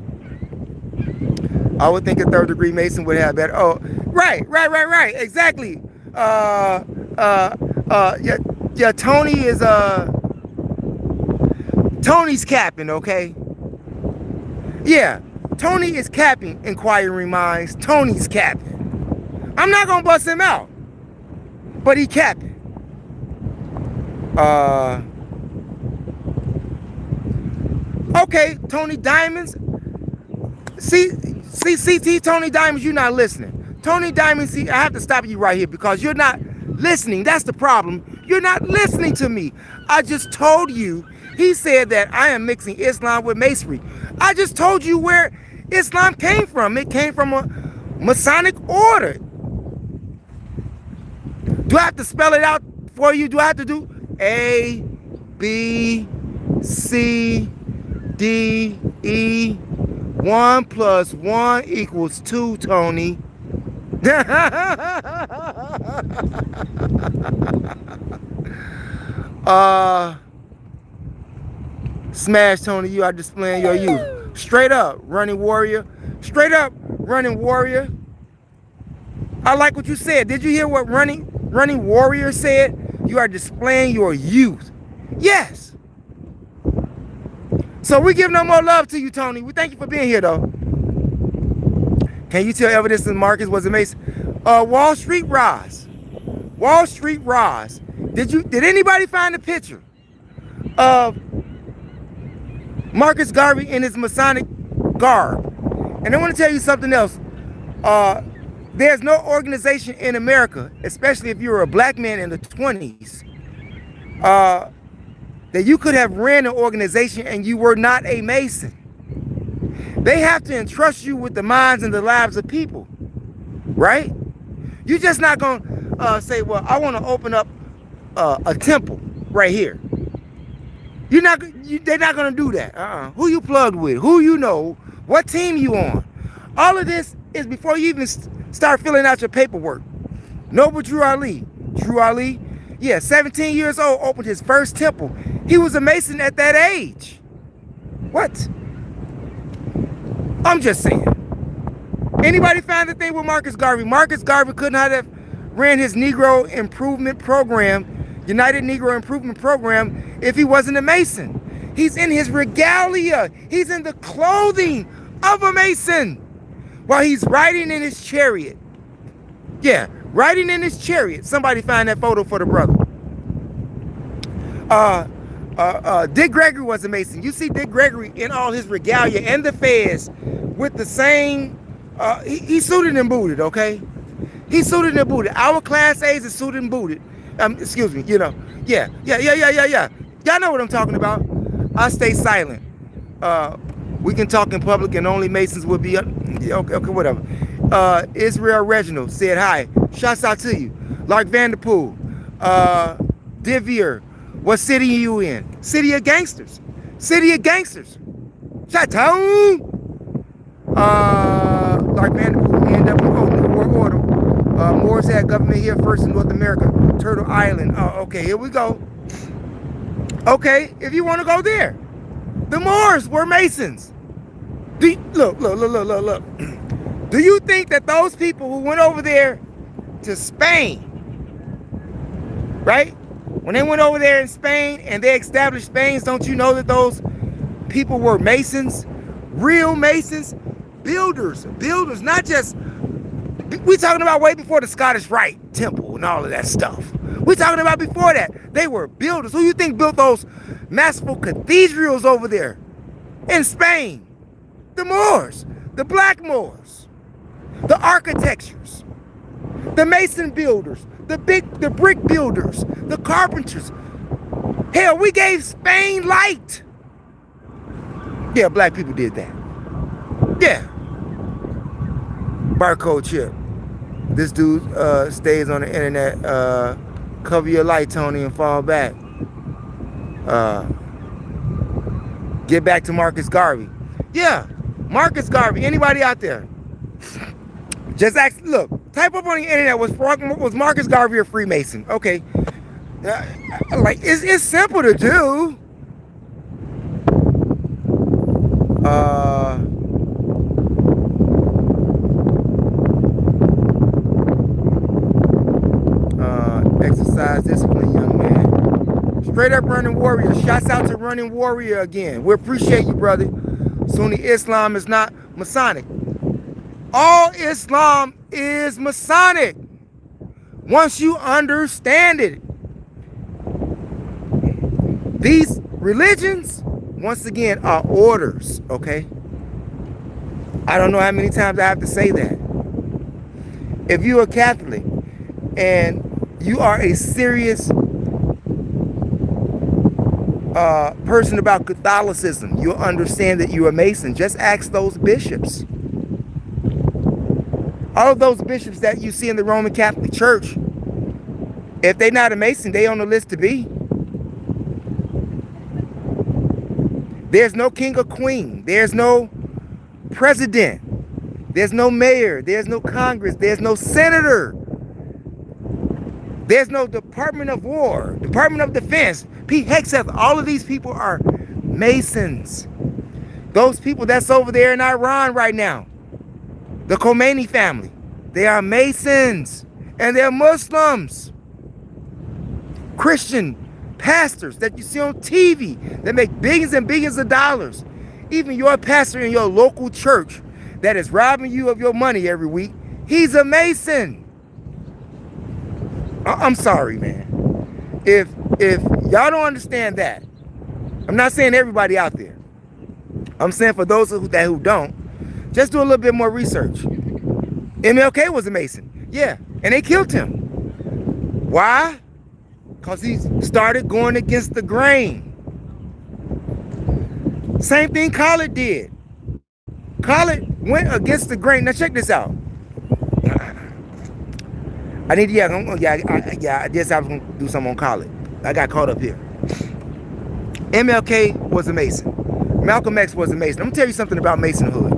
I would think a third degree Mason would have better. Oh, right. Exactly. Yeah, Tony is Tony's capping, okay? Yeah, Tony is capping, inquiring minds. Tony's capping. I'm not gonna bust him out, but he capping. Okay, Tony Diamonds. See, Tony Diamonds, you're not listening. Tony Diamonds, see, I have to stop you right here because you're not listening. That's the problem. You're not listening to me. I just told you, he said that I am mixing Islam with Masonry. I just told you where Islam came from. It came from a Masonic order. Do I have to spell it out for you? Do I have to do A, B, C, D, E? 1 + 1 = 2, Tony. Smash, Tony, you are displaying your youth. Straight up, running warrior. Straight up, running warrior. I like what you said. Did you hear what running warrior said? You are displaying your youth. Yes. So we give no more love to you, Tony. We thank you for being here, though. Can you tell evidence that Marcus was a Mason? Wall Street Roz. Wall Street Roz. Did anybody find a picture of Marcus Garvey in his Masonic garb? And I want to tell you something else. There's no organization in America, especially if you're a black man in the 20s, that you could have ran an organization and you were not a Mason. They have to entrust you with the minds and the lives of people, right? You're just not going to say, well, I want to open up a temple right here. They're not going to do that. Who you plugged with? Who you know? What team you on? All of this is before you even start filling out your paperwork. Noble Drew Ali. Drew Ali, yeah, 17 years old, opened his first temple. He was a Mason at that age. What? I'm just saying. Anybody find the thing with Marcus Garvey? Marcus Garvey could not have ran his Negro Improvement Program, United Negro Improvement Program, if he wasn't a Mason. He's in his regalia. He's in the clothing of a Mason while he's riding in his chariot. Yeah, riding in his chariot. Somebody find that photo for the brother. Dick Gregory was a Mason. You see Dick Gregory in all his regalia and the fez with the same, he suited and booted, okay? He suited and booted. Our Class A's is suited and booted. Excuse me, you know. Yeah. Y'all know what I'm talking about. I stay silent. We can talk in public and only Masons will be, okay, whatever. Israel Reginald said hi. Shouts out to you. Lark Vanderpool. Divier. What city are you in? City of Gangsters. City of Gangsters. Chi-town. Lark Vanderpool. NWO. New World Order. Moors had government here first in North America. Turtle Island. Oh, okay, here we go. Okay, if you want to go there. The Moors were Masons. Look. Do you think that those people who went over there to Spain, right? When they went over there in Spain and they established Spain, don't you know that those people were Masons? Real Masons? Builders, not just, we're talking about way before the Scottish Rite Temple and all of that stuff. We're talking about before that. They were builders. Who you think built those masterful cathedrals over there in Spain? The Moors, the Black Moors, the architectures, the Mason builders, the brick builders, the carpenters. Hell, we gave Spain light. Yeah, black people did that. Yeah. Barcode chip. This dude stays on the internet. Cover your light, Tony, and fall back. Get back to Marcus Garvey. Yeah, Marcus Garvey. Anybody out there? Just ask. Look, Type up on the internet, was Marcus Garvey a Freemason? Okay. Like, it's simple to do. Exercise discipline, young man. Straight up running warrior. Shouts out to running warrior again. We appreciate you, brother. Sunni Islam is not Masonic. All Islam is Masonic. Once you understand it. These religions, once again, are orders, okay? I don't know how many times I have to say that. If you're a Catholic and you are a serious person about Catholicism, you'll understand that you're a Mason. Just ask those bishops. All of those bishops that you see in the Roman Catholic Church, if they're not a Mason, they on the list to be. There's no king or queen. There's no president. There's no mayor. There's no Congress. There's no senator. There's no Department of War, Department of Defense. Pete Hegseth, all of these people are Masons. Those people that's over there in Iran right now, the Khomeini family, they are Masons and they're Muslims. Christian pastors that you see on TV that make billions and billions of dollars. Even your pastor in your local church that is robbing you of your money every week, he's a Mason. I'm sorry, man. If y'all don't understand that, I'm not saying everybody out there. I'm saying for those who don't, just do a little bit more research. MLK was a Mason. Yeah, and they killed him. Why? Because he started going against the grain. Same thing Khalid did. Khalid went against the grain. Now check this out. I guess I was going to do something on Khalid. I got caught up here. MLK was a Mason. Malcolm X was a Mason. I'm going to tell you something about Masonhood.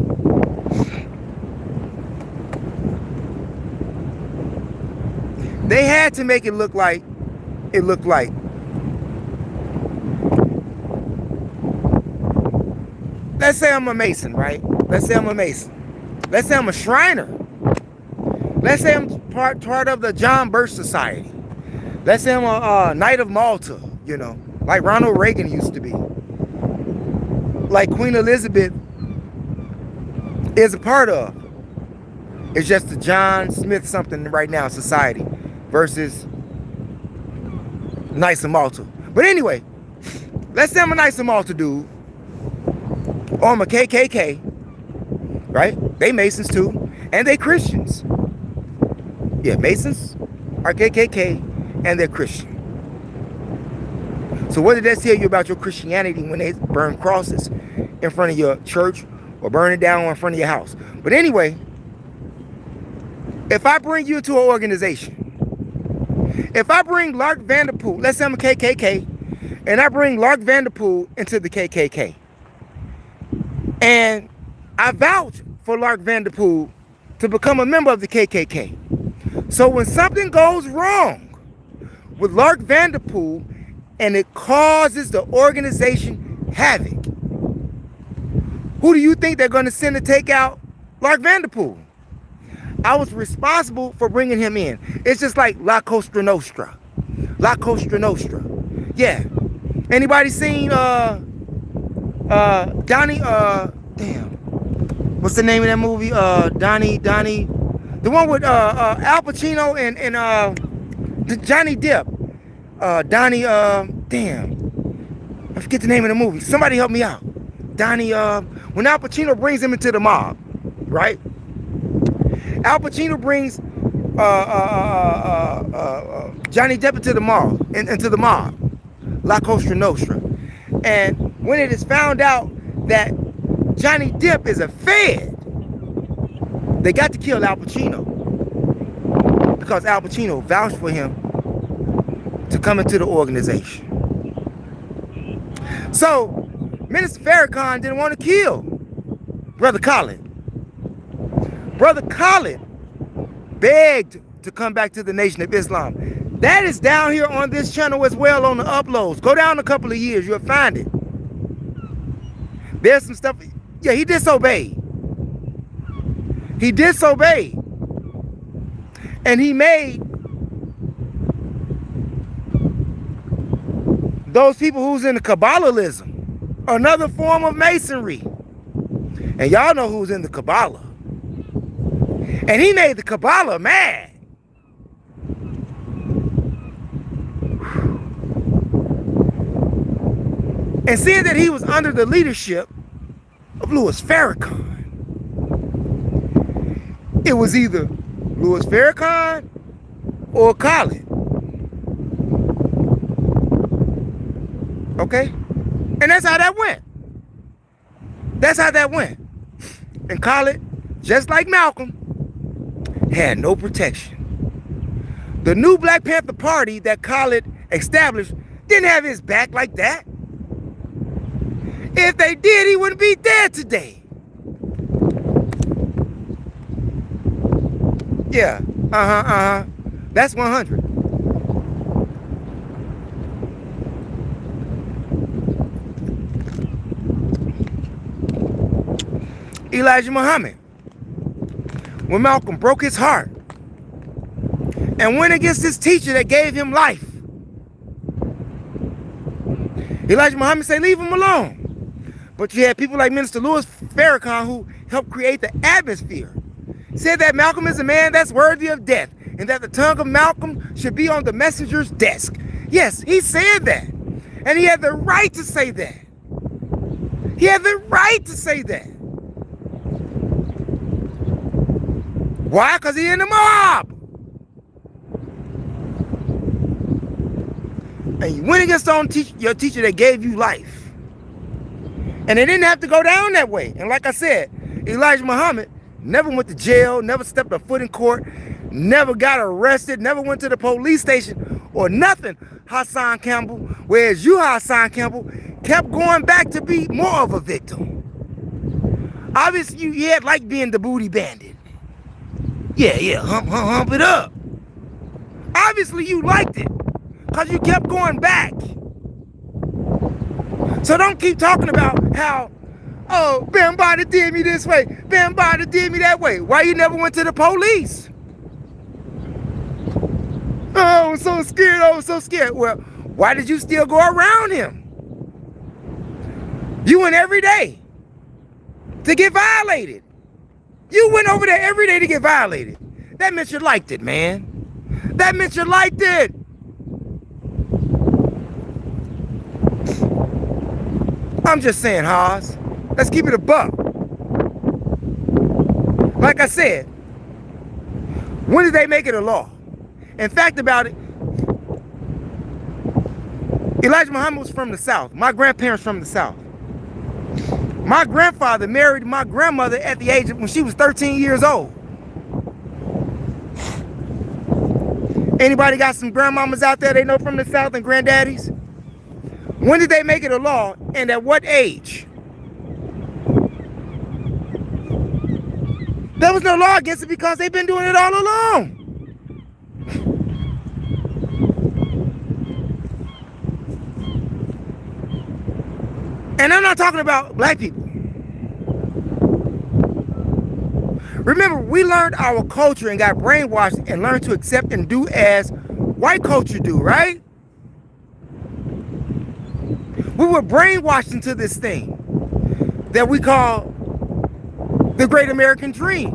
They had to make it look like let's say I'm a Mason, right? Let's say I'm a Mason. Let's say I'm a Shriner. Let's say I'm part of the John Birch Society. Let's say I'm a Knight of Malta, you know, like Ronald Reagan used to be. Like Queen Elizabeth is a part of. It's just the John Smith something right now society versus Knights of Malta. But anyway, let's say I'm a Knights of Malta dude. Or I'm a KKK. Right? They Masons too. And they Christians. Yeah, Masons are KKK and they're Christian. So what did that tell you about your Christianity when they burn crosses in front of your church or burn it down in front of your house? But anyway, if I bring you to an organization, if I bring Lark Vanderpool, let's say I'm a KKK, and I bring Lark Vanderpool into the KKK, and I vouch for Lark Vanderpool to become a member of the KKK. So when something goes wrong with Lark Vanderpool and it causes the organization havoc, who do you think they're going to send to take out Lark Vanderpool? I was responsible for bringing him in. It's just like La Cosa Nostra. La Cosa Nostra. Yeah. Anybody seen Donnie, damn. What's the name of that movie? Donnie. The one with Al Pacino and Johnny Depp. Donnie, damn. I forget the name of the movie. Somebody help me out. Donnie, when Al Pacino brings him into the mob, right? Al Pacino brings Johnny Depp into the mob, La Cosa Nostra. And when it is found out that Johnny Depp is a Fed, they got to kill Al Pacino because Al Pacino vouched for him to come into the organization. So Minister Farrakhan didn't want to kill Brother Khalid. Brother Khalid begged to come back to the Nation of Islam. That is down here on this channel as well on the uploads. Go down a couple of years, you'll find it. There's some stuff. Yeah, he disobeyed. He disobeyed. And he made those people who's in the Kabbalism another form of masonry. And y'all know who's in the Kabbalah. And he made the Kabbalah mad. And seeing that he was under the leadership of Louis Farrakhan, it was either Louis Farrakhan or Khalid. Okay? And that's how that went. That's how that went. And Khalid, just like Malcolm, had no protection. The new Black Panther Party that Khalid established didn't have his back like that. If they did, he wouldn't be dead today. Yeah, that's 100. Elijah Muhammad, when Malcolm broke his heart and went against his teacher that gave him life, Elijah Muhammad said, leave him alone. But you had people like Minister Louis Farrakhan who helped create the atmosphere. Said that Malcolm is a man that's worthy of death and that the tongue of Malcolm should be on the messenger's desk. Yes, he said that. And he had the right to say that. He had the right to say that. Why? Because he in the mob. And you went against your teacher that gave you life. And it didn't have to go down that way. And like I said, Elijah Muhammad never went to jail, never stepped a foot in court, never got arrested, never went to the police station or nothing. Hassan Campbell, whereas you, Hassan Campbell, kept going back to be more of a victim. Obviously, you had like being the booty bandit. Yeah, hump it up. Obviously, you liked it because you kept going back. So don't keep talking about how, oh, Bambada did me this way, Bambada did me that way. Why you never went to the police? Oh, I'm so scared, oh, I'm so scared. Well, why did you still go around him? You went every day to get violated. You went over there every day to get violated. That meant you liked it, man. That meant you liked it. I'm just saying, Haas. Let's keep it a buck. Like I said, when did they make it a law? In fact about it, Elijah Muhammad was from the South. My grandparents from the South. My grandfather married my grandmother at the age of when she was 13 years old. Anybody got some grandmamas out there they know from the South and granddaddies? When did they make it a law and at what age? There was no law against it because they've been doing it all along. And I'm not talking about black people. Remember, we learned our culture and got brainwashed and learned to accept and do as white culture do, right? We were brainwashed into this thing that we call the Great American Dream.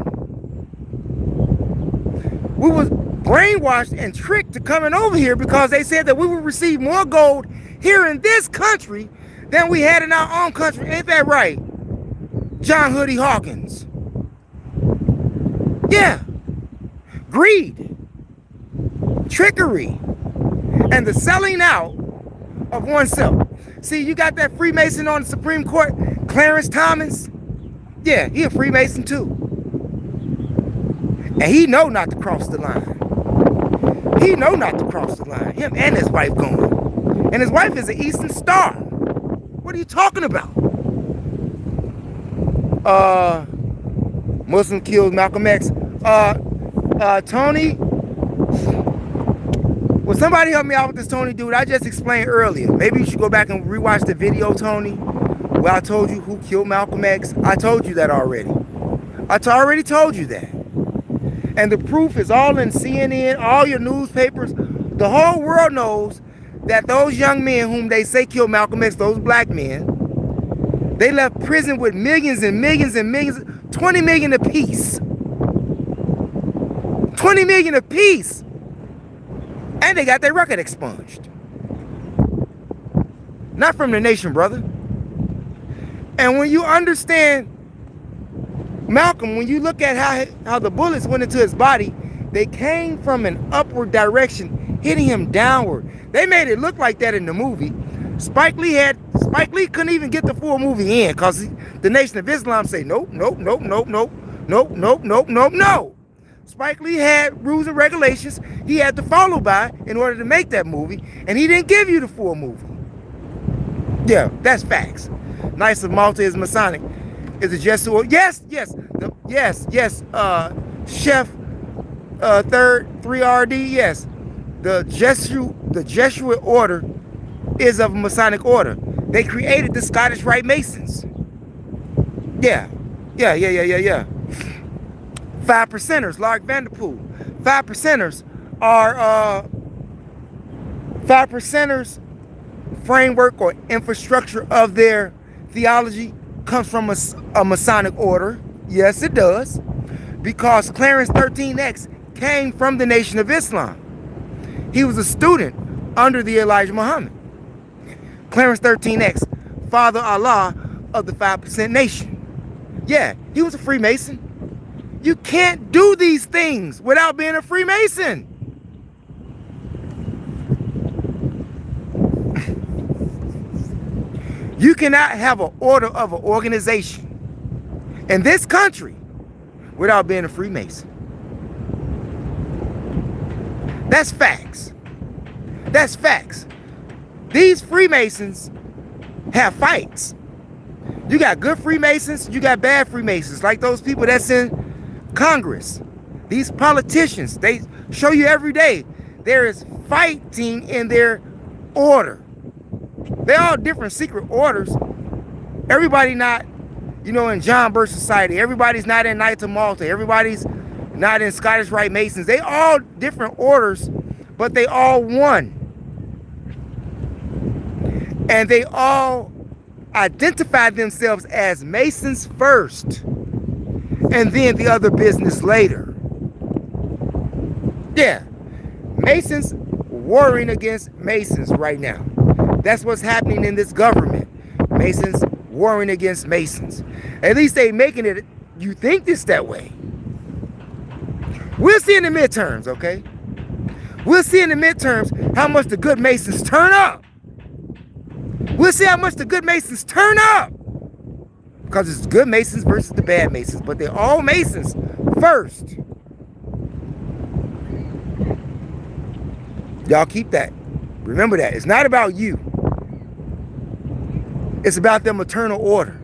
We was brainwashed and tricked to coming over here because they said that we would receive more gold here in this country than we had in our own country. Ain't that right, John Hoodie Hawkins? Yeah. Greed, trickery, and the selling out of oneself. See, you got that Freemason on the Supreme Court, Clarence Thomas. Yeah, he a Freemason too. And he know not to cross the line. He know not to cross the line. Him and his wife going. And his wife is an Eastern Star. What are you talking about? Muslim kills Malcolm X. Tony, will somebody help me out with this Tony dude? I just explained earlier. Maybe you should go back and rewatch the video, Tony, where I told you who killed Malcolm X. I told you that already. I already told you that. And the proof is all in CNN, all your newspapers. The whole world knows that those young men whom they say killed Malcolm X, those black men, they left prison with millions and millions and millions, 20 million apiece. 20 million apiece. And they got their record expunged. Not from the nation, brother. And when you understand Malcolm, when you look at how the bullets went into his body, they came from an upward direction, hitting him downward. They made it look like that in the movie. Spike Lee couldn't even get the full movie in because the Nation of Islam say nope, nope, nope, nope, nope, nope, nope, nope, nope, no. Spike Lee had rules and regulations he had to follow by in order to make that movie, and he didn't give you the full movie. Yeah, that's facts. Knights of Malta is Masonic. Is it Jesuit? Yes. Chef, 3RD. Yes, the Jesuit order is of a Masonic order. They created the Scottish Rite Masons. Yeah. 5 percenters, Lark Vanderpool. 5 percenters are 5 percenters framework or infrastructure of their theology comes from a Masonic order. Yes, it does. Because Clarence 13X came from the Nation of Islam. He was a student under the Elijah Muhammad. Clarence 13X, Father Allah of the 5% Nation. Yeah, he was a Freemason. You can't do these things without being a Freemason. You cannot have an order of an organization in this country without being a Freemason. That's facts. That's facts. These Freemasons have fights. You got good Freemasons, you got bad Freemasons, like those people that's in Congress. These politicians, they show you every day there is fighting in their order. They're all different secret orders. Everybody not, in John Birch Society. Everybody's not in Knights of Malta. Everybody's not in Scottish Rite Masons. They all different orders, but they all one. And they all identify themselves as Masons first, and then the other business later. Yeah, Masons warring against Masons right now. That's what's happening in this government. Masons warring against Masons. At least they making it, you think this that way. We'll see in the midterms, okay? We'll see in the midterms how much the good Masons turn up. We'll see how much the good Masons turn up. Because it's good Masons versus the bad Masons. But they're all Masons first. Y'all keep that. Remember that. It's not about you. It's about them eternal order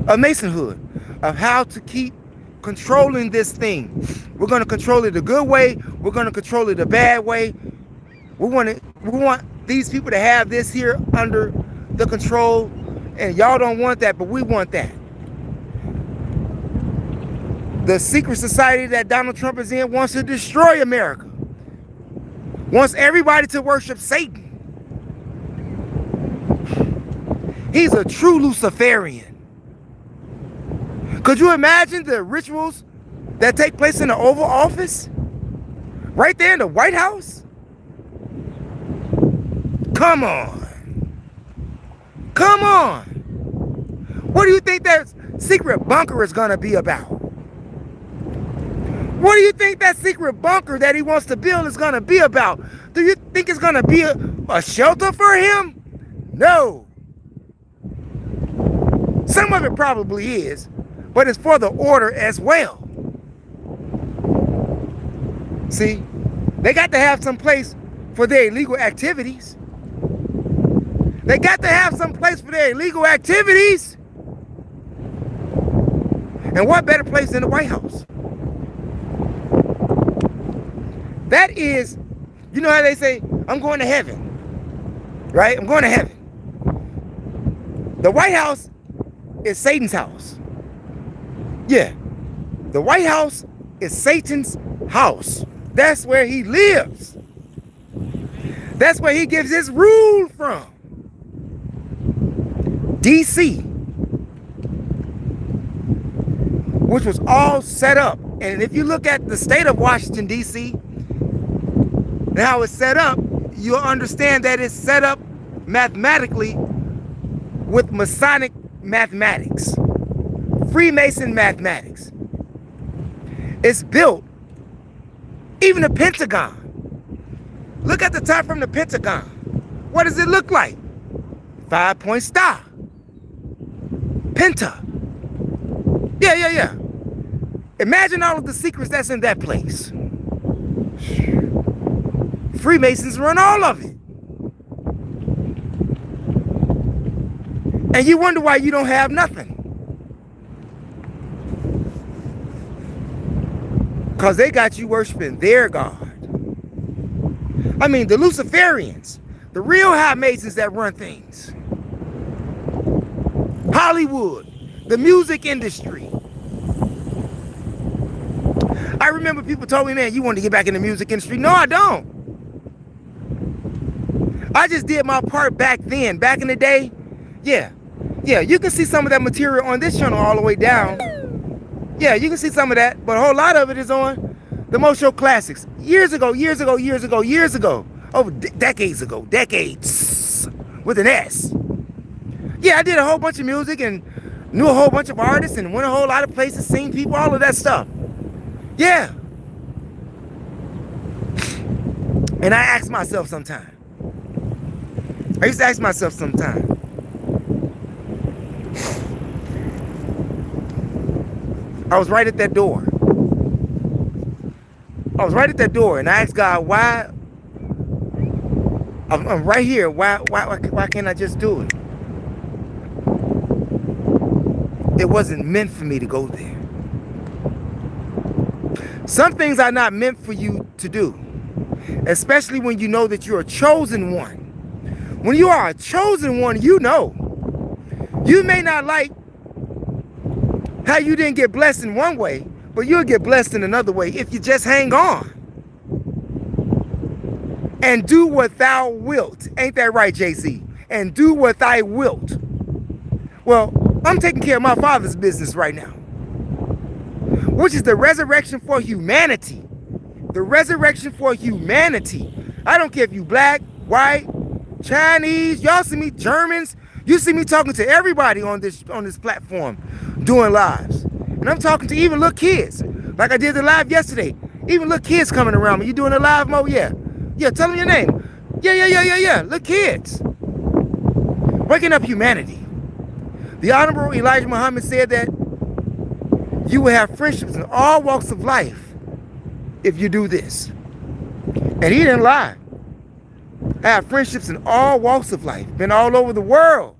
of Masonhood, of how to keep controlling this thing. We're going to control it the good way. We're going to control it the bad way. We want these people to have this here under the control, and y'all don't want that, but we want that. The secret society that Donald Trump is in wants to destroy America. Wants everybody to worship Satan. He's a true Luciferian. Could you imagine the rituals that take place in the Oval Office? Right there in the White House? Come on. Come on. What do you think that secret bunker is going to be about? What do you think that secret bunker that he wants to build is going to be about? Do you think it's going to be a shelter for him? No. Some of it probably is, but it's for the order as well. See, they got to have some place for their illegal activities. They got to have some place for their illegal activities. And what better place than the White House? That is, you know how they say, I'm going to heaven, right? I'm going to heaven. The White House is Satan's house. Yeah, the White House is Satan's house. That's where he lives. That's where he gives his rule from. DC, which was all set up. And if you look at the state of Washington, DC, and how it's set up, you'll understand that it's set up mathematically with Masonic mathematics, Freemason mathematics. It's built, even the Pentagon. Look at the top from the Pentagon. What does it look like? 5-point star. Penta. Yeah. Imagine all of the secrets that's in that place. Freemasons run all of it. And you wonder why you don't have nothing. Because they got you worshiping their God. I mean, the Luciferians, the real high masons that run things. Hollywood, the music industry. I remember people told me, man, you want to get back in the music industry. No, I don't. I just did my part back then. Back in the day, yeah, you can see some of that material on this channel all the way down. Yeah, you can see some of that, but a whole lot of it is on the Mo Show Classics. Years ago. Over decades ago. Decades. With an S. Yeah, I did a whole bunch of music and knew a whole bunch of artists and went a whole lot of places, seen people, all of that stuff. Yeah. And I ask myself sometimes. I used to ask myself sometimes. I was right at that door. And I asked God, why? I'm right here. Why can't I just do it? It wasn't meant for me to go there. Some things are not meant for you to do, especially when you know that you're a chosen one. When you are a chosen one, you know. You may not like how you didn't get blessed in one way, but you'll get blessed in another way if you just hang on. And do what thou wilt. Ain't that right, JC? And do what thou wilt. Well, I'm taking care of my Father's business right now, which is the resurrection for humanity. The resurrection for humanity. I don't care if you black, white, Chinese, y'all see me, Germans. You see me talking to everybody on this platform, doing lives. And I'm talking to even little kids. Like I did the live yesterday. Even little kids coming around me. You doing a live, Mo? Yeah. Yeah, tell them your name. Yeah. Little kids. Waking up humanity. The Honorable Elijah Muhammad said that you will have friendships in all walks of life if you do this. And he didn't lie. I have friendships in all walks of life. Been all over the world.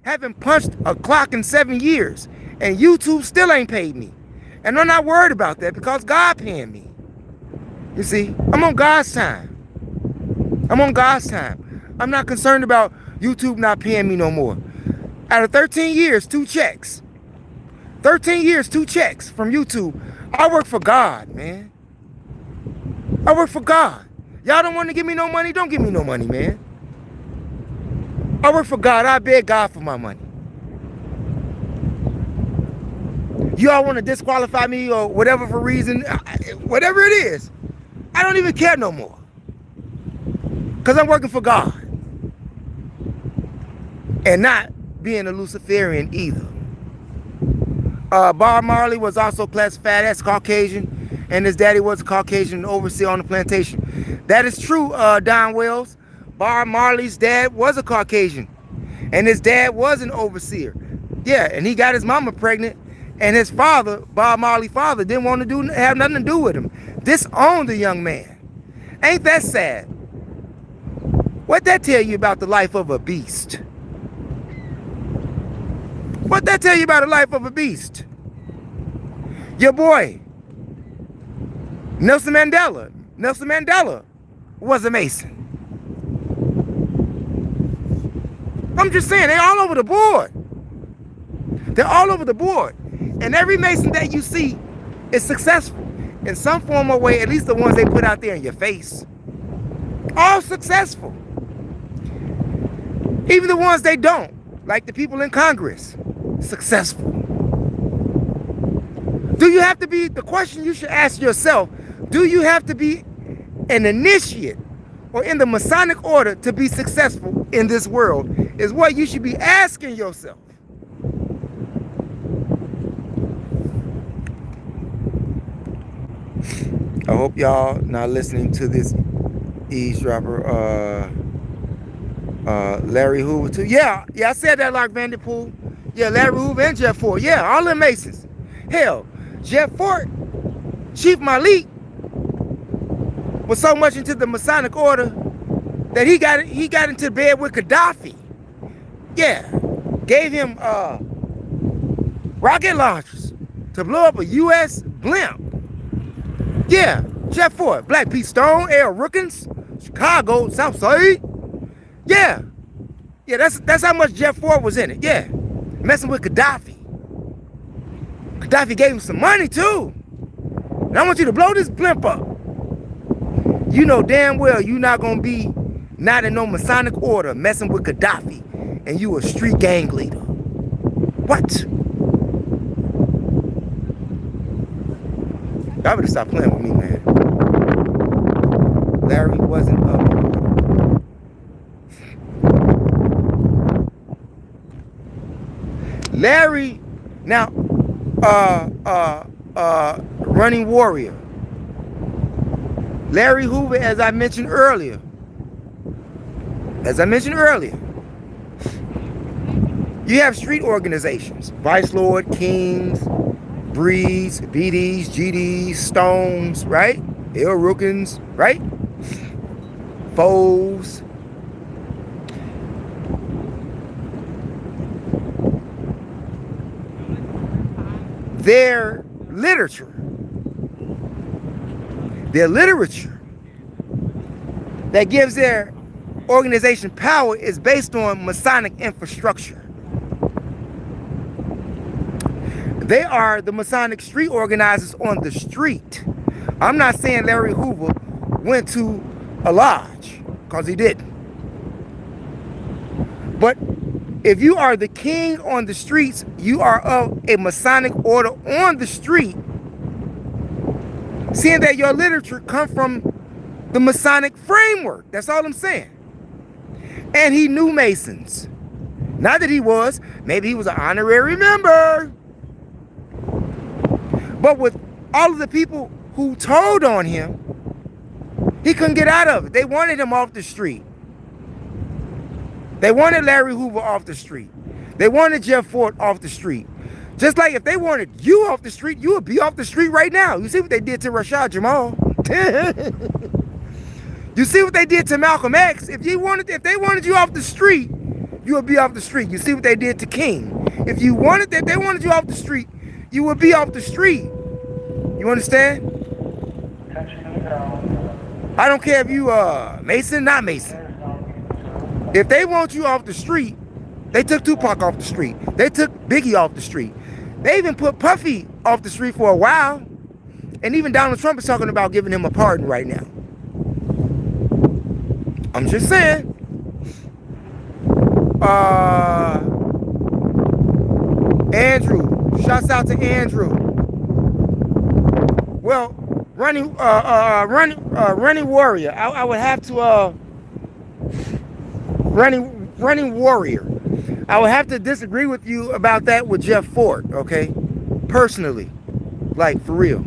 Haven't punched a clock in 7 years. And YouTube still ain't paid me. And I'm not worried about that because God paying me. You see, I'm on God's time. I'm not concerned about YouTube not paying me no more. Out of 13 years, 2 checks. 13 years, 2 checks from YouTube. I work for God, man. I work for God. Y'all don't want to give me no money? Don't give me no money, man. I work for God. I beg God for my money. Y'all want to disqualify me or whatever for reason, whatever it is, I don't even care no more. Because I'm working for God. And not being a Luciferian either. Bob Marley was also classified as Caucasian, and his daddy was a Caucasian overseer on the plantation. That is true, Don Wells. Bob Marley's dad was a Caucasian, and his dad was an overseer. Yeah, and he got his mama pregnant, and his father, Bob Marley's father, didn't want to have nothing to do with him. Disowned the young man. Ain't that sad? What that tell you about the life of a beast? What that tell you about the life of a beast? Your boy, Nelson Mandela. Nelson Mandela was a Mason. I'm just saying, they're all over the board. They're all over the board. And every Mason that you see is successful in some form or way, at least the ones they put out there in your face. All successful. Even the ones they don't, like the people in Congress, successful. Do you have to be, the question you should ask yourself, do you have to be an initiate or in the Masonic order to be successful in this world, is what you should be asking yourself. I hope y'all not listening to this eavesdropper, Larry Hoover too. Yeah, I said that like Vanderpool. Yeah, Larry Hoover and Jeff Fort. Yeah, all the Masons. Hell, Jeff Fort, Chief Malik, was so much into the Masonic order that he got into bed with Gaddafi. Yeah, gave him rocket launchers to blow up a U.S. blimp. Yeah, Jeff Fort, Black Pete Stone, L. Rookins, Chicago, Southside. Yeah, that's how much Jeff Fort was in it. Yeah, messing with Gaddafi. Gaddafi gave him some money too. And I want you to blow this blimp up. You know damn well you're not gonna be not in no Masonic order messing with Gaddafi, and you a street gang leader. What? Y'all better stop playing with me, man. Larry wasn't up. Larry, now, running warrior. Larry Hoover, as I mentioned earlier. You have street organizations. Vice Lord, Kings, Breeds, BDs, GDs, Stones, right? L. Rookins, right? Foes. Their literature that gives their organization power is based on Masonic infrastructure. They are the Masonic street organizers on the street. I'm not saying Larry Hoover went to a lodge, because he didn't. But if you are the king on the streets, you are of a Masonic order on the street, seeing that your literature comes from the Masonic framework. That's all I'm saying. And he knew Masons. Not that he was. Maybe he was an honorary member. But with all of the people who told on him, he couldn't get out of it. They wanted him off the street. They wanted Larry Hoover off the street. They wanted Jeff Fort off the street. Just like if they wanted you off the street, you would be off the street right now. You see what they did to Rashad Jamal. You see what they did to Malcolm X. If they wanted you off the street, you would be off the street. You see what they did to King. If they wanted you off the street, you would be off the street. You understand? I don't care if you Mason, not Mason. If they want you off the street, they took Tupac off the street. They took Biggie off the street. They even put Puffy off the street for a while. And even Donald Trump is talking about giving him a pardon right now. I'm just saying. Andrew. Shouts out to Andrew. Well, running warrior. I would have to running warrior. I would have to disagree with you about that with Jeff Fort, okay? Personally. Like, for real.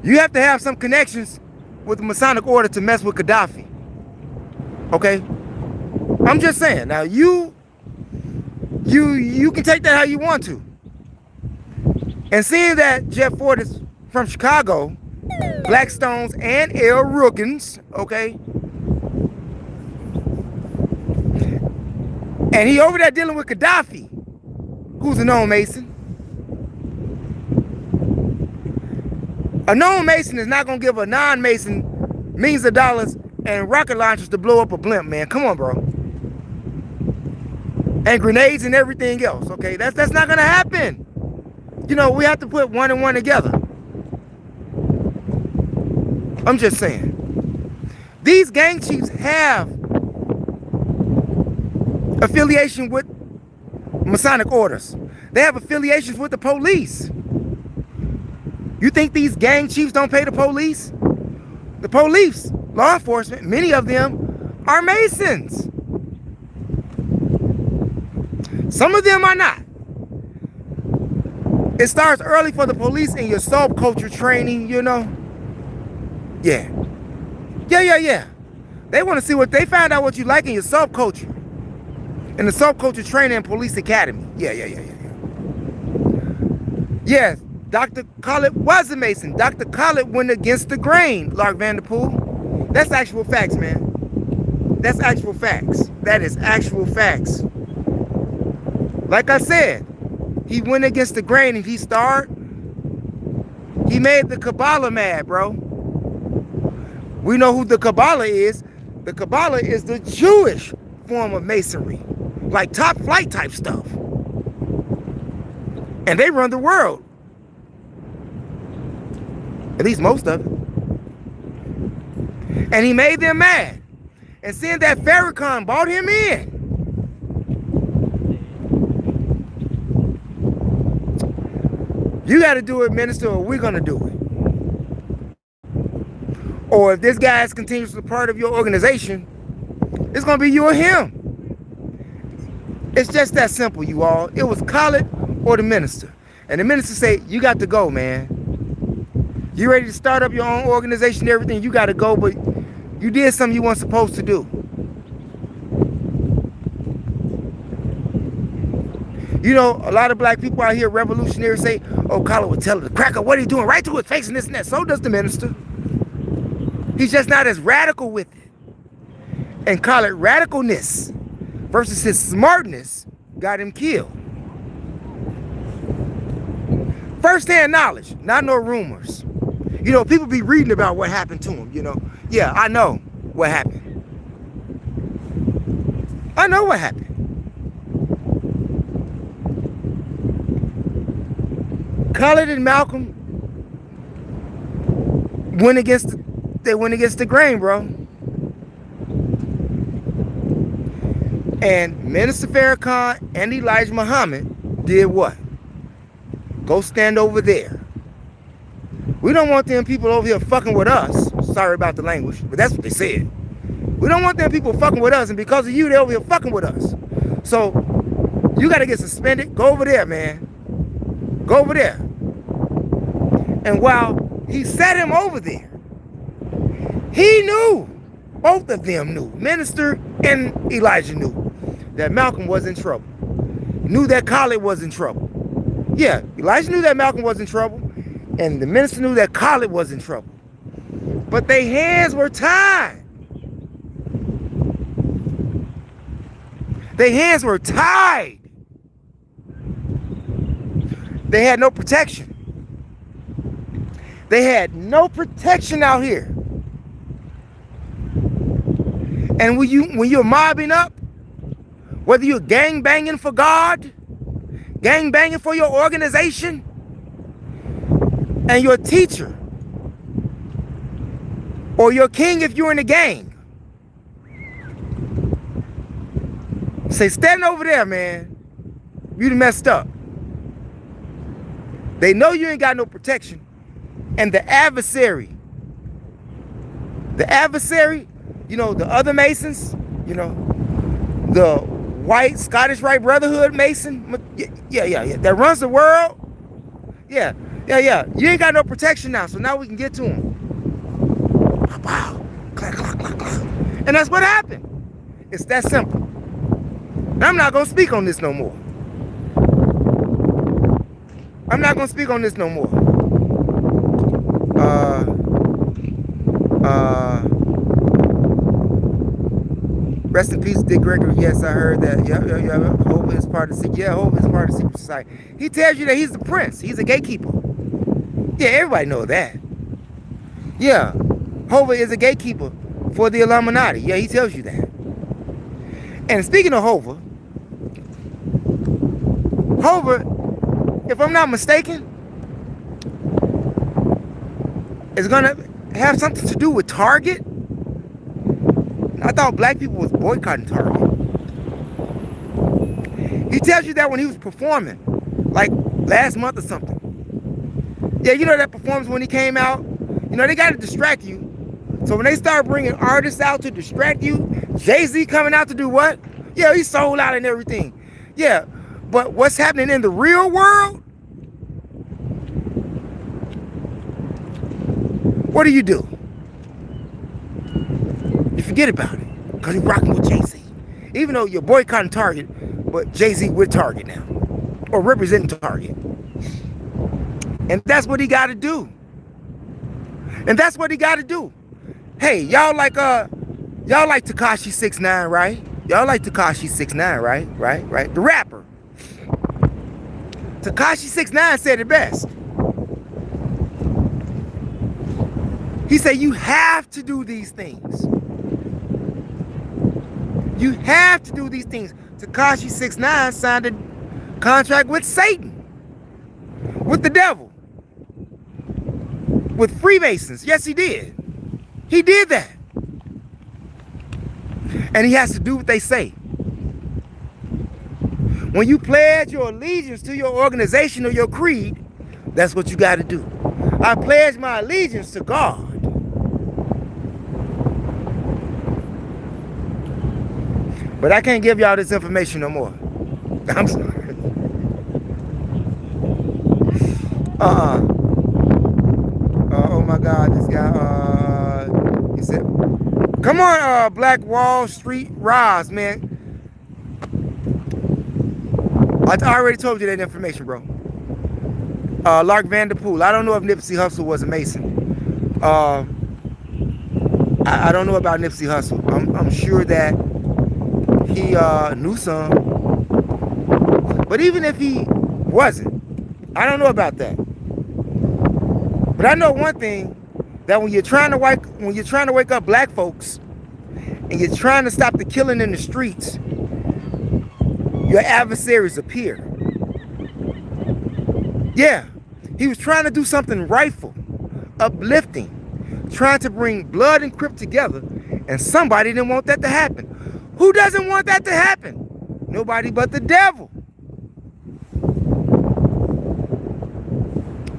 You have to have some connections with the Masonic order to mess with Gaddafi. Okay? I'm just saying. Now, you can take that how you want to. And seeing that Jeff Fort is from Chicago, Blackstones and L. Rookins, okay? And he over there dealing with Gaddafi, who's a known Mason. A known Mason is not going to give a non-Mason millions of dollars and rocket launchers to blow up a blimp, man. Come on, bro. And grenades and everything else, okay? That's not going to happen. You know, we have to put one and one together. I'm just saying. These gang chiefs have affiliation with Masonic orders. They have affiliations with the police. You think these gang chiefs don't pay the police? The police, law enforcement, many of them are Masons. Some of them are not. It starts early for the police in your subculture training, you know? Yeah. Yeah. They want to see what they find out what you like in your subculture. In the subculture training and police academy. Yeah. Yes, Dr. Khalid was a Mason. Dr. Khalid went against the grain, Lark Vanderpool. That's actual facts, man. That's actual facts. That is actual facts. Like I said, he went against the grain and he made the Kabbalah mad, bro. We know who the Kabbalah is. The Kabbalah is the Jewish form of Masonry. Like top flight type stuff. And they run the world. At least most of it. And he made them mad. And seeing that Farrakhan bought him in. You got to do it, minister, or we're going to do it. Or if this guy is continuously part of your organization, it's going to be you or him. It's just that simple, you all. It was Khalid or the minister. And the minister say, you got to go, man. You ready to start up your own organization and everything, you got to go, but you did something you weren't supposed to do. You know, a lot of black people out here, revolutionaries, say, oh, Khalid would tell the cracker what he's doing right to his face and this and that. So does the minister. He's just not as radical with it. And Khalid radicalness versus his smartness got him killed. First-hand knowledge, not no rumors. You know, people be reading about what happened to him, you know. Yeah, I know what happened. I know what happened. Khalid and Malcolm went against the grain, bro. And Minister Farrakhan and Elijah Muhammad did what? Go stand over there. We don't want them people over here fucking with us. Sorry about the language, but that's what they said. We don't want them people fucking with us, and because of you, they're over here fucking with us. So, you got to get suspended. Go over there, man. Go over there. And while he set him over there, he knew, both of them knew, Minister and Elijah knew, that Malcolm was in trouble. Knew that Khalid was in trouble. Yeah, Elijah knew that Malcolm was in trouble, and the minister knew that Khalid was in trouble. But their hands were tied. Their hands were tied. They had no protection. They had no protection out here. And when you're mobbing up, whether you're gang banging for God, gang banging for your organization, and your teacher, or your king if you're in a gang, say, stand over there, man. You done messed up. They know you ain't got no protection. And the adversary, you know, the other Masons, you know, the white Scottish Rite Brotherhood Mason, yeah, that runs the world. Yeah. You ain't got no protection now, so now we can get to him. Wow, clack. And that's what happened. It's that simple. And I'm not gonna speak on this no more. Rest in peace, Dick Gregory. Yes, I heard that. Yeah. Hope is part of the secret. Yeah, Hope is part of the secret society. He tells you that he's the prince. He's a gatekeeper. Yeah, everybody knows that. Yeah, Hova is a gatekeeper for the Illuminati. Yeah, he tells you that. And speaking of Hova, if I'm not mistaken, is gonna have something to do with Target. I thought black people was boycotting Target. He tells you that when he was performing, like last month or something. Yeah, you know that performance when he came out? You know, they got to distract you. So when they start bringing artists out to distract you, Jay-Z coming out to do what? Yeah, he sold out and everything. Yeah, but what's happening in the real world? What do? You forget about it because you're rocking with Jay-Z. Even though you're boycotting Target, but Jay-Z with Target now, or representing Target. And that's what he got to do. Hey, y'all like Tekashi 6ix9ine, right? Y'all like Tekashi 6ix9ine, right? The rapper. Tekashi 6ix9ine said it best. He said you have to do these things. You have to do these things. Tekashi 6ix9ine signed a contract with Satan, with the devil, with Freemasons. Yes, he did. He did that. And he has to do what they say. When you pledge your allegiance to your organization or your creed, that's what you got to do. I pledge my allegiance to God. But I can't give y'all this information no more. I'm sorry. Oh my God, this guy. He said, "Come on, Black Wall Street Roz, man." I already told you that information, bro. Lark Vanderpool. I don't know if Nipsey Hussle was a Mason. I don't know about Nipsey Hussle. I'm sure that he knew some. But even if he wasn't, I don't know about that. But I know one thing, that when you're trying to wake up black folks and you're trying to stop the killing in the streets, your adversaries appear. Yeah, he was trying to do something rightful, uplifting, trying to bring blood and Crip together, and somebody didn't want that to happen. Who doesn't want that to happen? Nobody but the devil.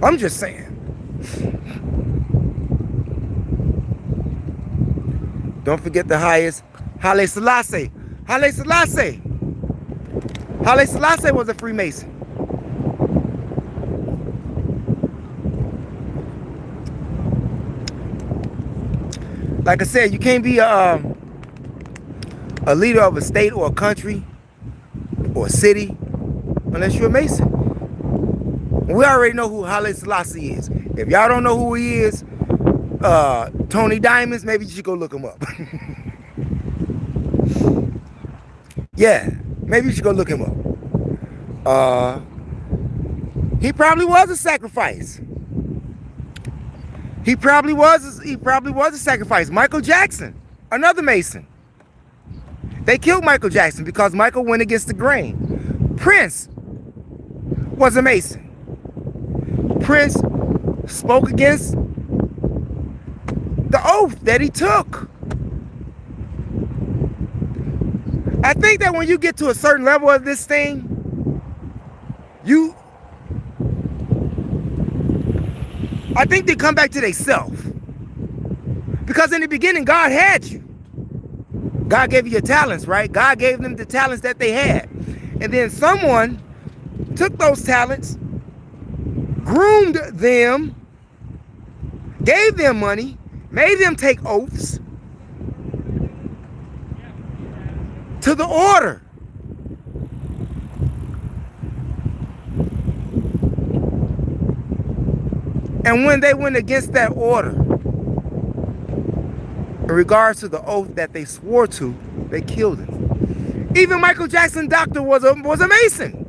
I'm just saying. Don't forget the highest, Haile Selassie. Haile Selassie. Haile Selassie was a Freemason. Like I said, you can't be a leader of a state or a country or a city unless you're a Mason. We already know who Haile Selassie is. If y'all don't know who he is, Tony Diamonds, maybe you should go look him up. Yeah, maybe you should go look him up. He probably was a sacrifice. He probably was a sacrifice. Michael Jackson, another Mason. They killed Michael Jackson because Michael went against the grain. Prince was a Mason. Prince spoke against the oath that he took. I think that when you get to a certain level of this thing, I think they come back to themselves. Because in the beginning, God had you. God gave you your talents, right? God gave them the talents that they had. And then someone took those talents, groomed them, gave them money, made them take oaths to the order. And when they went against that order, in regards to the oath that they swore to, they killed him. Even Michael Jackson's doctor was a Mason.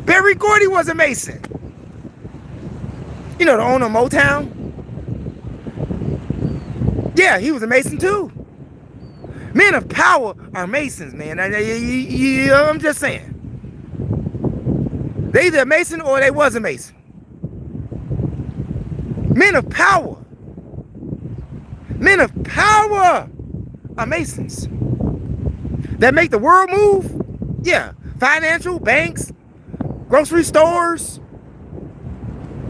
Barry Gordy was a Mason. You know, the owner of Motown? Yeah, he was a Mason too. Men of power are Masons, man. I'm just saying. They either a Mason or they was a Mason. Men of power. Men of power are Masons. That make the world move? Yeah. Financial, banks, grocery stores.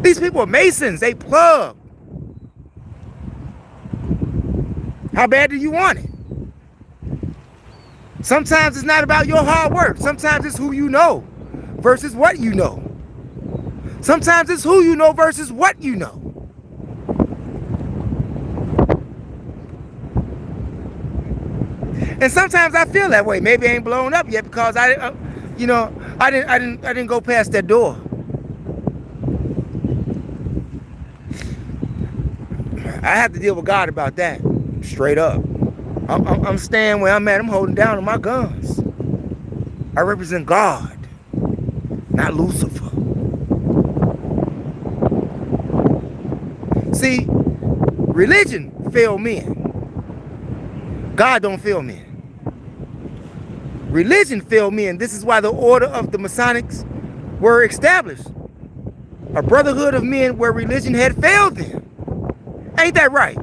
These people are Masons. They plug. How bad do you want it? Sometimes it's not about your hard work. Sometimes it's who you know versus what you know. Sometimes it's who you know versus what you know. And sometimes I feel that way. Maybe I ain't blown up yet because I didn't go past that door. I have to deal with God about that, straight up. I'm staying where I'm at. I'm holding down on my guns. I represent God, not Lucifer. See, religion fail men. God don't fail men. Religion failed men. This is why the order of the Masonics were established. A brotherhood of men where religion had failed them. Ain't that right?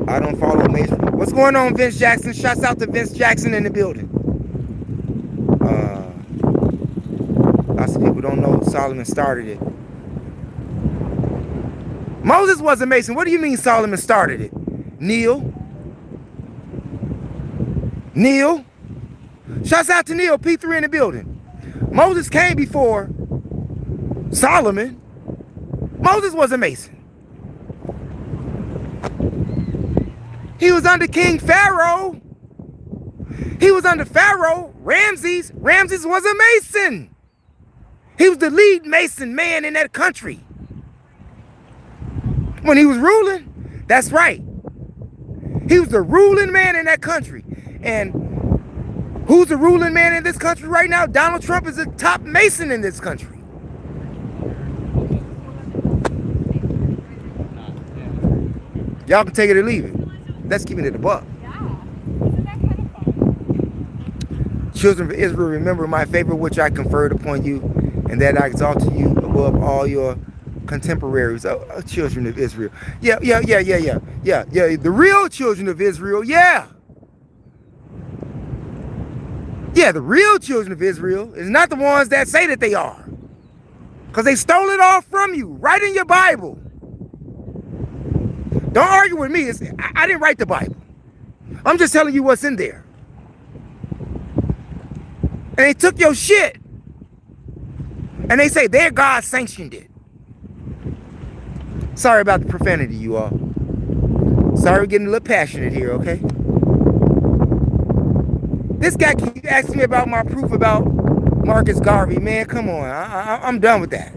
I don't follow Mason. What's going on, Vince Jackson? Shouts out to Vince Jackson in the building. Lots of people don't know Solomon started it. Moses was a Mason. What do you mean Solomon started it? Neil? Shouts out to Neil, P3 in the building. Moses came before Solomon. Moses was a Mason. He was under King Pharaoh. He was under Pharaoh. Ramses was a Mason. He was the lead Mason man in that country. When he was ruling, that's right. He was the ruling man in that country. And who's the ruling man in this country right now? Donald Trump is the top Mason in this country. Y'all can take it or leave it. That's keeping it a buck. Children of Israel, remember my favor which I conferred upon you, and that I exalted you above all your contemporaries. Children of Israel. Yeah. The real children of Israel, yeah. Yeah, the real children of Israel is not the ones that say that they are. Because they stole it all from you, right in your Bible. Don't argue with me. I didn't write the Bible. I'm just telling you what's in there. And they took your shit. And they say their God sanctioned it. Sorry about the profanity, you all. Sorry we're getting a little passionate here, okay? This guy keeps asking me about my proof about Marcus Garvey. Man, come on. I'm done with that.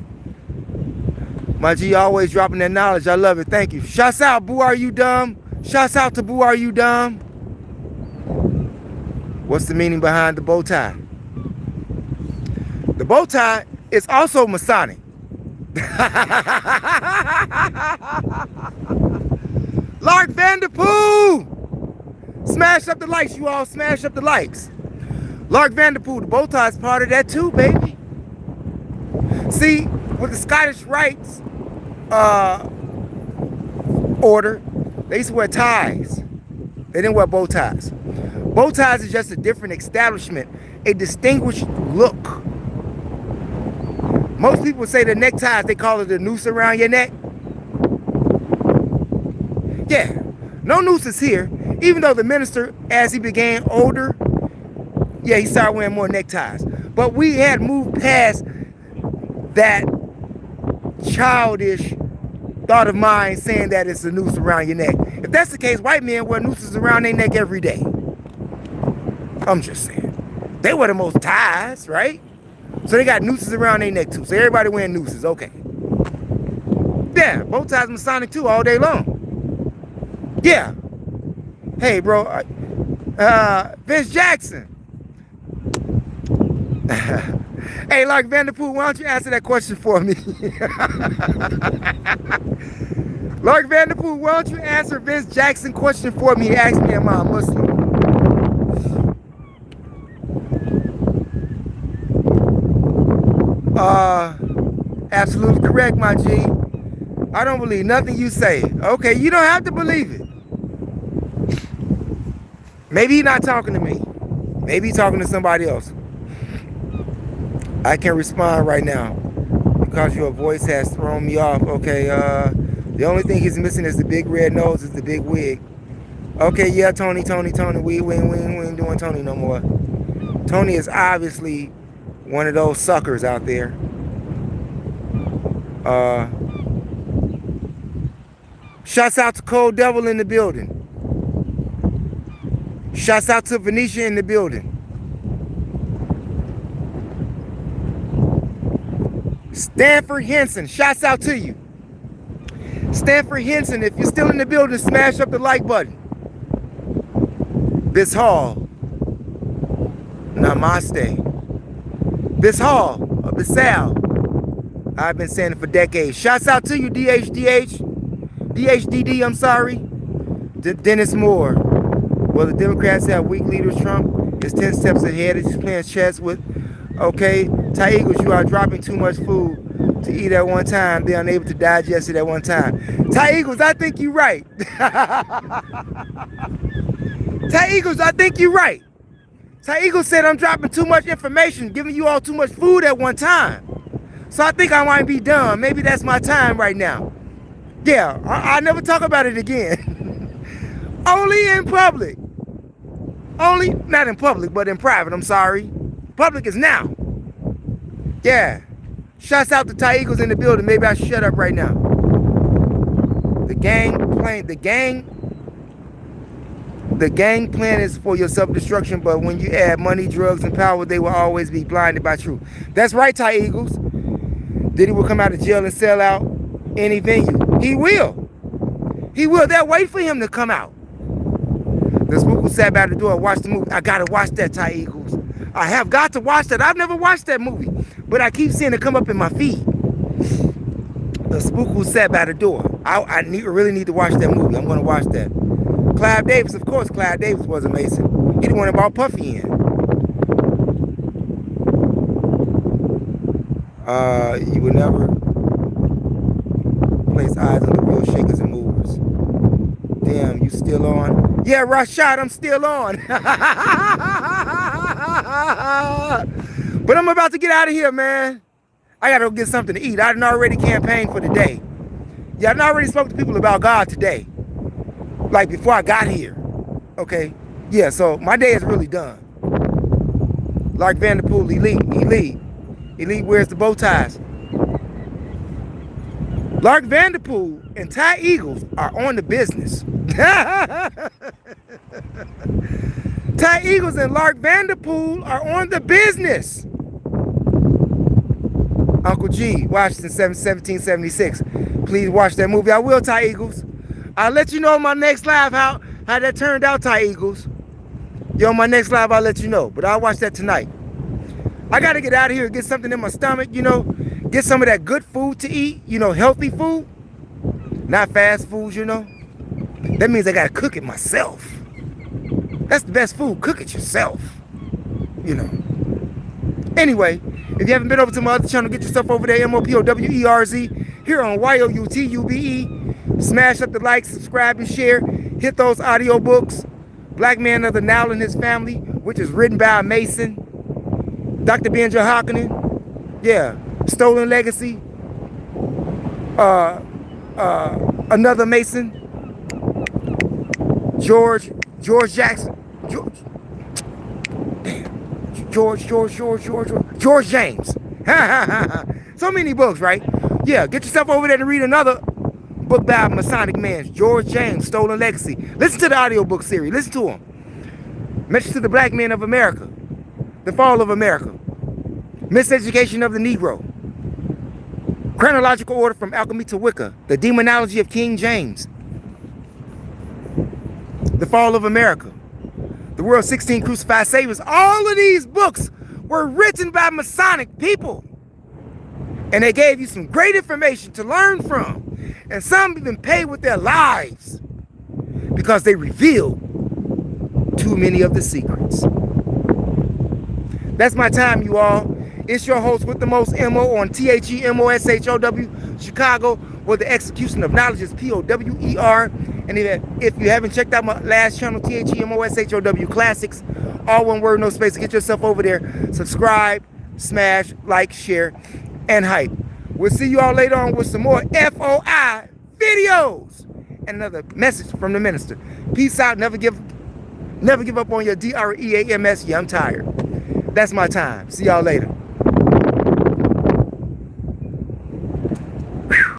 My G always dropping that knowledge. I love it. Thank you. Shouts out, Boo, are you dumb? Shouts out to Boo, are you dumb? What's the meaning behind the bow tie? The bow tie is also Masonic. Lark Vanderpool! Smash up the likes, you all. Smash up the likes. Lark Vanderpool, the bow tie is part of that too, baby. See, with the Scottish Rites order, they used to wear ties. They didn't wear bow ties. Bow ties is just a different establishment, a distinguished look. Most people say the neckties, they call it a noose around your neck. Yeah, no nooses here. Even though the minister, as he became older, yeah, he started wearing more neckties. But we had moved past that childish thought of mine saying that it's a noose around your neck. If that's the case, white men wear nooses around their neck every day. I'm just saying. They wear the most ties, right? So they got nooses around their neck too. So everybody wearing nooses, okay. Yeah, bow ties Masonic too all day long. Yeah. Hey, bro. Vince Jackson. Hey, Lark Vanderpool, why don't you answer that question for me? Lark Vanderpool, why don't you answer Vince Jackson question for me? He asked me, am I a Muslim? Absolutely correct, my G. I don't believe nothing you say. Okay, you don't have to believe it. Maybe he's not talking to me. Maybe he's talking to somebody else. I can't respond right now because your voice has thrown me off. Okay, the only thing he's missing is the big red nose, is the big wig. Okay, yeah, Tony. We ain't doing Tony no more. Tony is obviously one of those suckers out there. Shouts out to Cold Devil in the building. Shouts out to Venetia in the building. Stanford Henson, shouts out to you. Stanford Henson, if you're still in the building, smash up the like button. This Hall, Namaste. This Hall of the Sal, I've been saying it for decades. Shouts out to you, DHDD, I'm sorry. Dennis Moore. Well, the Democrats have weak leaders. Trump is 10 steps ahead. He's playing chess with. Okay, Ty Eagles, you are dropping too much food to eat at one time. They're unable to digest it at one time. Ty Eagles, I think you're right. Ty Eagles, I think you're right. Ty Eagles said I'm dropping too much information, giving you all too much food at one time. So I think I might be done. Maybe that's my time right now. Yeah, I'll never talk about it again. Only in public. Only, not in public, but in private, I'm sorry. Public is now. Yeah. Shouts out to Ty Eagles in the building. Maybe I should shut up right now. The gang plan is for your self-destruction, but when you add money, drugs, and power, they will always be blinded by truth. That's right, Ty Eagles. Diddy will come out of jail and sell out any venue. He will. He will. They'll wait for him to come out. The spook who sat by the door, watched the movie. I gotta watch that, Ty Eagles. I have got to watch that. I've never watched that movie, but I keep seeing it come up in my feed. The spook who sat by the door. I really need to watch that movie. I'm gonna watch that. Clive Davis, of course, Clive Davis was a Mason. He the one that brought Puffy in. You would never place eyes on the real shakers and movers. Damn, you still on? Yeah, Rashad, I'm still on. But I'm about to get out of here, man. I gotta go get something to eat. I done already campaigned for the day. Yeah, I done already spoke to people about God today. Like before I got here. Okay? Yeah, so my day is really done. Lark Vanderpool, elite wears the bow ties. Lark Vanderpool and Ty Eagles are on the business. Ty Eagles and Lark Vanderpool are on the business. Uncle G, Washington, 1776. Please watch that movie. I will, Ty Eagles. I'll let you know on my next live how that turned out, Ty Eagles. Yo, on my next live, I'll let you know. But I'll watch that tonight. I got to get out of here and get something in my stomach, you know. Get some of that good food to eat, you know, healthy food. Not fast food, you know. That means I got to cook it myself. That's the best food. Cook it yourself. You know. Anyway, if you haven't been over to my other channel, get yourself over there, MOPOWERZ, here on YOUTUBE. Smash up the like, subscribe, and share. Hit those audiobooks. Black Man of the Nile and His Family, which is written by a Mason. Dr. Ben Johakkinen. Yeah. Stolen Legacy. Another Mason. George Jackson. George James. So many books, right? Yeah, get yourself over there to read another book by Masonic man, George James, Stolen Legacy. Listen to the audiobook series. Listen to them. Message to the Black Men of America. The Fall of America. Miseducation of the Negro. Chronological Order from Alchemy to Wicca. The Demonology of King James. The Fall of America. The World's 16 Crucified Saviors. All of these books were written by Masonic people. And they gave you some great information to learn from. And some even paid with their lives because they revealed too many of the secrets. That's my time, you all. It's your host with the most MO on THEMOSHOW Chicago, where the execution of knowledge is POWER. And if you haven't checked out my last channel, THEMOSHOW Classics, all one word, no space, get yourself over there. Subscribe, smash, like, share, and hype. We'll see you all later on with some more FOI videos and another message from the minister. Peace out. Never give up on your DREAMS. Yeah, I'm tired. That's my time. See y'all later.